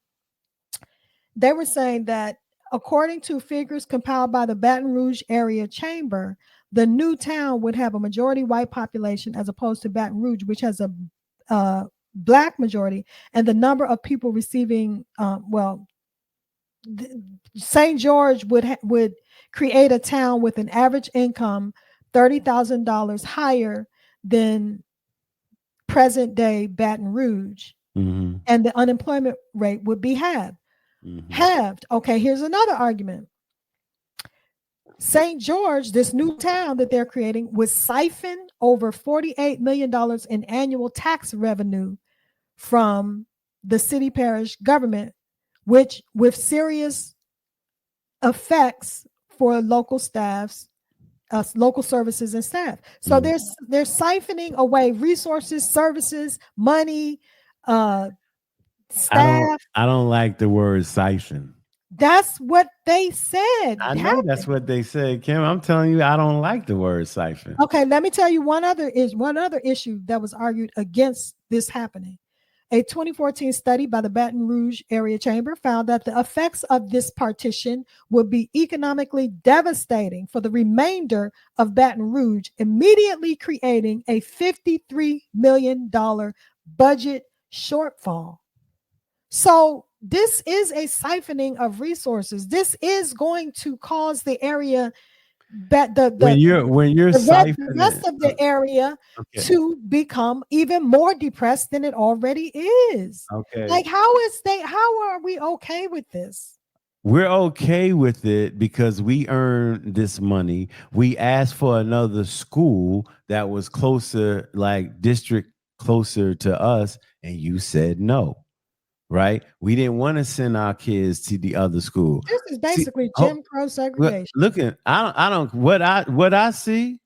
that according to figures compiled by the Baton Rouge area chamber, the new town would have a majority white population as opposed to Baton Rouge, which has a black majority, and the number of people receiving St. George would create a town with an average income $30,000 higher than present day Baton Rouge, Mm-hmm, and the unemployment rate would be halved. mm-hmm, Halved. Okay, here's another argument. St. George, this new town that they're creating, would siphon over $48 million in annual tax revenue from the city parish government, which with serious effects for local staffs, local services and staff. So mm-hmm. they're siphoning away resources, services, money, staff. I don't like the word siphon. That's what they said I know that's happened. what they said, Kim. I'm telling you, I don't like the word siphon. Okay, let me tell you one other issue that was argued against this happening. A 2014 study by the Baton Rouge area chamber found that the effects of this partition would be economically devastating for the remainder of Baton Rouge, immediately creating a $53 million budget shortfall. So this is a siphoning of resources. This is going to cause the area when you're the rest siphoning. of the area Okay. to become even more depressed than it already is. Okay. Like, how are we okay with this? We're okay with it because we earned this money. We asked for another school that was closer, like district closer to us, and you said no. Right? We didn't want to send our kids to the other school. This is See, basically Jim Crow segregation. looking, I don't. What I see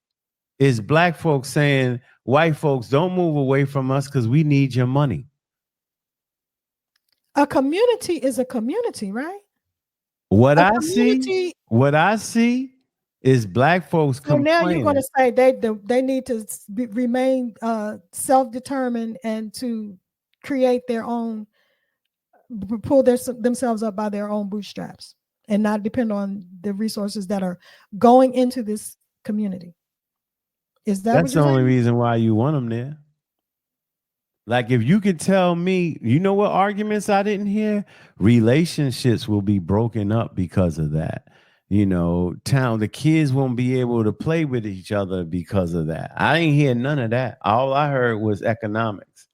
is black folks saying, white folks, don't move away from us because we need your money. A community is a community, right? What I see is black folks So now you're going complaining. to say they need to remain self-determined and to create their own, pull themselves up by their own bootstraps and not depend on the resources that are going into this community. Is that That's what the you're only saying? reason why you want them there. Like, if you could tell me, you know what arguments I didn't hear? Relationships will be broken up because of that. The kids won't be able to play with each other because of that. I didn't hear none of that. All I heard was economics.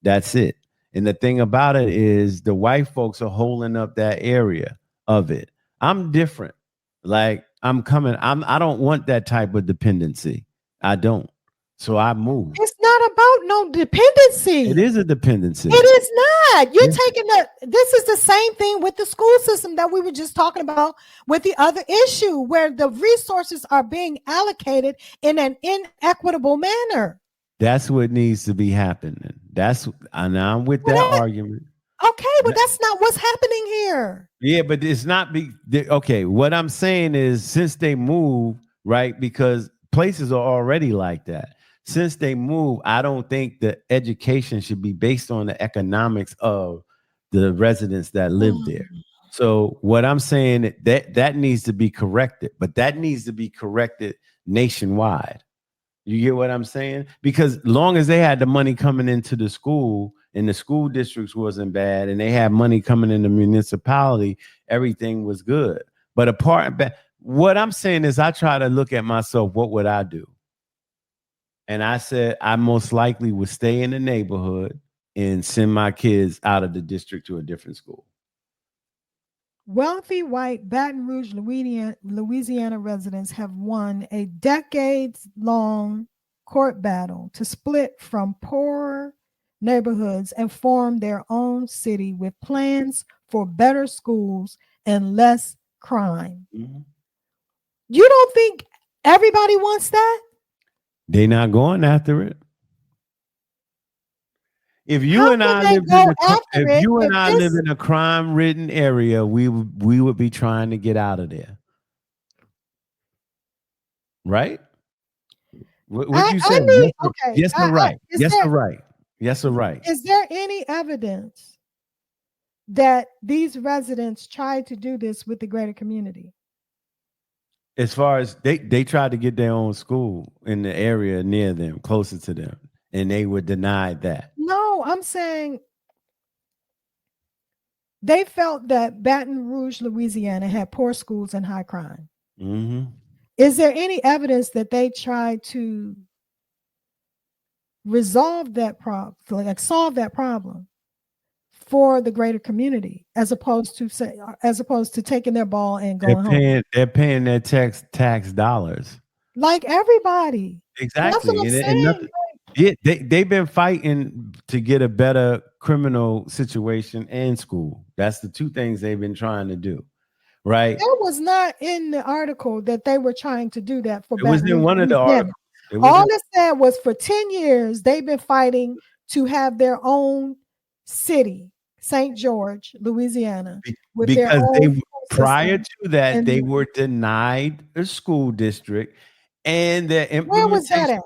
That's it. And the thing about it is the white folks are holding up that area of it. I'm different. Like, I don't want that type of dependency. I don't. So I move. It's not about no dependency. It is a dependency. It is not. You're taking this is the same thing with the school system that we were just talking about with the other issue, where the resources are being allocated in an inequitable manner. That's what needs to be happening. And I'm with that argument. Okay, but that's not what's happening here. Yeah, but it's not okay. What I'm saying is, since they move, right, because places are already like that. Since they move, I don't think the education should be based on the economics of the residents that live there. So what I'm saying, that needs to be corrected, but that needs to be corrected nationwide. You get what I'm saying? Because long as they had the money coming into the school and the school districts wasn't bad and they had money coming in the municipality, everything was good. But what I'm saying is, I try to look at myself, what would I do? And I said, I most likely would stay in the neighborhood and send my kids out of the district to a different school. Wealthy white Baton Rouge, Louisiana residents have won a decades-long court battle to split from poorer neighborhoods and form their own city with plans for better schools and less crime. Mm-hmm. You don't think everybody wants that? They're not going after it. If you and I live in a crime-ridden area, we would be trying to get out of there, right? What you say? Yes or right? Yes or right? Is there any evidence that these residents tried to do this with the greater community? As far as they tried to get their own school in the area near them, closer to them, and they were denied that. No, I'm saying they felt that Baton Rouge, Louisiana had poor schools and high crime. Mm-hmm. Is there any evidence that they tried to resolve that problem, like solve that problem for the greater community, as opposed to taking their ball and going home? They're paying their tax dollars. Like everybody. Exactly. That's what I'm saying. They've been fighting to get a better criminal situation and school. That's the two things they've been trying to do. Right. That was not in the article that they were trying to do that for. It was in one of the articles. All it said was for 10 years, they've been fighting to have their own city, St. George, Louisiana. Because prior to that, they were denied a school district, and the implementation. Where was that at?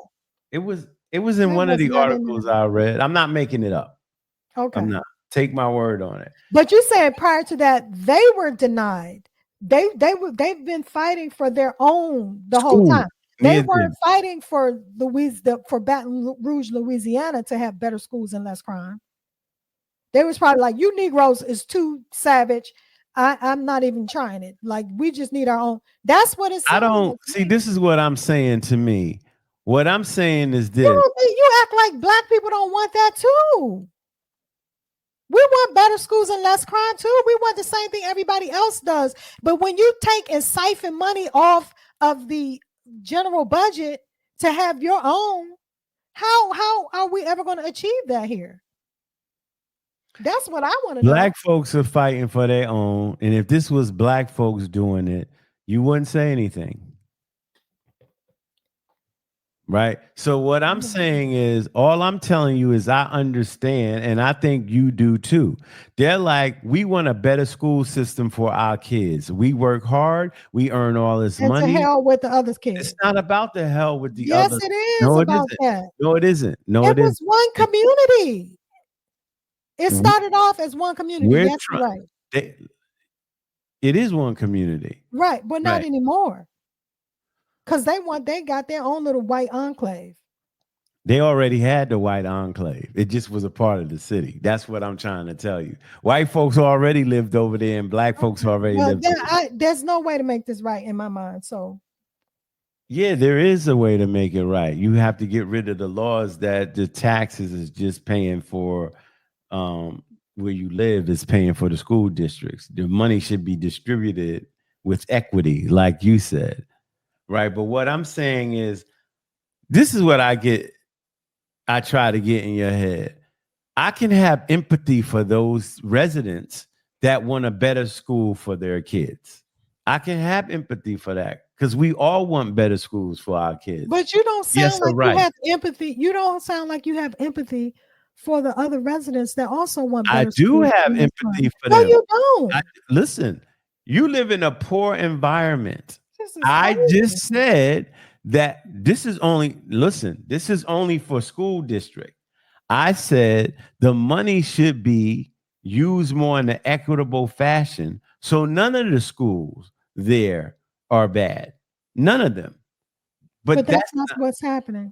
It was in one of the articles I read. I'm not making it up. Okay. I'm not. Take my word on it. But you said prior to that, they were denied. They've been fighting for their own the whole time. They weren't fighting for Baton Rouge, Louisiana to have better schools and less crime. They was probably like, you Negroes is too savage. I'm not even trying it. Like we just need our own. That's what it I sounds don't like to see. me. This is what I'm saying to me. What I'm saying is You this. don't think you act like black people don't want that too. We want better schools and less crime too. We want the same thing everybody else does. But when you take and siphon money off of the general budget to have your own, how are we ever going to achieve that here? That's what I want to know. Black folks are fighting for their own, and if this was black folks doing it, you wouldn't say anything. Right. So what I'm saying is, all I'm telling you is I understand, and I think you do too. They're like, we want a better school system for our kids. We work hard, we earn all this And to money. hell with the other kids. It's not about the hell with the Yes, other. it is No, it about isn't. that. No, it isn't. No, It it was isn't. one community. It started off as one community. We're That's right. It is one community. Right, but not Right. anymore. Because they got their own little white enclave. They already had the white enclave. It just was a part of the city. That's what I'm trying to tell you. White folks already lived over there, and black folks already Well, lived over there. there's no way to make this right in my mind. So Yeah, there is a way to make it right. You have to get rid of the laws that the taxes is just paying for where you live is paying for the school districts. The money should be distributed with equity, like you said. Right. But what I'm saying is, this is what I try to get in your head. I can have empathy for those residents that want a better school for their kids. I can have empathy for that because we all want better schools for our kids. But you don't sound Yes, like right. you have empathy. You don't sound like you have empathy for the other residents that also want better I do schools have and less crime. empathy for No, them. you don't. Listen, you live in a poor environment. This is I crazy. just said that this is only for school district. I said the money should be used more in an equitable fashion. So none of the schools there are bad. None of them. But that's not what's happening.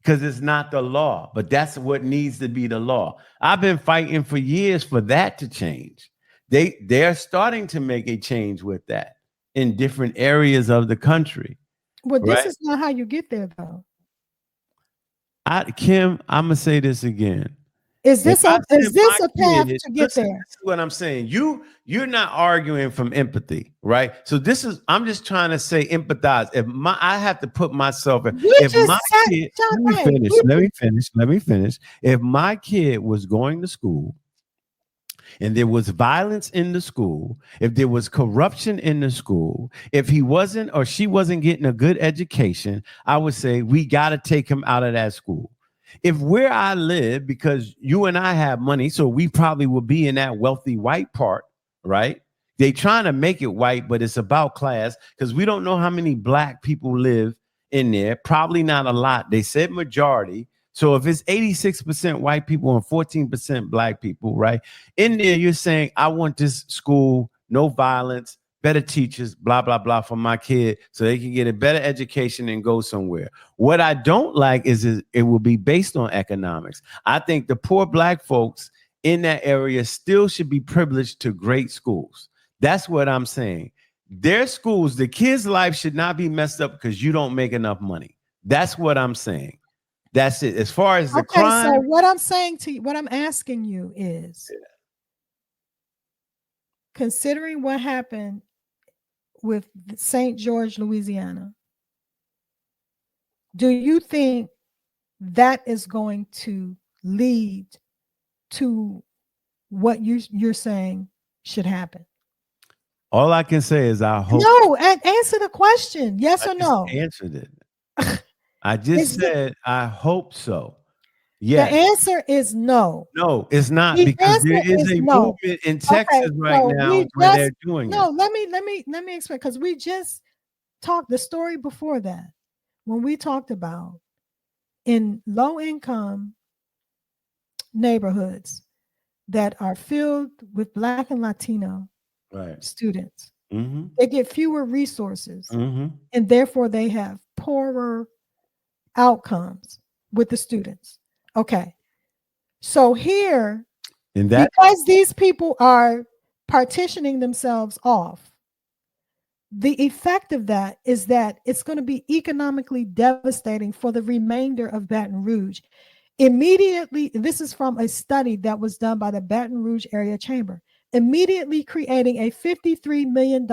Because it's not the law, but that's what needs to be the law. I've been fighting for years for that to change. They're starting to make a change with that in different areas of the country. Well, this right? is not how you get there, though. Kim, I'm gonna say this again. Is this a path to get there? This is what I'm saying. You're not arguing from empathy, right? So I'm just trying to say empathize. I have to put myself in. Let me finish. If my kid was going to school and there was violence in the school, if there was corruption in the school, if he wasn't or she wasn't getting a good education, I would say we got to take him out of that school. If where I live, because you and I have money, so we probably will be in that wealthy white part, right? They trying to make it white, but it's about class because we don't know how many black people live in there. Probably not a lot. They said majority. So if it's 86% white people and 14% black people, right? In there, you're saying, I want this school, no violence, better teachers, blah, blah, blah for my kid so they can get a better education and go somewhere. What I don't like is it will be based on economics. I think the poor black folks in that area still should be privileged to great schools. That's what I'm saying. Their schools, the kids' life should not be messed up because you don't make enough money. That's what I'm saying. That's it. As far as the crime. So what I'm saying to you, what I'm asking you is, considering what happened with St. George, Louisiana, do you think that is going to lead to what you're saying should happen? All I can say is I hope. No, answer the question. Yes or no? Answered it. I just said I hope so. Yes. The answer is no. No, it's not, because there is a movement in Texas now where they're doing it. No, let me explain, because we just talked the story before that when we talked about in low income neighborhoods that are filled with Black and Latino students. Mm-hmm. They get fewer resources, and therefore they have poorer outcomes with the students. Okay. So here, because these people are partitioning themselves off, the effect of that is that it's going to be economically devastating for the remainder of Baton Rouge. Immediately, this is from a study that was done by the Baton Rouge Area Chamber, immediately creating a $53 million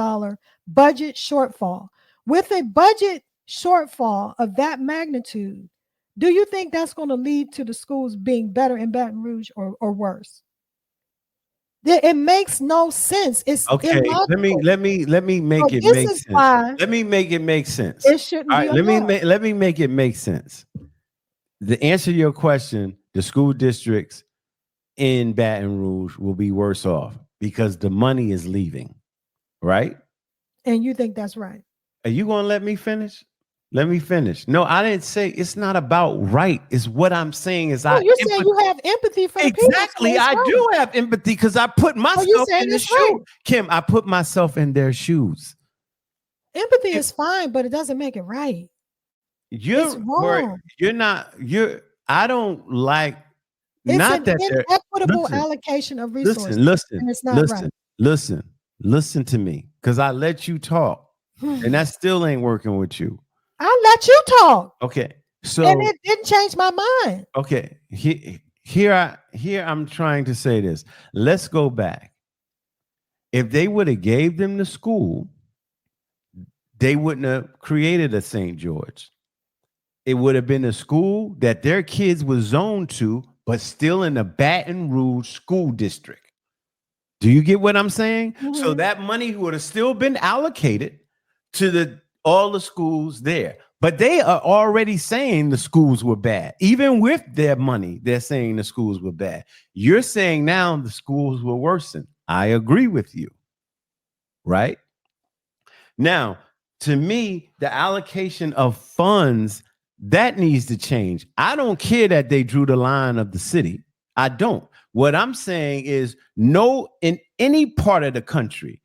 budget shortfall. With a budget shortfall of that magnitude, do you think that's going to lead to the schools being better in Baton Rouge or worse? It makes no sense. It's Okay, illogical. let me make it this make is sense. why Let me make it make sense. it shouldn't All be right, let me make it make sense. The answer to your question, the school districts in Baton Rouge will be worse off because the money is leaving, right? And you think that's right? Are you going to let me finish? Let me finish. No, I didn't say it's not about right. It's what I'm saying is You're saying you have empathy for the people. Exactly. I do have empathy because I put myself in the shoe. Right. Kim, I put myself in their shoes. Empathy is fine, but it doesn't make it right. It's wrong. I don't like it's not an that inequitable allocation of resources. And it's not right. Listen to me, because I let you talk, and that still ain't working with you. I let you talk. Okay. So and it didn't change my mind. Okay. Here I'm trying to say this. Let's go back. If they would have gave them the school, they wouldn't have created a St. George. It would have been a school that their kids were zoned to, but still in the Baton Rouge school district. Do you get what I'm saying? Mm-hmm. So that money would have still been allocated to all the schools there. But they are already saying the schools were bad. Even with their money, they're saying the schools were bad. You're saying now the schools will worsen. I agree with you. Right? Now, to me, the allocation of funds, that needs to change. I don't care that they drew the line of the city. I don't. What I'm saying is in any part of the country,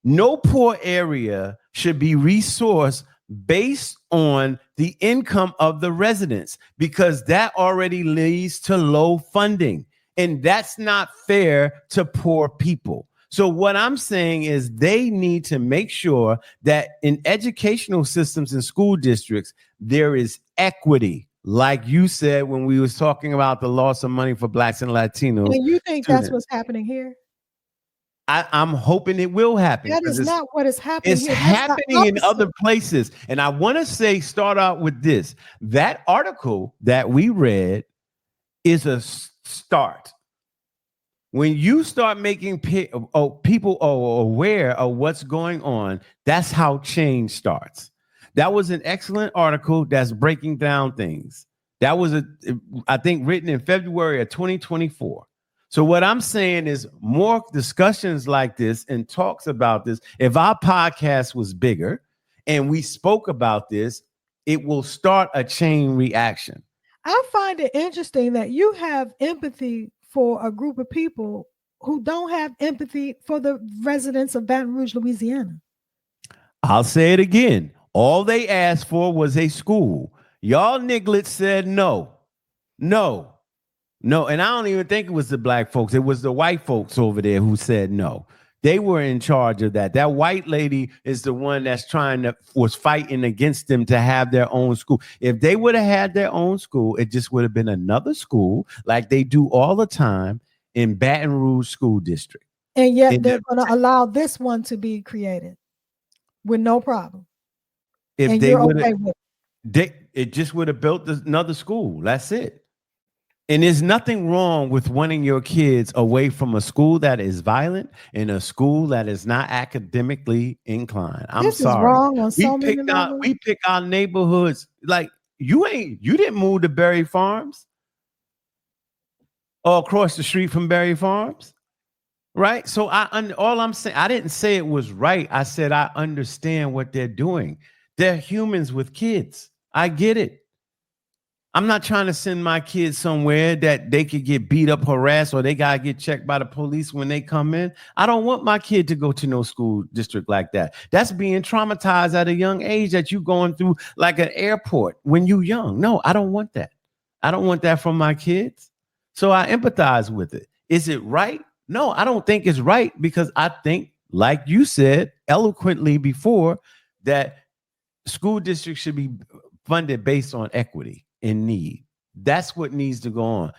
no poor area should be resourced based on the income of the residents, because that already leads to low funding. And that's not fair to poor people. So what I'm saying is they need to make sure that in educational systems and school districts, there is equity. Like you said, when we was talking about the loss of money for Blacks and Latinos. And you think that's what's happening here? I'm hoping it will happen. That is not what is happening. It's here. Happening in other places. And I want to start out with this. That article that we read is a start. When you start making people aware of what's going on, that's how change starts. That was an excellent article that's breaking down things. That was, I think, written in February of 2024. So what I'm saying is more discussions like this and talks about this. If our podcast was bigger and we spoke about this, it will start a chain reaction. I find it interesting that you have empathy for a group of people who don't have empathy for the residents of Baton Rouge, Louisiana. I'll say it again. All they asked for was a school. Y'all nigglets said no. No, and I don't even think it was the black folks. It was the white folks over there who said no. They were in charge of that. That white lady is the one that's was fighting against them to have their own school. If they would have had their own school, it just would have been another school like they do all the time in Baton Rouge School District. And yet they're going to allow this one to be created with no problem. If and they would okay have, it just would have built another school. That's it. And there's nothing wrong with wanting your kids away from a school that is violent and a school that is not academically inclined. This is wrong on so many levels. We pick our neighborhoods. Like you didn't move to Berry Farms or across the street from Berry Farms, right? So all I'm saying, I didn't say it was right. I said I understand what they're doing. They're humans with kids. I get it. I'm not trying to send my kids somewhere that they could get beat up, harassed, or they got to get checked by the police when they come in. I don't want my kid to go to no school district like that. That's being traumatized at a young age that you going through like an airport when you young. No, I don't want that. I don't want that from my kids. So I empathize with it. Is it right? No, I don't think it's right because I think, like you said eloquently before, that school districts should be funded based on equity and need. That's what needs to go on.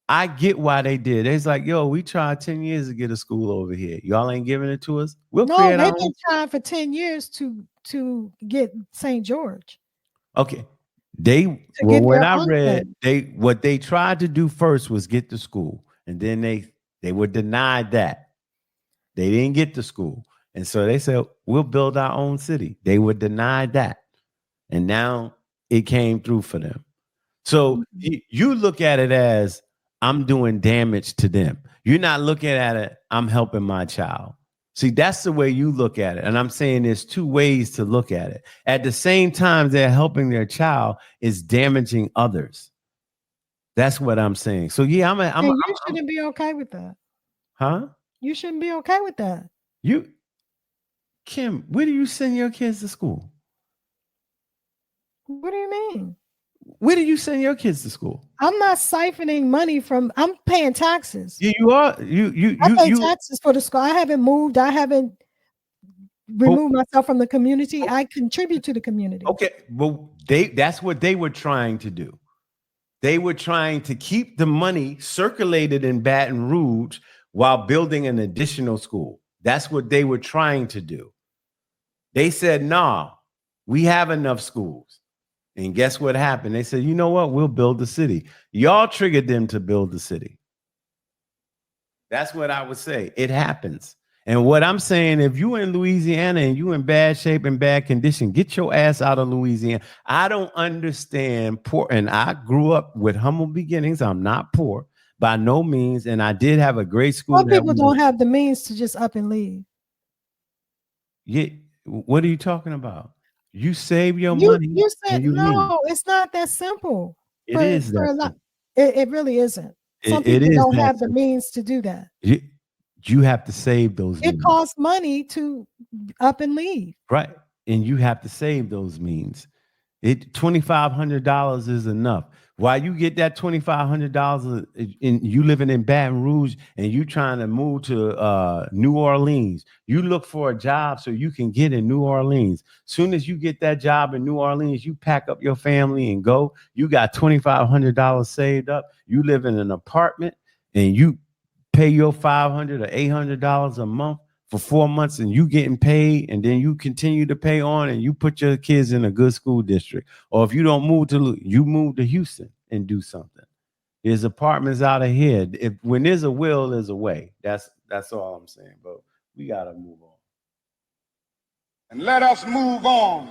I get why they did. It's like, yo, we tried 10 years to get a school over here. Y'all ain't giving it to us. We'll No, create our they've own. been trying for 10 years to get St. George. Okay. They To well, get when their I own read, thing. what they tried to do first was get the school, and then they were denied that. They didn't get the school. And so they said, we'll build our own city. They were denied that. And now it came through for them. So you look at it as I'm doing damage to them. You're not looking at it, I'm helping my child. See, that's the way you look at it. And I'm saying there's two ways to look at it. At the same time, they're helping their child is damaging others. That's what I'm saying. So yeah, And you shouldn't be okay with that. huh? You shouldn't be okay with that. You, Kim, where do you send your kids to school? What do you mean? Where do you send your kids to school? I'm not siphoning money from. I'm paying taxes. You are. I pay taxes for the school. I haven't moved. I haven't removed myself from the community. I contribute to the community. Okay, well, that's what they were trying to do. They were trying to keep the money circulated in Baton Rouge while building an additional school. That's what they were trying to do. They said, nah, we have enough schools. And guess what happened? They said, you know what? We'll build the city. Y'all triggered them to build the city. That's what I would say. It happens. And what I'm saying, if you in Louisiana and you in bad shape and bad condition, get your ass out of Louisiana. I don't understand poor. And I grew up with humble beginnings. I'm not poor by no means. And I did have a great school. Some people don't have the means to just up and leave. Yeah. What are you talking about? You save your money. You said no, it's not that simple. It is that simple. It really isn't. Some people don't have the means to do that. You have to save those means. It costs money to up and leave. Right. And you have to save those means. $2,500 is enough. While you get that $2,500 and you living in Baton Rouge and you trying to move to New Orleans, you look for a job so you can get in New Orleans. Soon as you get that job in New Orleans, you pack up your family and go. You got $2,500 saved up. You live in an apartment and you pay your $500 or $800 a month for 4 months and you getting paid, and then you continue to pay on and you put your kids in a good school district. Or if you don't move you move to Houston and do something. There's apartments out of here. When there's a will, there's a way. That's all I'm saying. But we gotta move on. And let us move on.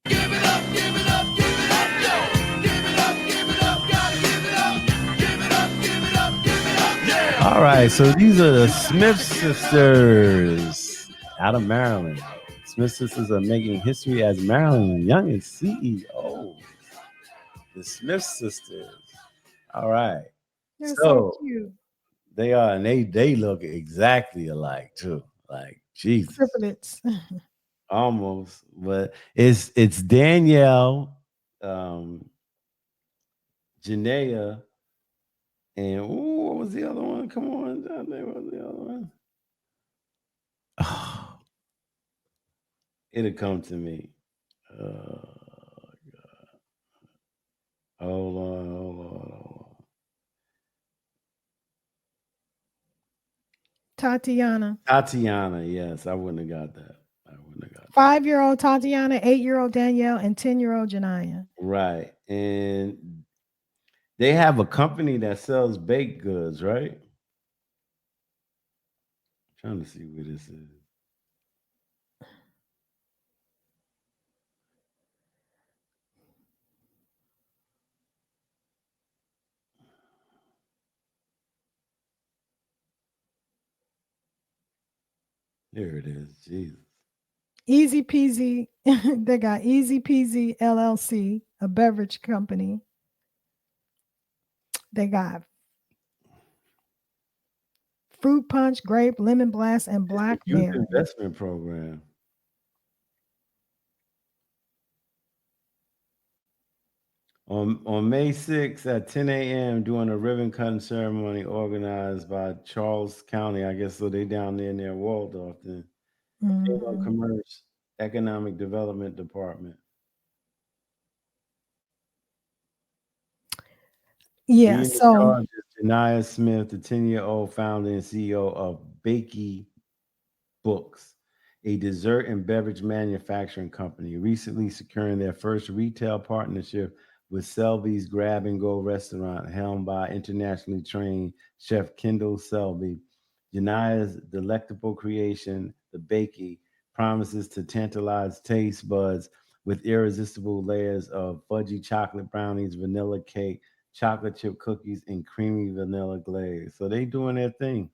Give it up, give it up, give it up, yo. Give it up, give it up, gotta give it up. Give it up, give it up, give it up, yeah. All right, so these are the Smith sisters out of Maryland. Smith sisters are making history as Maryland's youngest CEOs. The Smith sisters. All right. They're so cute. They are, and they look exactly alike too. Like Jesus. Triplets. Almost, but it's Danielle, Janaea, and what was the other one? Come on, what was the other one? Oh, it'll come to me. God. Hold on. Tatiana, yes, I wouldn't have got that. 5-year-old Tatiana, 8-year-old Danielle, and 10-year-old Janaya. Right. And they have a company that sells baked goods, right? I'm trying to see where this is. There it is. Jesus. Easy Peasy. They got Easy Peasy LLC, a beverage company. They got Fruit Punch, Grape, Lemon Blast, and Blackberry. Youth investment program. On May 6th at 10 a.m. during a ribbon cutting ceremony organized by Charles County, I guess so they down there near Waldorf, the Chamber of Mhm. Commerce Economic Development Department. Yeah, Leading the so charge is Janiyah Smith, the 10-year-old founder and CEO of Bakey Books, a dessert and beverage manufacturing company, recently securing their first retail partnership with Selby's Grab and Go restaurant, helmed by internationally trained chef Kendall Selby. Janiyah's delectable creation, the Bakey, promises to tantalize taste buds with irresistible layers of fudgy chocolate brownies, vanilla cake, chocolate chip cookies, and creamy vanilla glaze. So they doing their thing.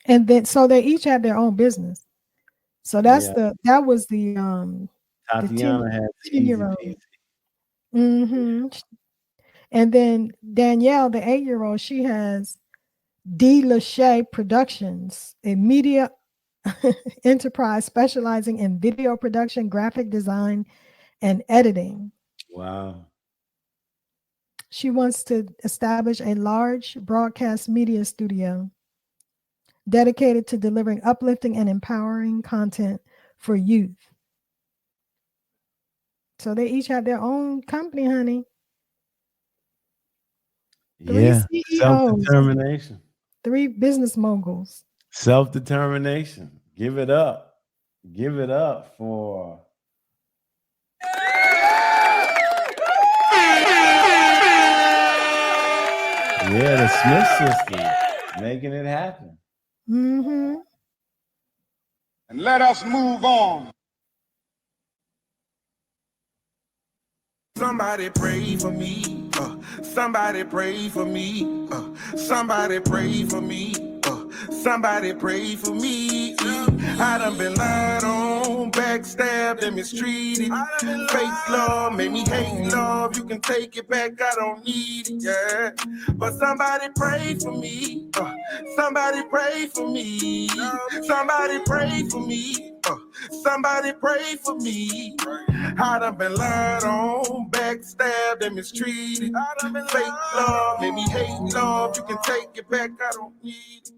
and then so they each had their own business. So Yeah. that was the Tatiana has the 10 easy year old. peasy. Mm-hmm. And then Danielle, the 8 year old, she has D. Lachey Productions, a media enterprise specializing in video production, graphic design, and editing. Wow. She wants to establish a large broadcast media studio dedicated to delivering uplifting and empowering content for youth. So they each have their own company, honey. Three Yeah. CEOs, Self-determination. three business moguls. Self-determination. Give it up. Give it up for the Smith sisters making it happen. Mm-hmm. And let us move on. Somebody pray for me. Somebody pray for me. Somebody pray for me. Somebody pray for me. I done been lied on, backstabbed and mistreated. Fake love made me hate love. You can take it back, I don't need it, yeah. But somebody pray for me. Somebody pray for me. Somebody pray for me. Somebody pray for me. I done been lied on, backstabbed and mistreated. Fake love made me hate love. You can take it back, I don't need it.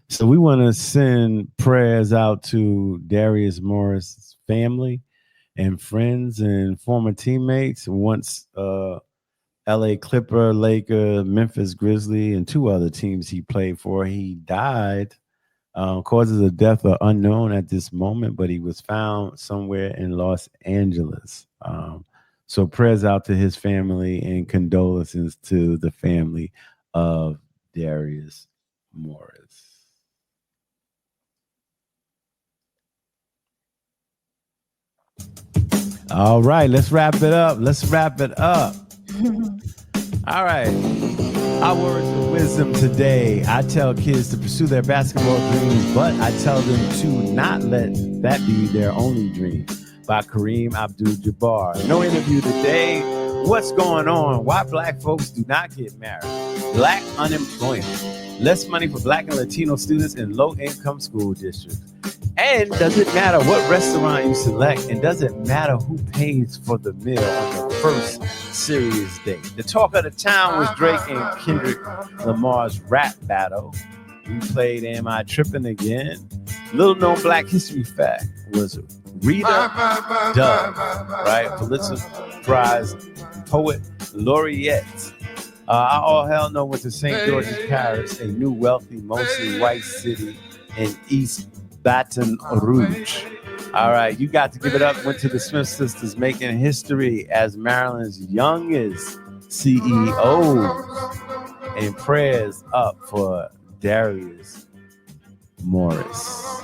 So we want to send prayers out to Darius Morris' family and friends and former teammates. Once LA Clipper, Laker, Memphis Grizzly, and two other teams he played for. He died. Causes of death are unknown at this moment, but he was found somewhere in Los Angeles. So prayers out to his family and condolences to the family of Darius Morris. All right, let's wrap it up. All right. Our words of wisdom today. I tell kids to pursue their basketball dreams, but I tell them to not let that be their only dream. By Kareem Abdul-Jabbar. No interview today. What's going on? Why black folks do not get married? Black unemployment. Less money for Black and Latino students in low-income school districts. And does it matter what restaurant you select? And does it matter who pays for the meal on the first serious date? The talk of the town was Drake and Kendrick Lamar's rap battle. We played Am I Trippin' Again? Little known Black history fact was Rita Dove, right? Pulitzer Prize poet laureate. I all hell know went to St. George's Parish, a new wealthy, mostly white city in East Baton Rouge. All right, you got to give it up. Went to the Smith sisters, making history as Maryland's youngest CEOs. And prayers up for Darius Morris.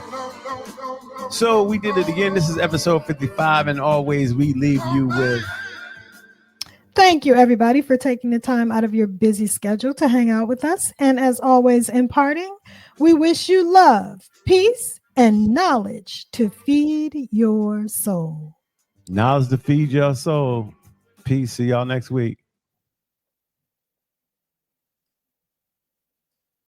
So we did it again. This is episode 55, and always we leave you with. Thank you, everybody, for taking the time out of your busy schedule to hang out with us. And as always, in parting, we wish you love, peace, and knowledge to feed your soul. Knowledge to feed your soul. Peace. See y'all next week.